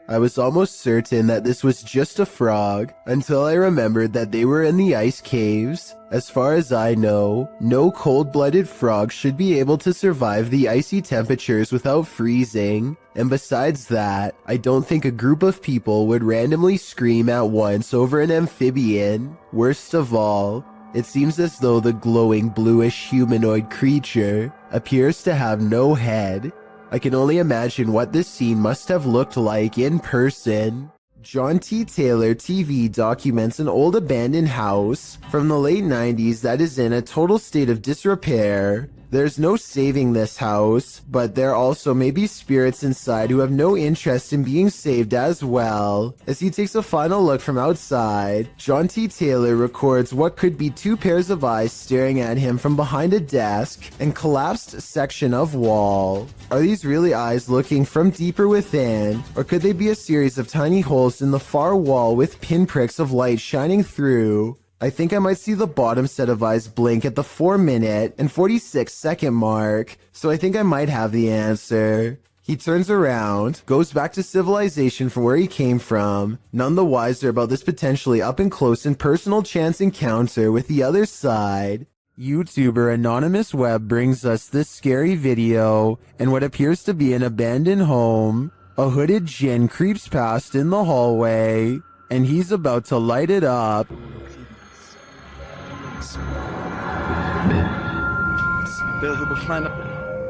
I was almost certain that this was just a frog until I remembered that they were in the ice caves. As far as I know, no cold-blooded frog should be able to survive the icy temperatures without freezing. And besides that, I don't think a group of people would randomly scream at once over an amphibian. Worst of all, it seems as though the glowing bluish humanoid creature appears to have no head. I can only imagine what this scene must have looked like in person. John T. Taylor TV documents an old abandoned house from the late 90s that is in a total state of disrepair. There's no saving this house, but there also may be spirits inside who have no interest in being saved as well. As he takes a final look from outside, John T. Taylor records what could be 2 pairs of eyes staring at him from behind a desk and collapsed section of wall. Are these really eyes looking from deeper within, or could they be a series of tiny holes in the far wall with pinpricks of light shining through? I think I might see the bottom set of eyes blink at the 4-minute and 46-second mark, so I think I might have the answer. He turns around, goes back to civilization from where he came from, none the wiser about this potentially up and close and personal chance encounter with the other side. YouTuber Anonymous Web brings us this scary video and what appears to be an abandoned home. A hooded djinn creeps past in the hallway, and he's about to light it up.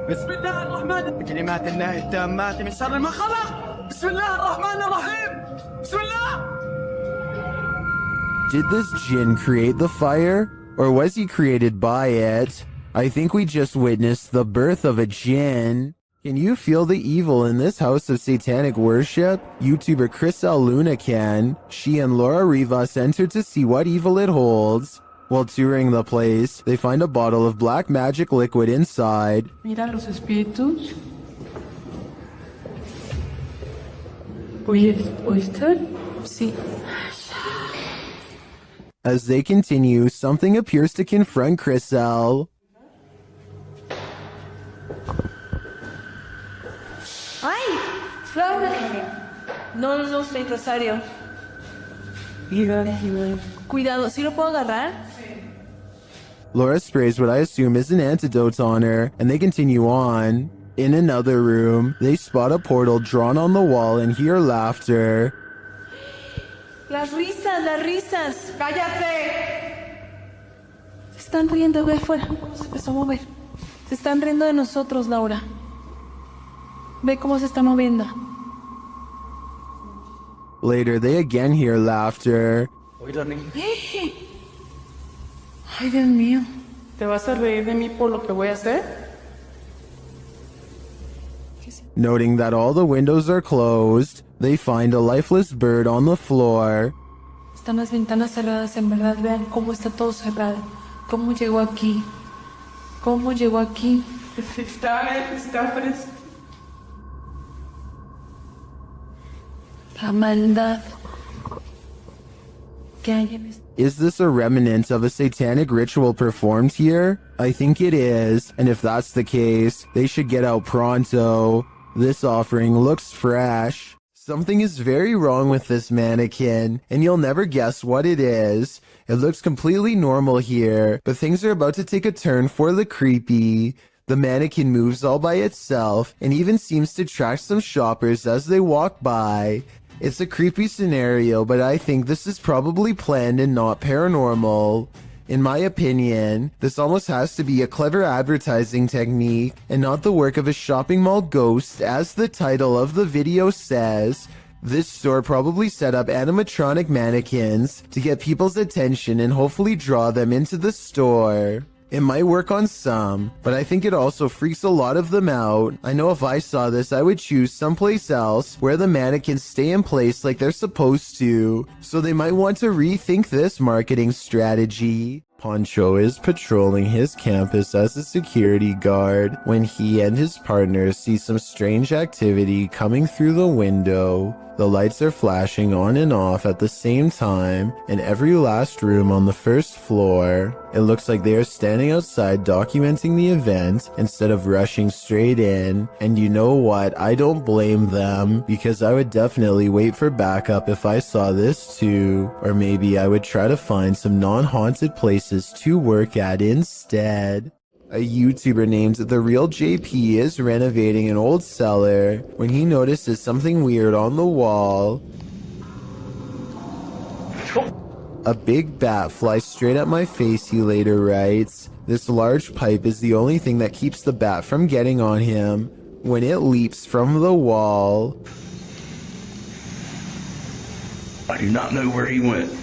بسم الله الرحمن بكلمات الله التامات من شر ما خلق بسم الله الرحمن الرحيم بسم الله. Did this djinn create the fire, or was he created by it? I think we just witnessed the birth of a djinn. Can you feel the evil in this house of satanic worship? YouTuber Crisel Luna can. She and Laura Rivas enter to see what evil it holds. While touring the place, they find a bottle of black magic liquid inside. Mira los espíritus. ¿Oíste? Sí. As they continue, something appears to confront Crisel. ¡Ay! ¡Flor! No, soy Rosario. Cuidado, ¿sí lo puedo agarrar? Laura sprays what I assume is an antidote on her, and they continue on. In another room, they spot a portal drawn on the wall and hear laughter. Las risas. ¡Cállate! Se están riendo, ve afuera. Se empezó a mover. Se están riendo de nosotros, Laura. Ve cómo se está moviendo. Later, they again hear laughter. Ay, Dios mío. ¿Te vas a reír de mí por lo que voy a hacer? Noting that all the windows are closed, they find a lifeless bird on the floor. Están las ventanas cerradas, en verdad. Vean cómo está todo cerrado. ¿Cómo llegó aquí? ¿Cómo llegó aquí? Está fresco. La maldad que hay en esto. Is this a remnant of a satanic ritual performed here? I think it is, and if that's the case, they should get out pronto. This offering looks fresh. Something is very wrong with this mannequin, and you'll never guess what it is. It looks completely normal here, but things are about to take a turn for the creepy. The mannequin moves all by itself, and even seems to attract some shoppers as they walk by. It's a creepy scenario, but I think this is probably planned and not paranormal. In my opinion, this almost has to be a clever advertising technique and not the work of a shopping mall ghost, as the title of the video says. This store probably set up animatronic mannequins to get people's attention and hopefully draw them into the store. It might work on some, but I think it also freaks a lot of them out. I know if I saw this, I would choose someplace else where the mannequins stay in place like they're supposed to, so they might want to rethink this marketing strategy. Poncho is patrolling his campus as a security guard when he and his partner see some strange activity coming through the window. The lights are flashing on and off at the same time in every last room on the first floor. It looks like they are standing outside documenting the event instead of rushing straight in. And you know what? I don't blame them, because I would definitely wait for backup if I saw this too. Or maybe I would try to find some non-haunted places to work at instead. A YouTuber named The Real JP is renovating an old cellar when he notices something weird on the wall. A big bat flies straight at my face, he later writes. This large pipe is the only thing that keeps the bat from getting on him when it leaps from the wall. I do not know where he went.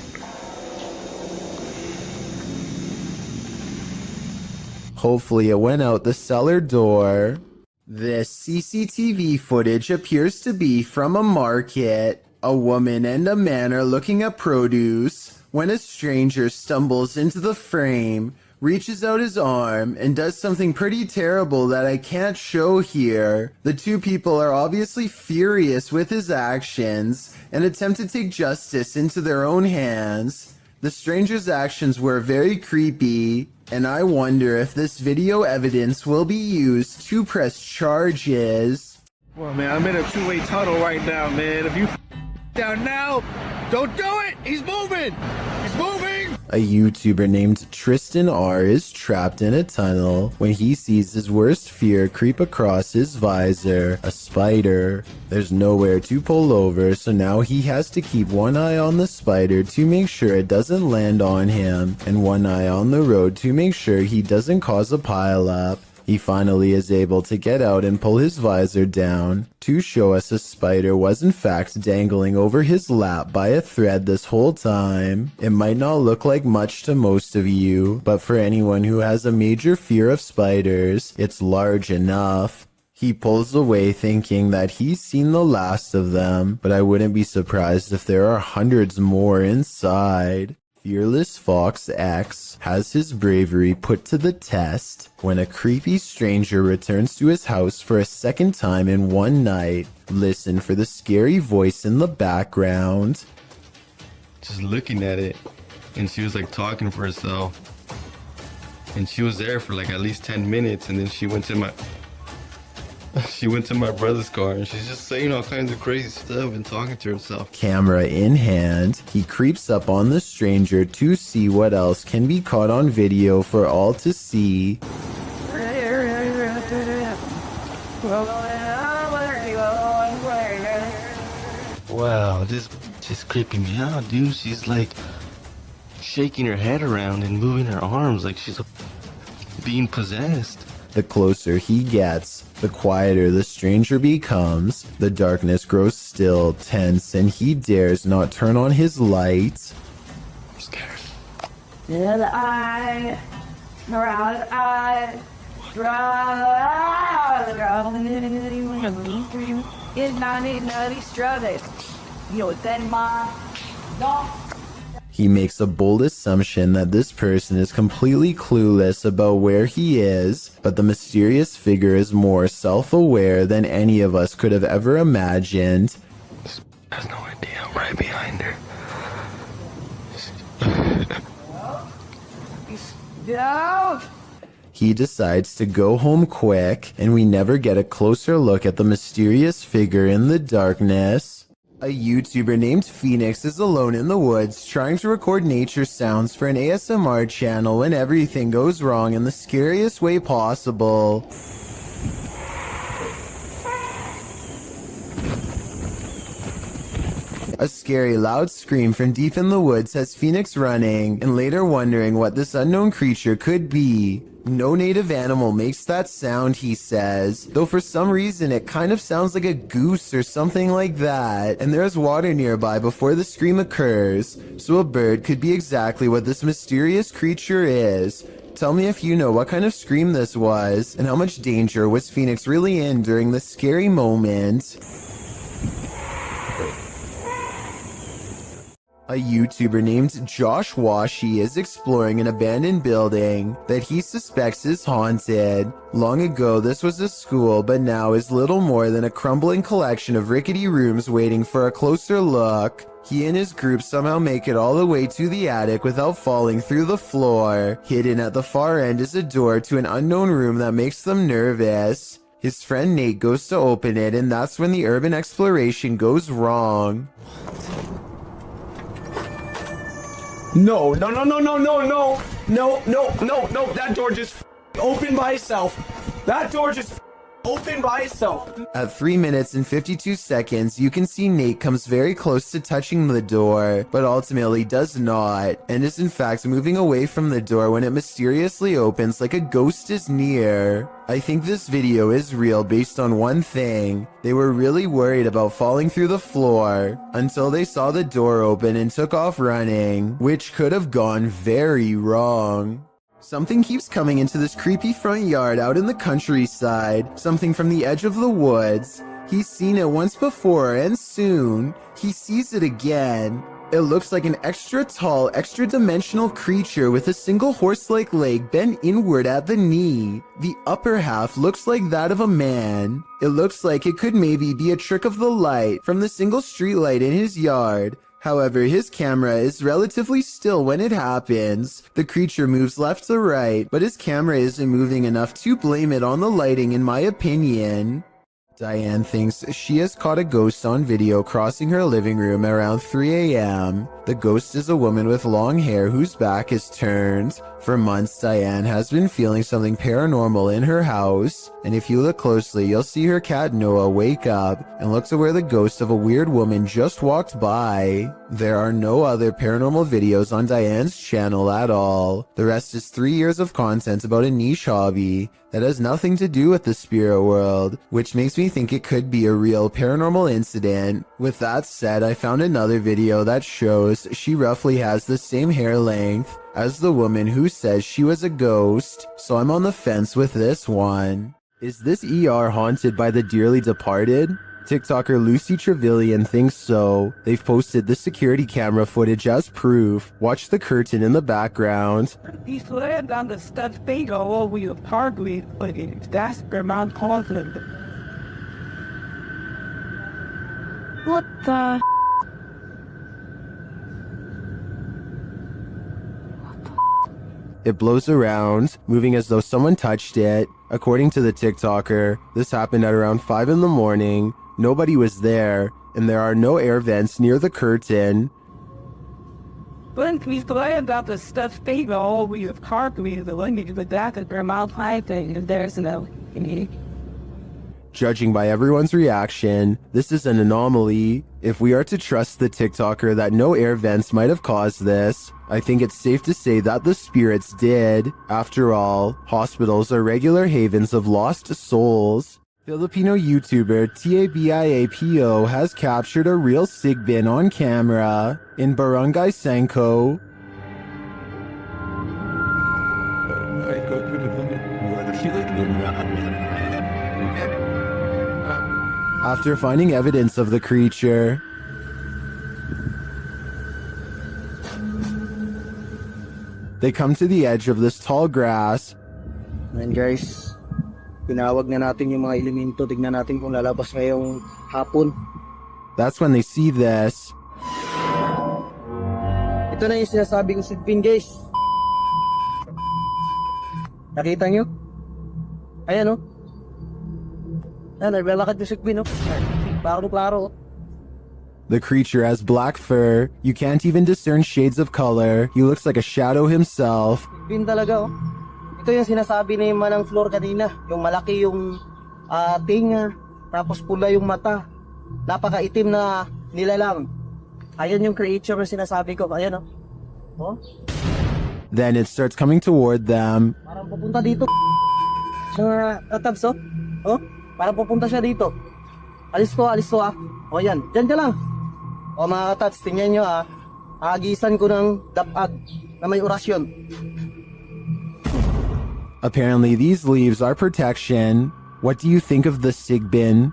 Hopefully it went out the cellar door. This CCTV footage appears to be from a market. A woman and a man are looking at produce when a stranger stumbles into the frame, reaches out his arm, and does something pretty terrible that I can't show here. The two people are obviously furious with his actions and attempt to take justice into their own hands. The stranger's actions were very creepy, and I wonder if this video evidence will be used to press charges. Well, man, I'm in a two-way tunnel right now, man. If you down now, don't do it! He's moving! He's moving! A YouTuber named Tristan R is trapped in a tunnel when he sees his worst fear creep across his visor, a spider. There's nowhere to pull over, so now he has to keep one eye on the spider to make sure it doesn't land on him, and one eye on the road to make sure he doesn't cause a pileup. He finally is able to get out and pull his visor down to show us a spider was in fact dangling over his lap by a thread this whole time. It might not look like much to most of you, but for anyone who has a major fear of spiders, it's large enough. He pulls away thinking that he's seen the last of them, but I wouldn't be surprised if there are hundreds more inside. Fearless Fox X has his bravery put to the test when a creepy stranger returns to his house for a second time in one night. Listen for the scary voice in the background. Just looking at it, and she was like talking for herself. And she was there for like at least 10 minutes, and then she went to my brother's car, and she's just saying all kinds of crazy stuff and talking to herself. Camera in hand, he creeps up on the stranger to see what else can be caught on video for all to see. Wow, this just creeping me out, dude. She's like shaking her head around and moving her arms like she's being possessed. The closer he gets, the quieter the stranger becomes. The darkness grows still, tense, and he dares not turn on his light. I'm scared. He makes a bold assumption that this person is completely clueless about where he is, but the mysterious figure is more self-aware than any of us could have ever imagined. Has no idea I'm right behind her. He decides to go home quick, and we never get a closer look at the mysterious figure in the darkness. A YouTuber named Phoenix is alone in the woods trying to record nature sounds for an ASMR channel when everything goes wrong in the scariest way possible. A scary loud scream from deep in the woods has Phoenix running and later wondering what this unknown creature could be. No native animal makes that sound, he says, though for some reason it kind of sounds like a goose or something like that, and there's water nearby before the scream occurs, so a bird could be exactly what this mysterious creature is. Tell me if you know what kind of scream this was, and how much danger was Phoenix really in during this scary moment. A YouTuber named Josh Washi is exploring an abandoned building that he suspects is haunted. Long ago, this was a school, but now is little more than a crumbling collection of rickety rooms waiting for a closer look. He and his group somehow make it all the way to the attic without falling through the floor. Hidden at the far end is a door to an unknown room that makes them nervous. His friend Nate goes to open it, and that's when the urban exploration goes wrong. No, that door just opened by itself. That door just opened by itself. At 3 minutes and 52 seconds, you can see Nate comes very close to touching the door, but ultimately does not, and is in fact moving away from the door when it mysteriously opens like a ghost is near. I think this video is real based on one thing. They were really worried about falling through the floor until they saw the door open and took off running, which could have gone very wrong. Something keeps coming into this creepy front yard out in the countryside, something from the edge of the woods. He's seen it once before, and soon, he sees it again. It looks like an extra tall, extra dimensional creature with a single horse-like leg bent inward at the knee. The upper half looks like that of a man. It looks like it could maybe be a trick of the light from the single streetlight in his yard. However, his camera is relatively still when it happens. The creature moves left to right, but his camera isn't moving enough to blame it on the lighting in my opinion. Diane thinks she has caught a ghost on video crossing her living room around 3 a.m. The ghost is a woman with long hair whose back is turned. For months, Diane has been feeling something paranormal in her house, and if you look closely, you'll see her cat Noah wake up and look to where the ghost of a weird woman just walked by. There are no other paranormal videos on Diane's channel at all. The rest is 3 years of content about a niche hobby that has nothing to do with the spirit world, which makes me think it could be a real paranormal incident. With that said, I found another video that shows she roughly has the same hair length as the woman who says she was a ghost, so I'm on the fence with this one. Is this ER haunted by the dearly departed? TikToker Lucy Trevelyan thinks so. They've posted the security camera footage as proof. Watch the curtain in the background. He's laying on the steps being all over your hardly, but that's Vermont Portland. What the? It blows around, moving as though someone touched it. According to the TikToker, this happened at around 5 in the morning. Nobody was there, and there are no air vents near the curtain. When he's laying on the steps being all over your hardly, the language of that Vermont Portland, and there's no. Judging by everyone's reaction, this is an anomaly. If we are to trust the TikToker that no air vents might have caused this, I think it's safe to say that the spirits did. After all, hospitals are regular havens of lost souls. Filipino YouTuber TABIAPO has captured a real sigbin on camera in Barangay Sanko. After finding evidence of the creature, they come to the edge of this tall grass. And guys, tinawag na natin yung mga elemento. Tignan natin kung lalabas ngayong hapon. That's when they see this. Ito na yung sinasabi kong sigbin, guys. Nakita nyo? Ayan, oh. Ayan, naglalakad yung sigbin, oh. Klaro-klaro. The creature has black fur. You can't even discern shades of color. He looks like a shadow himself. Sigbin talaga, oh. Ito yung sinasabi ni Manang Flor kanina. Yung malaki yung tinga, tapos pula yung mata. Napakaitim na nilalang. Ayan yung creature na sinasabi ko. Ayan, oh. Oh? Then it starts coming toward them. Parang pupunta dito. Sa tabs, oh. Oh? Parang pupunta siya dito. Alis ko, ah. O yan, dyan ka lang. O mga tats, tingnan nyo, ah. Agisan ko ng dapag na may orasyon. Apparently these leaves are protection. What do you think of the sigbin?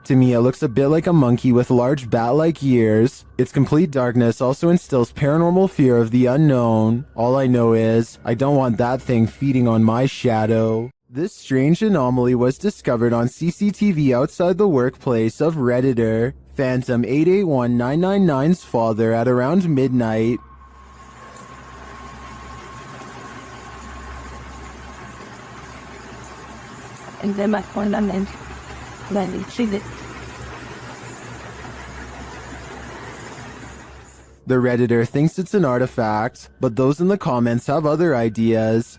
To me, it looks a bit like a monkey with large bat-like ears. Its complete darkness also instills paranormal fear of the unknown. All I know is, I don't want that thing feeding on my shadow. This strange anomaly was discovered on CCTV outside the workplace of Redditor Phantom 881999's father at around midnight. And then my phone and then she did. The Redditor thinks it's an artifact, but those in the comments have other ideas.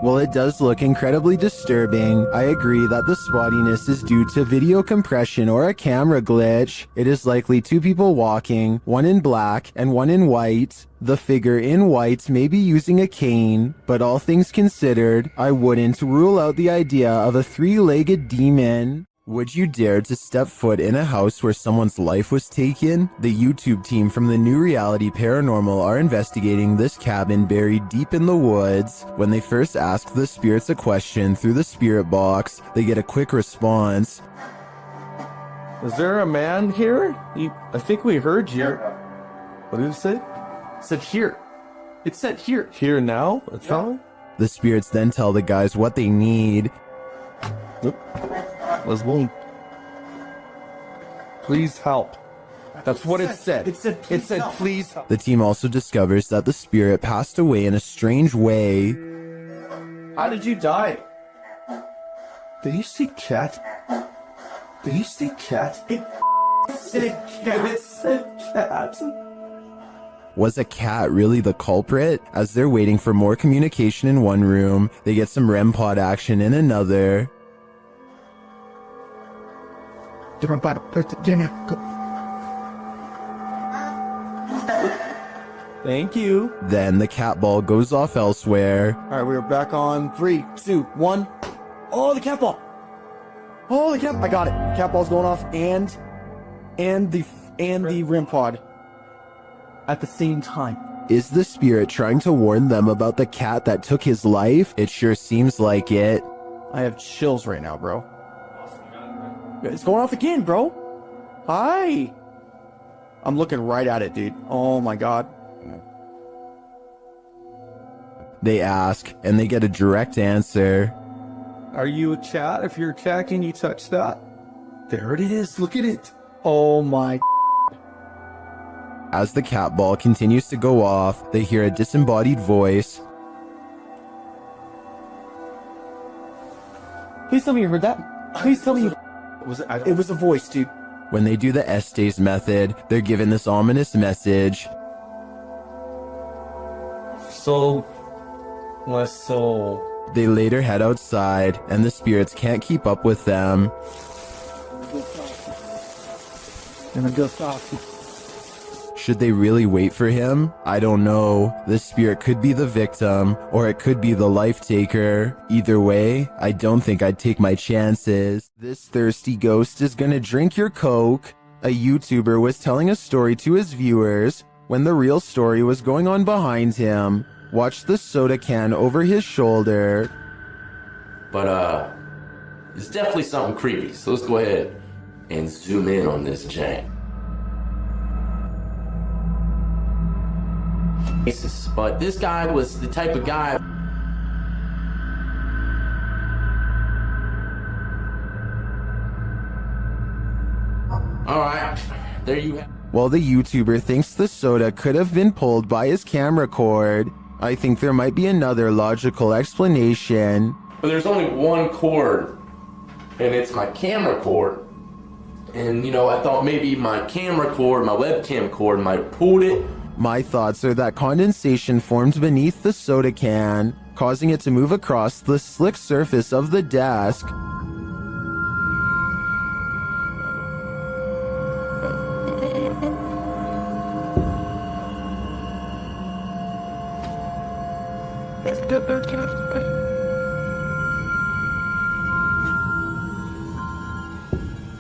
While it does look incredibly disturbing, I agree that the spottiness is due to video compression or a camera glitch. It is likely two people walking, one in black and one in white. The figure in white may be using a cane, but all things considered, I wouldn't rule out the idea of a three-legged demon. Would you dare to step foot in a house where someone's life was taken? The YouTube team from the New Reality Paranormal are investigating this cabin buried deep in the woods. When they first ask the spirits a question through the spirit box, they get a quick response. Is there a man here? I think we heard you. What did it say? It said here. It said here. Here now? It's yeah. The spirits then tell the guys what they need. Let's go. Please help. That's what it said. It said, please help. The team also discovers that the spirit passed away in a strange way. How did you die? Did you see cat? Did you see cat? It said cat. It said cat. Was a cat really the culprit? As they're waiting for more communication in one room, they get some REM pod action in another. Thank you. Then the cat ball goes off elsewhere. Alright, we're back on 3, 2, 1. Oh, the cat ball! Oh, the cat! I got it. Cat ball's going off, and the REM pod at the same time. Is the spirit trying to warn them about the cat that took his life? It sure seems like it. I have chills right now, bro. It's going off again, bro. Hi. I'm looking right at it, dude. Oh my god. They ask, and they get a direct answer. Are you a cat? If you're a cat, can you touch that? There it is. Look at it. Oh my. As the cat ball continues to go off, they hear a disembodied voice. Please tell me you heard that. Please tell me you... It was a voice, dude. When they do the Estes method, they're given this ominous message. So... They later head outside, and the spirits can't keep up with them. Should they really wait for him? I don't know. The spirit could be the victim, or it could be the life taker. Either way, I don't think I'd take my chances. This thirsty ghost is gonna drink your Coke. A YouTuber was telling a story to his viewers when the real story was going on behind him. Watch the soda can over his shoulder. But, it's definitely something creepy, so let's go ahead and zoom in on this jank. But this guy was the type of guy... Alright, there you have... While the YouTuber thinks the soda could have been pulled by his camera cord, I think there might be another logical explanation. But there's only one cord, and it's my camera cord. And, you know, I thought maybe my camera cord, my webcam cord might have pulled it. My thoughts are that condensation formed beneath the soda can, causing it to move across the slick surface of the desk.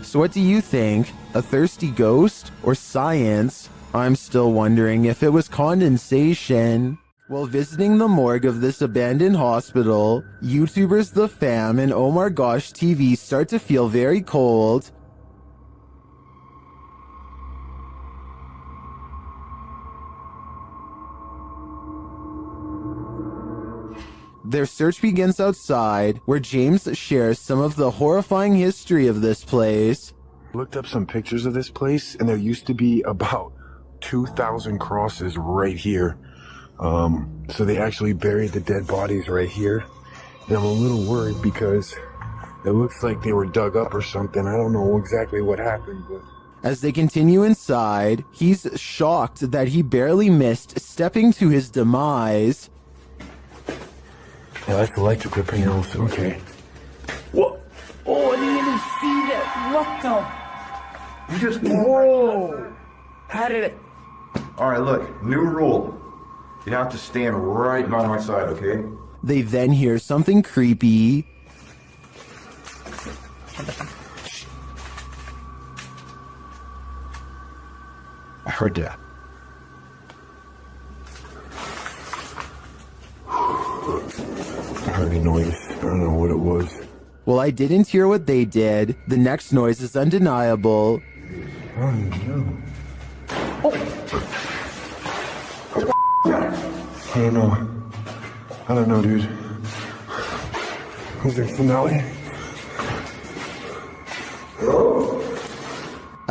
So what do you think? A thirsty ghost or science? I'm still wondering if it was condensation. While visiting the morgue of this abandoned hospital, YouTubers The Fam and Omar Gosh TV start to feel very cold. Their search begins outside, where James shares some of the horrifying history of this place. Looked up some pictures of this place, and there used to be about 2,000 crosses right here. So they actually buried the dead bodies right here. And I'm a little worried because it looks like they were dug up or something. I don't know exactly what happened, but... As they continue inside, he's shocked that he barely missed stepping to his demise. Yeah, that's electrical panels. Okay. What? Oh, I didn't even see that. What the? You just... Whoa! How did it... Alright, look. New rule. You have to stand right by my side, okay? They then hear something creepy. I heard that. I heard a noise. I don't know what it was. Well, I didn't hear what they did. The next noise is undeniable. I don't know. I don't know, dude. Was there finale?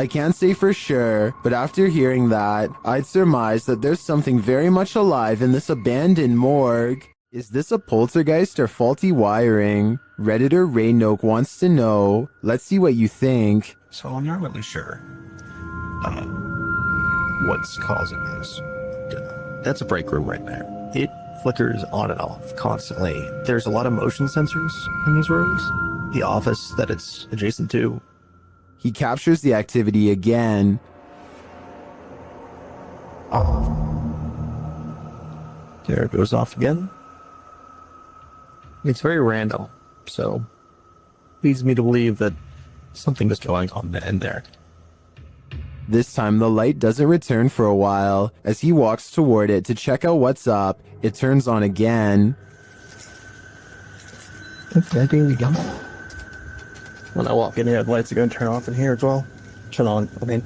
I can't say for sure, but after hearing that, I'd surmise that there's something very much alive in this abandoned morgue. Is this a poltergeist or faulty wiring? Redditor Raynoke wants to know. Let's see what you think. So I'm not really sure what's causing this. That's a break room right there. It flickers on and off constantly. There's a lot of motion sensors in these rooms. The office that it's adjacent to. He captures the activity again. There it goes off again. It's very random, so leads me to believe that something is going on in there. This time the light doesn't return for a while. As he walks toward it to check out what's up, it turns on again. Okay, there we go. When I walk in here, the lights are going to turn off in here as well. Turn on, I mean.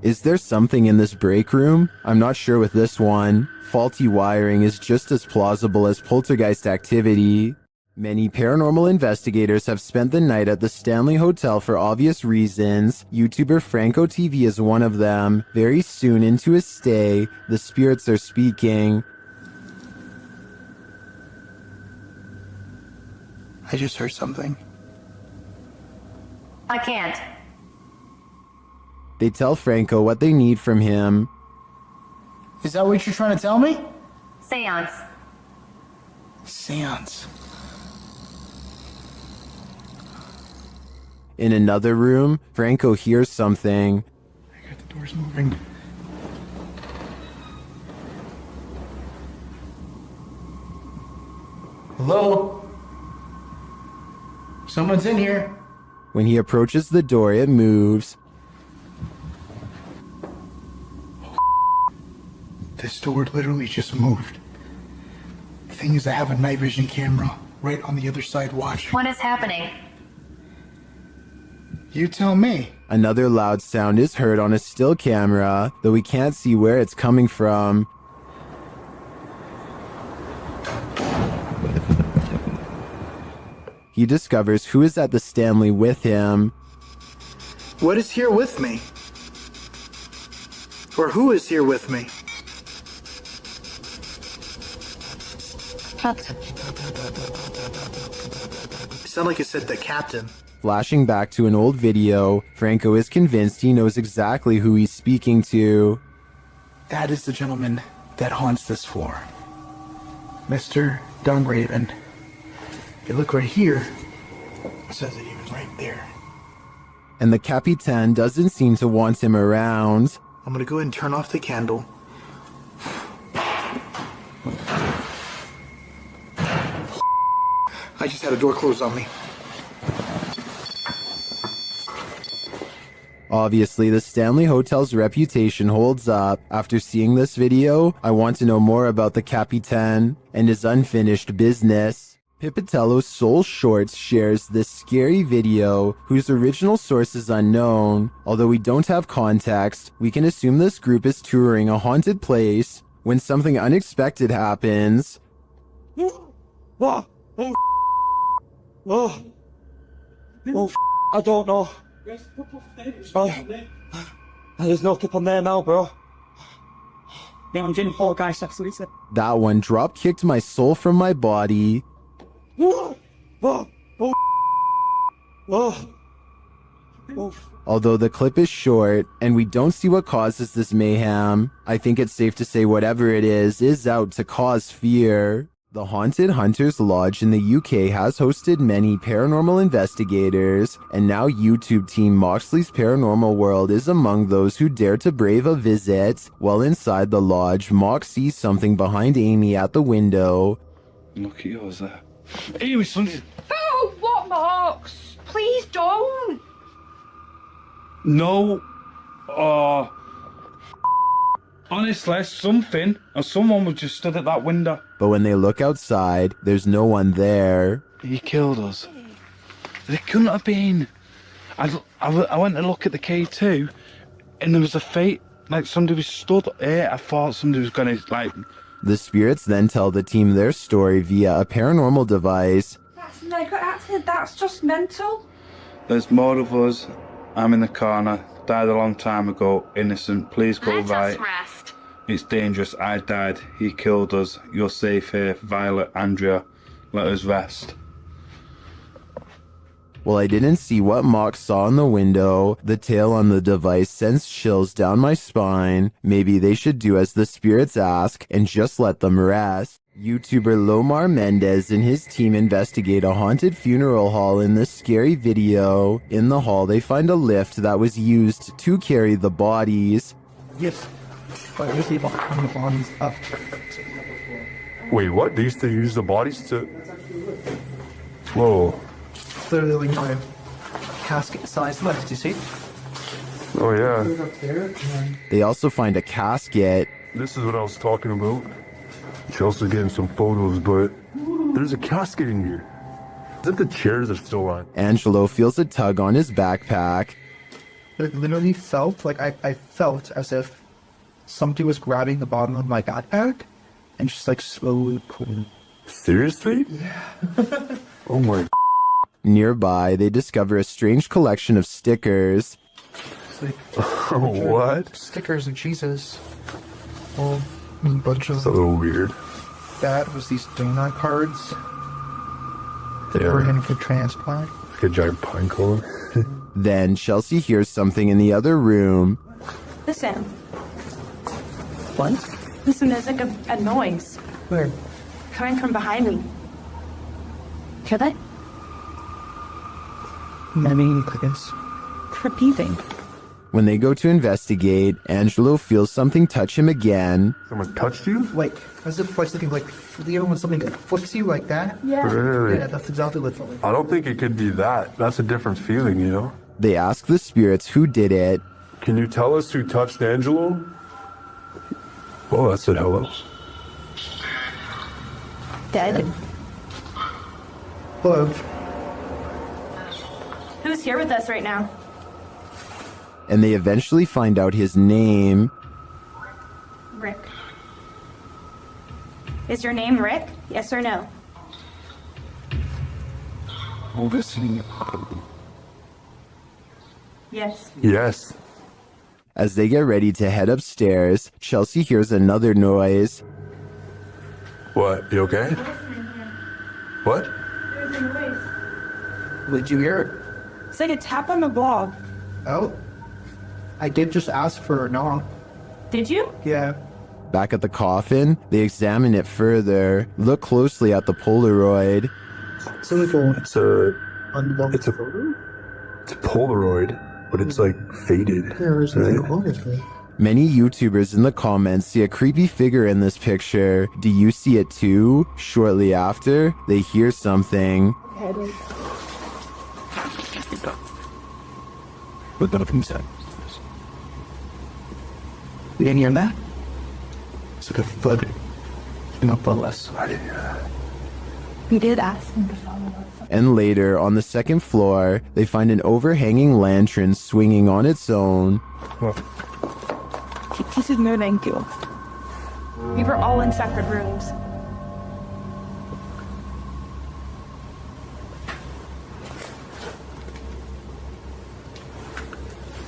Is there something in this break room? I'm not sure with this one. Faulty wiring is just as plausible as poltergeist activity. Many paranormal investigators have spent the night at the Stanley Hotel for obvious reasons. YouTuber Franco TV is one of them. Very soon into his stay, the spirits are speaking. I just heard something. I can't. They tell Franco what they need from him. Is that what you're trying to tell me? Seance. Seance. In another room, Franco hears something. The door's moving. Hello? Someone's in here. When he approaches the door, it moves. This door literally just moved. The thing is, I have a night vision camera right on the other side watching. What is happening? You tell me. Another loud sound is heard on a still camera, though we can't see where it's coming from. He discovers who is at the Stanley with him. What is here with me? Or who is here with me? It sounded like it said the captain. Flashing back to an old video, Franco is convinced he knows exactly who he's speaking to. That is the gentleman that haunts this floor. Mr. Dunraven. If you look right here, it says that he was right there. And the Capitan doesn't seem to want him around. I'm gonna go ahead and turn off the candle. I just had a door closed on me. Obviously, the Stanley Hotel's reputation holds up. After seeing this video, I want to know more about the Capitan and his unfinished business. Pipitello's Soul Shorts shares this scary video, whose original source is unknown. Although we don't have context, we can assume this group is touring a haunted place when something unexpected happens. I don't know. There's no clip on there now, bro. Yeah, I'm getting four guys, that's what he said. That one drop kicked my soul from my body. Although the clip is short and we don't see what causes this mayhem, I think it's safe to say whatever it is out to cause fear. The Haunted Hunters Lodge in the UK has hosted many paranormal investigators, and now YouTube team Moxley's Paranormal World is among those who dare to brave a visit. While inside the lodge, Mox sees something behind Amy at the window. Look at yours there. Amy, something. Oh, what, Mox? Please don't. No. Honestly, something or someone was just stood at that window. But when they look outside, there's no one there. He killed us. It couldn't have been. I went to look at the K2 and there was a fate, like somebody was stood here. I thought somebody was going to like The spirits then tell the team their story via a paranormal device. That's just mental. There's more of us. I'm in the corner. Died a long time ago. Innocent. Please go right. Rest. It's dangerous. I died. He killed us. You're safe here. Violet, Andrea. Let us rest. While I didn't see what Mock saw in the window, the tale on the device sends chills down my spine. Maybe they should do as the spirits ask and just let them rest. YouTuber Lomar Mendez and his team investigate a haunted funeral hall in this scary video. In the hall, they find a lift that was used to carry the bodies. Yes. But I see behind the bodies up. Wait, what? They used to use the bodies to... Whoa. Literally my casket size lift, you see? Oh, yeah. They also find a casket. This is what I was talking about. Chelsea's getting some photos, but there's a casket in here. Is it the chairs are still on? Angelo feels a tug on his backpack. It literally felt like I felt as if somebody was grabbing the bottom of my backpack and just like slowly pulling. Seriously? Yeah. Oh my. Nearby, they discover a strange collection of stickers. Like, what? Stickers of Jesus. Well, a bunch of... It's a little weird. That was these donut cards that were in for transplant. Like a giant pine cone. Then Chelsea hears something in the other room. Listen. What? Listen, there's like a noise. Where? Coming from behind me. Hear that? Maybe, I guess. Repeating. When they go to investigate, Angelo feels something touch him again. Someone touched you? Like, as if like something like, you know when something flicks you like that? Yeah. Really? Yeah, that's exactly what it felt like. I don't think it could be that. That's a different feeling, you know? They ask the spirits who did it. Can you tell us who touched Angelo? Oh, that said hello. Dead. Hello. Who's here with us right now? And they eventually find out his name. Rick. Is your name Rick? Yes or no? I'm listening. Yes. Yes. As they get ready to head upstairs, Chelsea hears another noise. What? You okay? What? There's a noise. Did you hear it? It's like a tap on the blog. Oh. I did just ask for a knock. Did you? Yeah. Back at the coffin, they examine it further, look closely at the Polaroid. It's a Polaroid, but it's like faded. Right? Many YouTubers in the comments see a creepy figure in this picture. Do you see it too? Shortly after, they hear something. But nothing said. You didn't hear that? It's like a thud. Not but less. I didn't hear that. We did ask him to follow us. And later, on the second floor, they find an overhanging lantern swinging on its own. This is no thank you. We were all in separate rooms.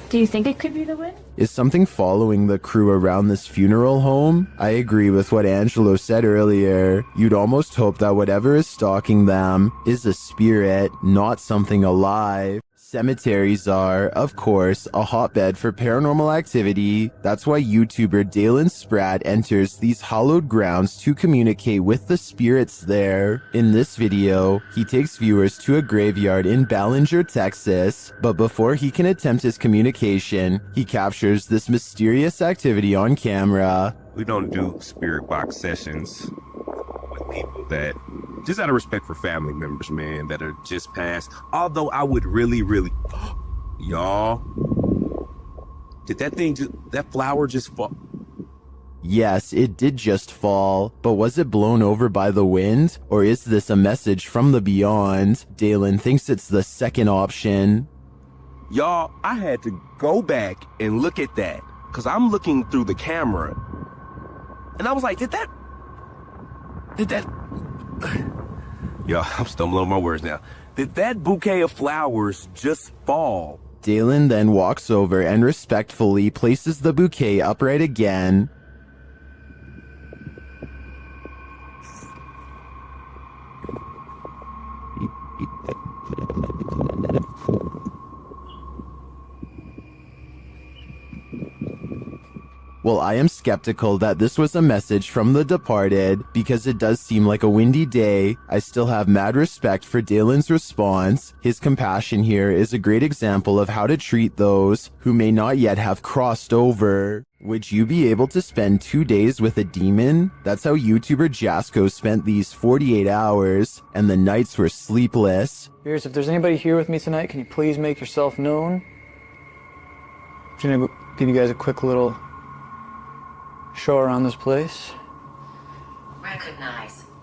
Do you think it could be the wind? Is something following the crew around this funeral home? I agree with what Angelo said earlier. You'd almost hope that whatever is stalking them is a spirit, not something alive. Cemeteries are, of course, a hotbed for paranormal activity. That's why YouTuber Dalen Spratt enters these hallowed grounds to communicate with the spirits there. In this video, he takes viewers to a graveyard in Ballinger, Texas, but before he can attempt his communication, he captures this mysterious activity on camera. We don't do spirit box sessions with people that, just out of respect for family members, man, that are just passed. Although I would really, y'all, did that flower just fall? Yes, it did just fall, but was it blown over by the wind? Or is this a message from the beyond? Dalen thinks it's the second option. Y'all, I had to go back and look at that, because I'm looking through the camera. And I was like, did that Did that... Yo, I'm stumbling on my words now. Did that bouquet of flowers just fall? Dalen then walks over and respectfully places the bouquet upright again. Well, I am skeptical that this was a message from the departed because it does seem like a windy day. I still have mad respect for Dalen's response. His compassion here is a great example of how to treat those who may not yet have crossed over. Would you be able to spend 2 days with a demon? That's how YouTuber Jasko spent these 48 hours, and the nights were sleepless. Here's, if there's anybody here with me tonight, can you please make yourself known? I'm just gonna give you guys a quick little show around this place.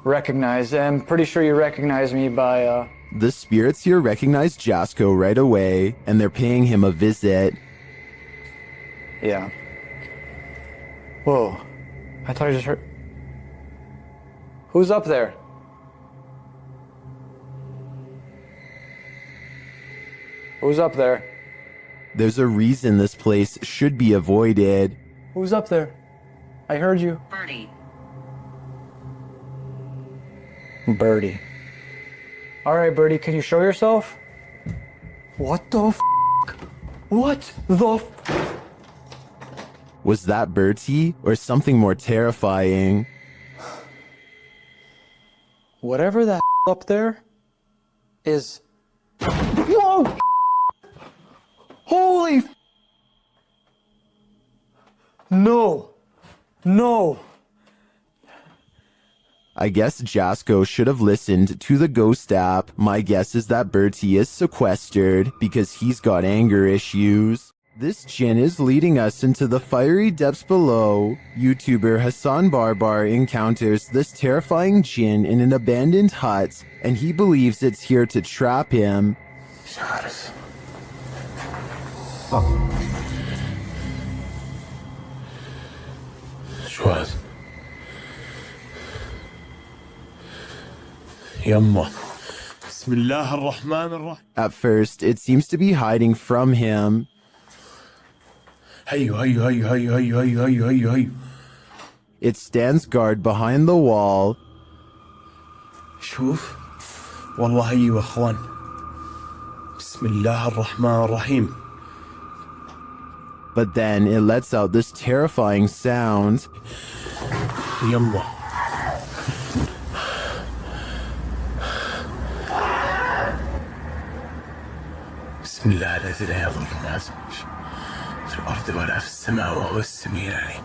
Recognize. I'm pretty sure you recognize me by, The spirits here recognize Jasko right away, and they're paying him a visit. Yeah. Whoa. I thought I just heard... Who's up there? Who's up there? There's a reason this place should be avoided. Who's up there? I heard you. Birdie. All right, Birdie, can you show yourself? What the f***? What the f***? Was that Bertie or something more terrifying? Whatever that up there is... Whoa! Holy f***! No. No. I guess Jasko should have listened to the ghost app. My guess is that Bertie is sequestered because he's got anger issues. This djinn is leading us into the fiery depths below. YouTuber Hassan Barbar encounters this terrifying djinn in an abandoned hut, and he believes it's here to trap him. شو هذا؟ يما بسم الله الرحمن الرحيم. At first, it seems to be hiding from him. هيو هيو هيو هيو هيو هيو هيو هيو هيو. It stands guard behind the wall. شوف والله هيو اخوان بسم الله الرحمن الرحيم. But then it lets out this terrifying sound. يما بسم الله الذي لا يضر مع اسمه في الارض ولا في السماء وهو السميع العليم.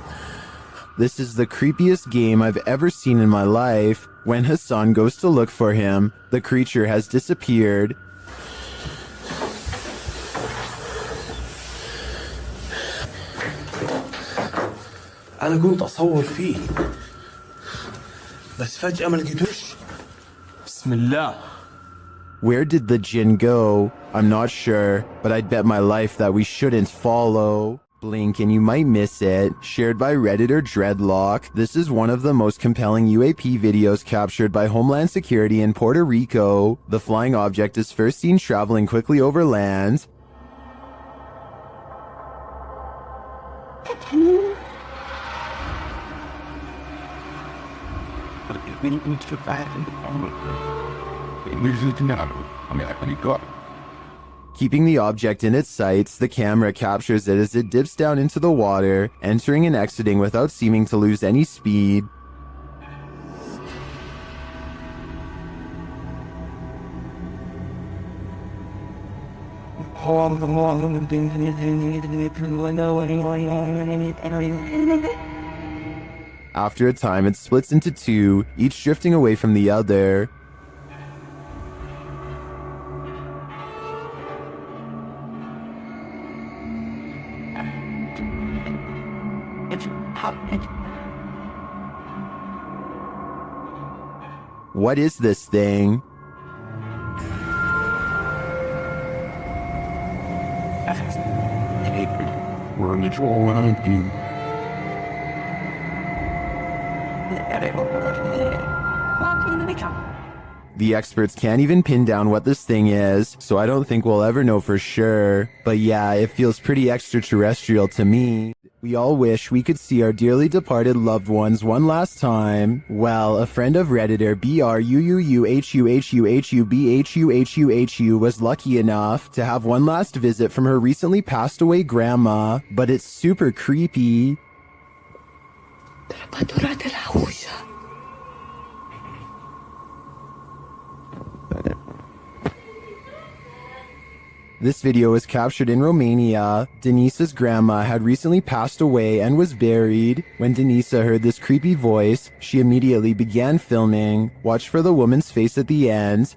This is the creepiest game I've ever seen in my life. When Hassan goes to look for him, the creature has disappeared. أنا كنت أصور فيه بس فجأة ما لقيتوش. بسم الله. Where did the djinn go? I'm not sure, but I'd bet my life that we shouldn't follow. Blink and you might miss it. Shared by Redditor Dreadlock. This is one of the most compelling UAP videos captured by Homeland Security in Puerto Rico. The flying object is first seen traveling quickly over land. Keeping the object in its sights, the camera captures it as it dips down into the water, entering and exiting without seeming to lose any speed. After a time, it splits into two, each drifting away from the other. What is this thing? The experts can't even pin down what this thing is, so I don't think we'll ever know for sure. But yeah, it feels pretty extraterrestrial to me. We all wish we could see our dearly departed loved ones one last time. Well, a friend of Redditor BRUUHUHUHUBHUHUHU was lucky enough to have one last visit from her recently passed away grandma, but it's super creepy. This video was captured in Romania. Denise's grandma had recently passed away and was buried. When Denisa heard this creepy voice, she immediately began filming. Watch for the woman's face at the end.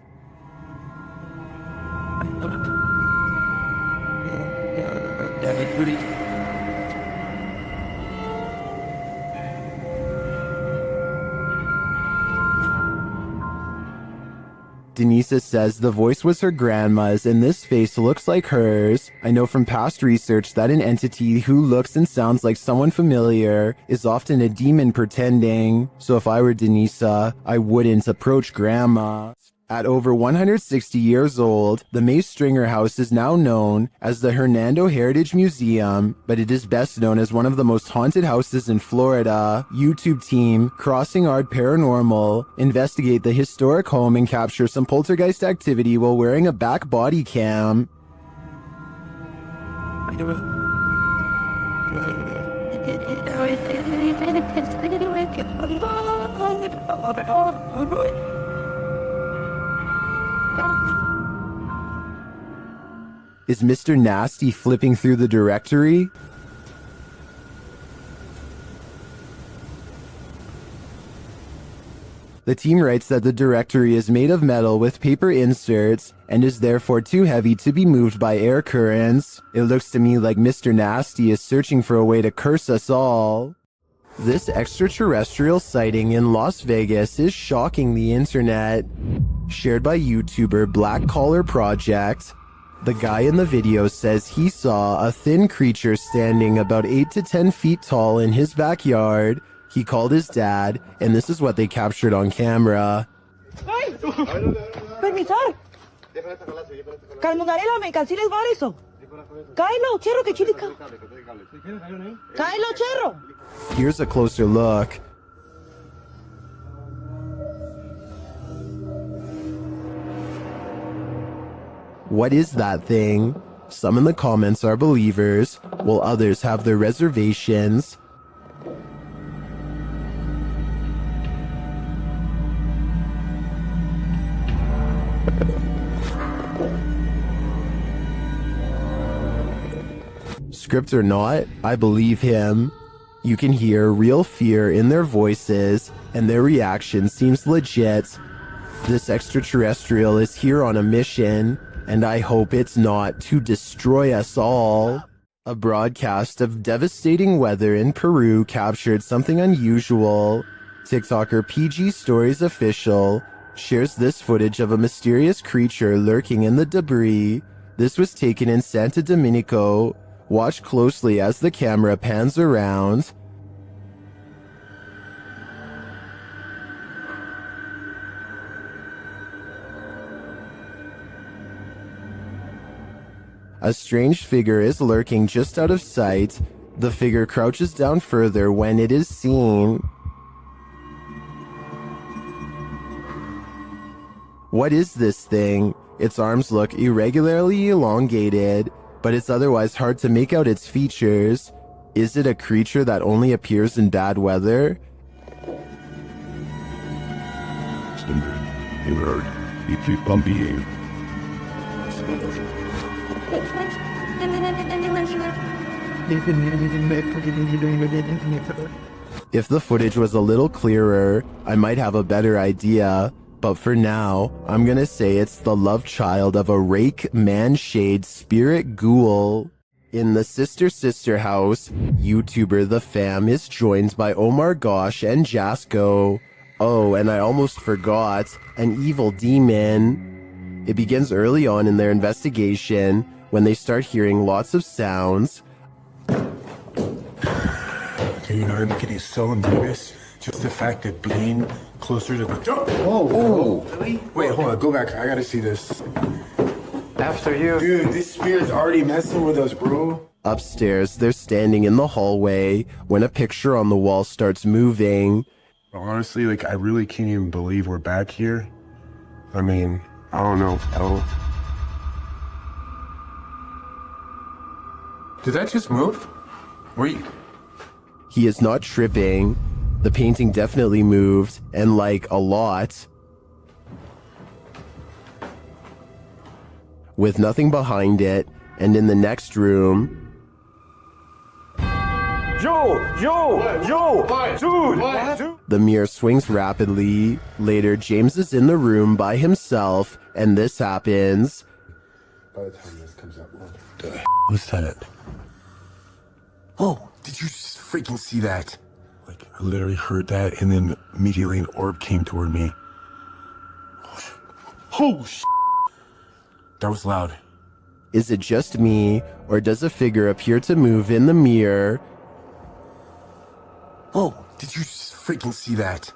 Denisa says the voice was her grandma's and this face looks like hers. I know from past research that an entity who looks and sounds like someone familiar is often a demon pretending. So if I were Denisa, I wouldn't approach grandma. At over 160 years old, the May Stringer House is now known as the Hernando Heritage Museum, but it is best known as one of the most haunted houses in Florida. YouTube team Crossing Art Paranormal investigate the historic home and capture some poltergeist activity while wearing a back body cam. Is Mr. Nasty flipping through the directory? The team writes that the directory is made of metal with paper inserts and is therefore too heavy to be moved by air currents. It looks to me like Mr. Nasty is searching for a way to curse us all. This extraterrestrial sighting in Las Vegas is shocking the internet. Shared by YouTuber Black Collar Project. The guy in the video says he saw a thin creature standing about 8 to 10 feet tall in his backyard. He called his dad, and this is what they captured on camera. ¡Ay! ¡Permisar! Calmonarela, me canceles eso. Cáelo, cherro, que chilica. Cáelo, cherro. Here's a closer look. What is that thing? Some in the comments are believers, while others have their reservations. Script or not, I believe him. You can hear real fear in their voices, and their reaction seems legit. This extraterrestrial is here on a mission, and I hope it's not to destroy us all. A broadcast of devastating weather in Peru captured something unusual. TikToker PG Stories Official shares this footage of a mysterious creature lurking in the debris. This was taken in Santo Domingo. Watch closely as the camera pans around. A strange figure is lurking just out of sight. The figure crouches down further when it is seen. What is this thing? Its arms look irregularly elongated, but it's otherwise hard to make out its features. Is it a creature that only appears in bad weather? You heard. It keep bumping. If the footage was a little clearer, I might have a better idea. But for now, I'm gonna say it's the love child of a rake man-shade spirit ghoul. In the Sister house, YouTuber The Fam is joined by Omar Gosh and Jasko. Oh, and I almost forgot, an evil demon. It begins early on in their investigation when they start hearing lots of sounds. You know, I'm getting so nervous. Just the fact that Blaine closer to the... Oh, really? Wait, hold on. Go back. I gotta see this. After you. Dude, this spirit's already messing with us, bro. Upstairs, they're standing in the hallway when a picture on the wall starts moving. Honestly, like, I really can't even believe we're back here. I mean, I don't know. Did that just move? He is not tripping. The painting definitely moved, and like a lot. With nothing behind it, and in the next room... Dude! The mirror swings rapidly. Later, James is in the room by himself, and this happens. By the time this comes up, what the was that? Oh, did you just freaking see that? Like, I literally heard that, and then immediately an orb came toward me. Oh, that was loud. Is it just me, or does a figure appear to move in the mirror? Oh, did you just freaking see that?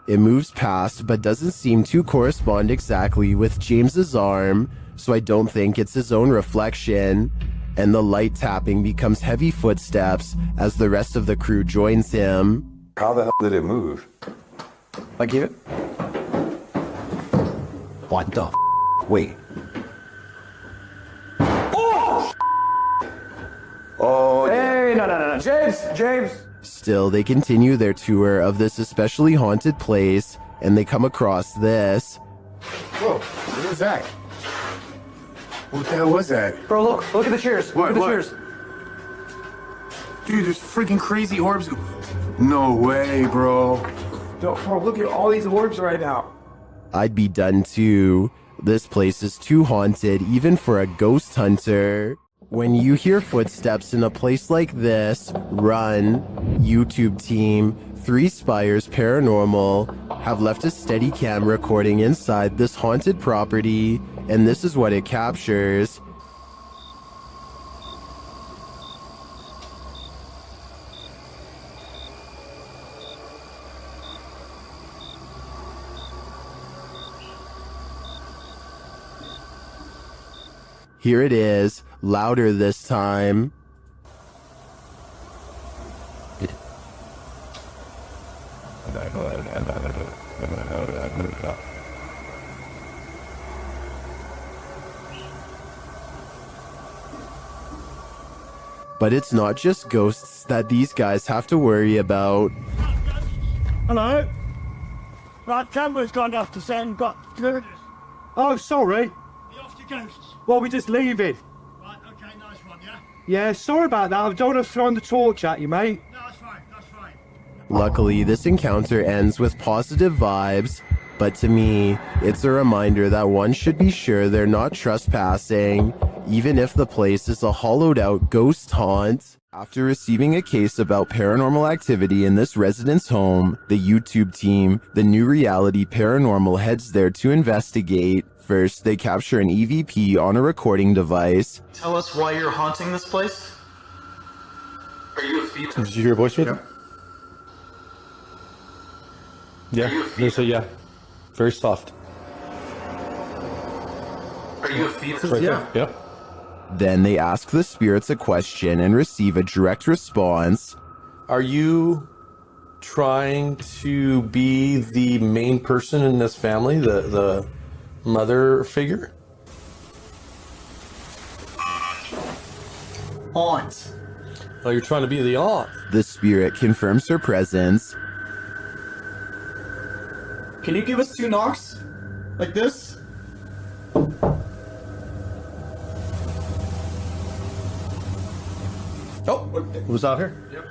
It moves past, but doesn't seem to correspond exactly with James's arm, so I don't think it's his own reflection. And the light tapping becomes heavy footsteps as the rest of the crew joins him. How the hell did it move? I give it. What the f? Wait. Oh, Hey, no. James! Still, they continue their tour of this especially haunted place, and they come across this. Whoa, what was that? What the hell was that? Bro, look at the chairs. Look at the chairs. Dude, there's freaking crazy orbs. No way, bro. Bro, look at all these orbs right now. I'd be done too. This place is too haunted, even for a ghost hunter. When you hear footsteps in a place like this, run. YouTube team, 3 Spires Paranormal, have left a steady cam recording inside this haunted property, and this is what it captures. Here it is, louder this time. But it's not just ghosts that these guys have to worry about. Hello? Right, camera's gone off the set. Got good. Oh, sorry. Off to ghosts. Well, we just leaving. Right, okay, nice one, yeah? Yeah, sorry about that. I don't want to throw the torch at you, mate. No, that's fine, that's fine. Luckily, this encounter ends with positive vibes, but to me, it's a reminder that one should be sure they're not trespassing, even if the place is a hollowed out ghost haunt. After receiving a case about paranormal activity in this resident's home, the YouTube team, the New Reality Paranormal, heads there to investigate. First, they capture an EVP on a recording device. Tell us why you're haunting this place? Are you a female? Did you hear a voice read? Yeah, there's a yeah. Very soft. Are you a female? Right there. Yep. Then they ask the spirits a question and receive a direct response. Are you trying to be the main person in this family, the mother figure? Aunt. Oh, you're trying to be the aunt. The spirit confirms her presence. Can you give us 2 knocks? Like this? Oh, was out here? Yep.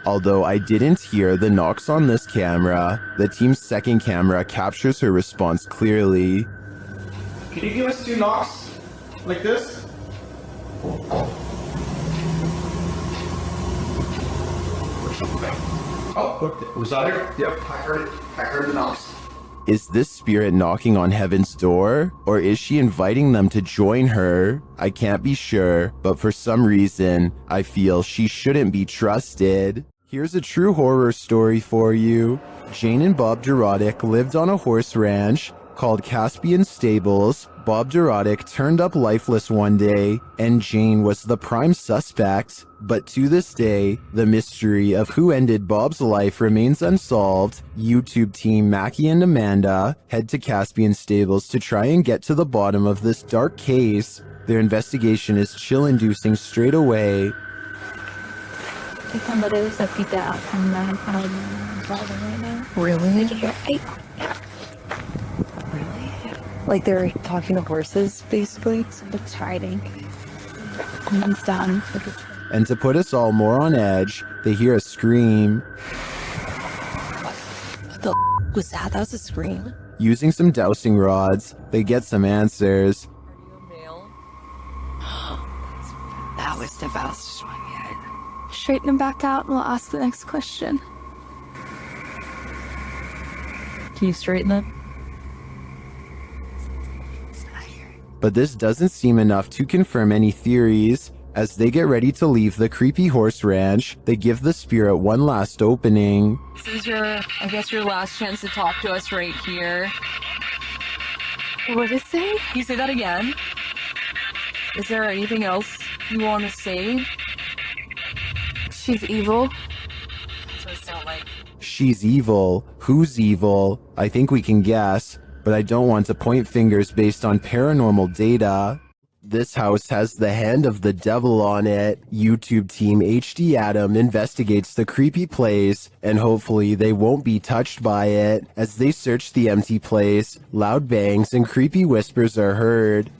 Although I didn't hear the knocks on this camera, the team's second camera captures her response clearly. Can you give us 2 knocks? Like this? Oh, look, was out here? Yep, I heard it. I heard the knocks. Is this spirit knocking on heaven's door, or is she inviting them to join her? I can't be sure, but for some reason, I feel she shouldn't be trusted. Here's a true horror story for you. Jane and Bob Dorodic lived on a horse ranch called Caspian Stables. Bob Dorodic turned up lifeless one day, and Jane was the prime suspect. But to this day, the mystery of who ended Bob's life remains unsolved. YouTube team Mackie and Amanda head to Caspian Stables to try and get to the bottom of this dark case. Their investigation is chill-inducing straight away. Somebody was a pizza out from the driving right now. Really? Did you hear? Hey. Like they're talking to horses, basically? It's riding. And it's done. And to put us all more on edge, they hear a scream. What the was that? That was a scream. Using some dowsing rods, they get some answers. That was the fastest one yet. Straighten him back out and we'll ask the next question. Can you straighten them? But this doesn't seem enough to confirm any theories. As they get ready to leave the creepy horse ranch, they give the spirit one last opening. This is I guess your last chance to talk to us right here. What did it say? Can you say that again? Is there anything else you want to say? She's evil. So it's not like... She's evil. Who's evil? I think we can guess, but I don't want to point fingers based on paranormal data. This house has the hand of the devil on it. YouTube team HD Adam investigates the creepy place, and hopefully they won't be touched by it. As they search the empty place, loud bangs and creepy whispers are heard.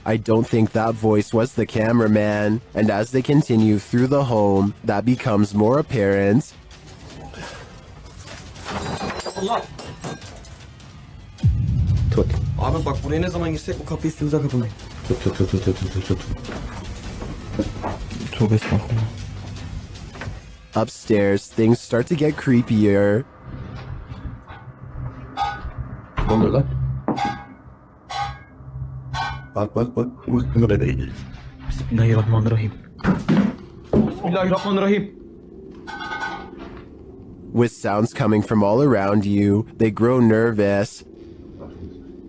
I don't think that voice was the cameraman, and as they continue through the home, that becomes more apparent. Allah. Tut. Abi bak buraya ne zaman girsek bu kapıyı üstümüze kapamayın. Tut. Tövbe estağfurullah. Upstairs, things start to get creepier. Ne oluyor lan? Bak. Bu da değil. Bismillahirrahmanirrahim. Bismillahirrahmanirrahim. With sounds coming from all around you, they grow nervous.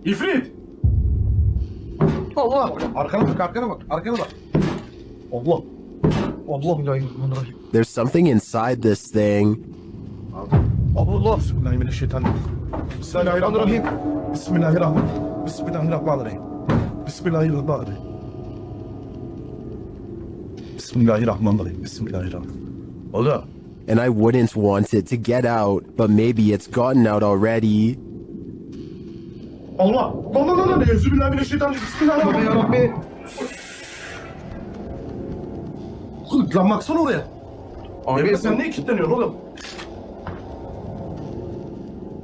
İfrit! Allah! Arkana bak. Allah! Bismillahirrahmanirrahim. There's something inside this thing. Allah! Bismillahirrahmanirrahim. Bismillahirrahmanirrahim. Bismillahirrahmanirrahim. Bismillahirrahmanirrahim. Allah. And I wouldn't want it to get out, but maybe it's gotten out already. Allah. Bismillahirrahmanirrahim. Lan baksana oraya. Abi sen ne kilitleniyorsun oğlum?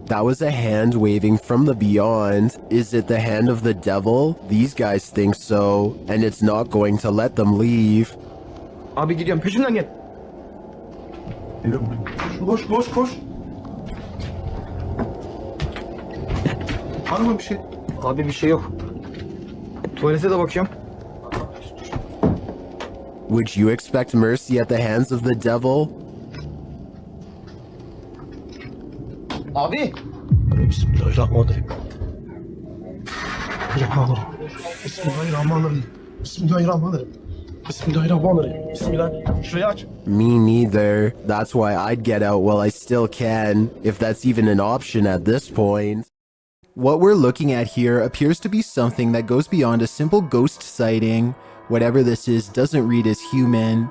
That was a hand waving from the beyond. Is it the hand of the devil? These guys think so, and it's not going to let them leave. Abi gidiyorum peşinden gel. Koş. Var mı bir şey? Abi bir şey yok. Tuvalete de bakıyorum. Would you expect mercy at the hands of the devil? Abi. Bismillahirrahmanirrahim. Bismillah. Şurayı aç. Me neither. That's why I'd get out while I still can, if that's even an option at this point. What we're looking at here appears to be something that goes beyond a simple ghost sighting. Whatever this is doesn't read as human.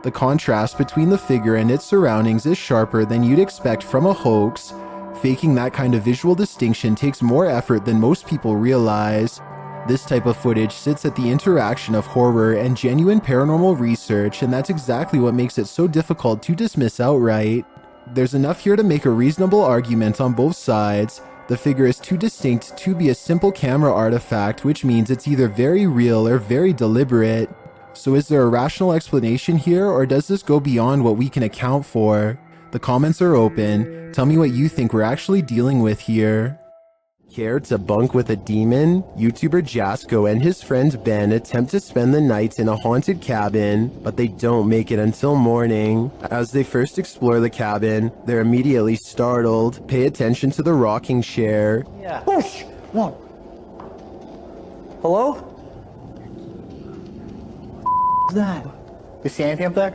The contrast between the figure and its surroundings is sharper than you'd expect from a hoax. Faking that kind of visual distinction takes more effort than most people realize. This type of footage sits at the interaction of horror and genuine paranormal research, and that's exactly what makes it so difficult to dismiss outright. There's enough here to make a reasonable argument on both sides. The figure is too distinct to be a simple camera artifact, which means it's either very real or very deliberate. So is there a rational explanation here, or does this go beyond what we can account for? The comments are open. Tell me what you think we're actually dealing with here. Care to bunk with a demon? YouTuber Jasko and his friend Ben attempt to spend the night in a haunted cabin, but they don't make it until morning. As they first explore the cabin, they're immediately startled. Pay attention to the rocking chair. Yeah. Push! One. Hello? What's that? You see anything up there?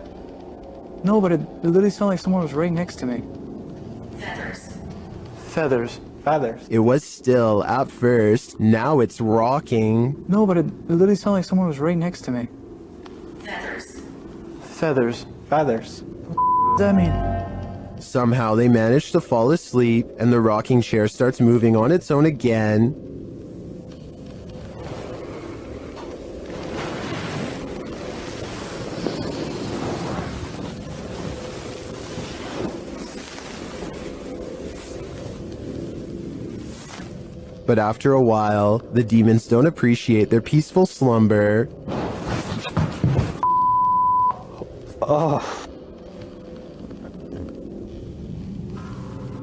No, but it literally sounded like someone was right next to me. Feathers. Feathers. Feathers. It was still at first, now it's rocking. No, but it literally sounded like someone was right next to me. Feathers. Feathers. Feathers. What does that mean? Somehow they manage to fall asleep, and the rocking chair starts moving on its own again. But after a while, the demons don't appreciate their peaceful slumber.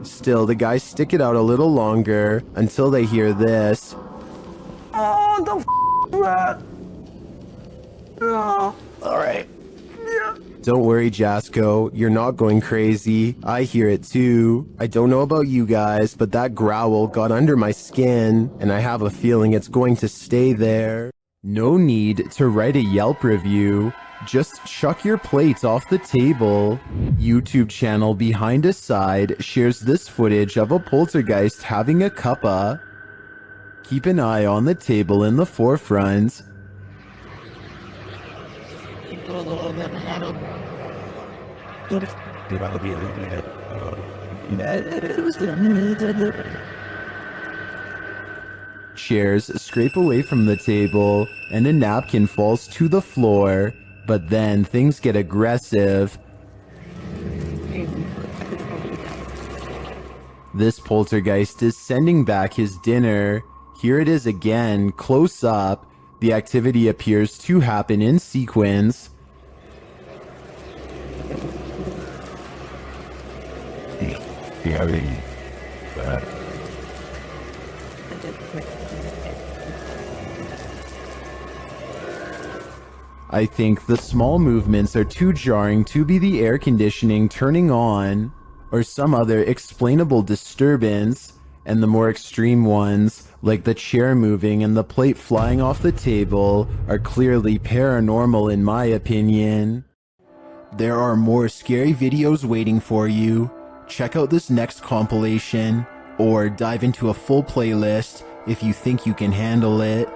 Still, the guys stick it out a little longer until they hear this. Oh, the f that? Oh. Alright. Don't worry, Jasko. You're not going crazy. I hear it too. I don't know about you guys, but that growl got under my skin, and I have a feeling it's going to stay there. No need to write a Yelp review. Just chuck your plates off the table. YouTube channel Behind a Side shares this footage of a poltergeist having a cuppa. Keep an eye on the table in the forefront. Chairs scrape away from the table, and a napkin falls to the floor. But then things get aggressive. This poltergeist is sending back his dinner. Here it is again, close up. The activity appears to happen in sequence. I think the small movements are too jarring to be the air conditioning turning on, or some other explainable disturbance, and the more extreme ones, like the chair moving and the plate flying off the table, are clearly paranormal in my opinion. There are more scary videos waiting for you. Check out this next compilation, or dive into a full playlist if you think you can handle it.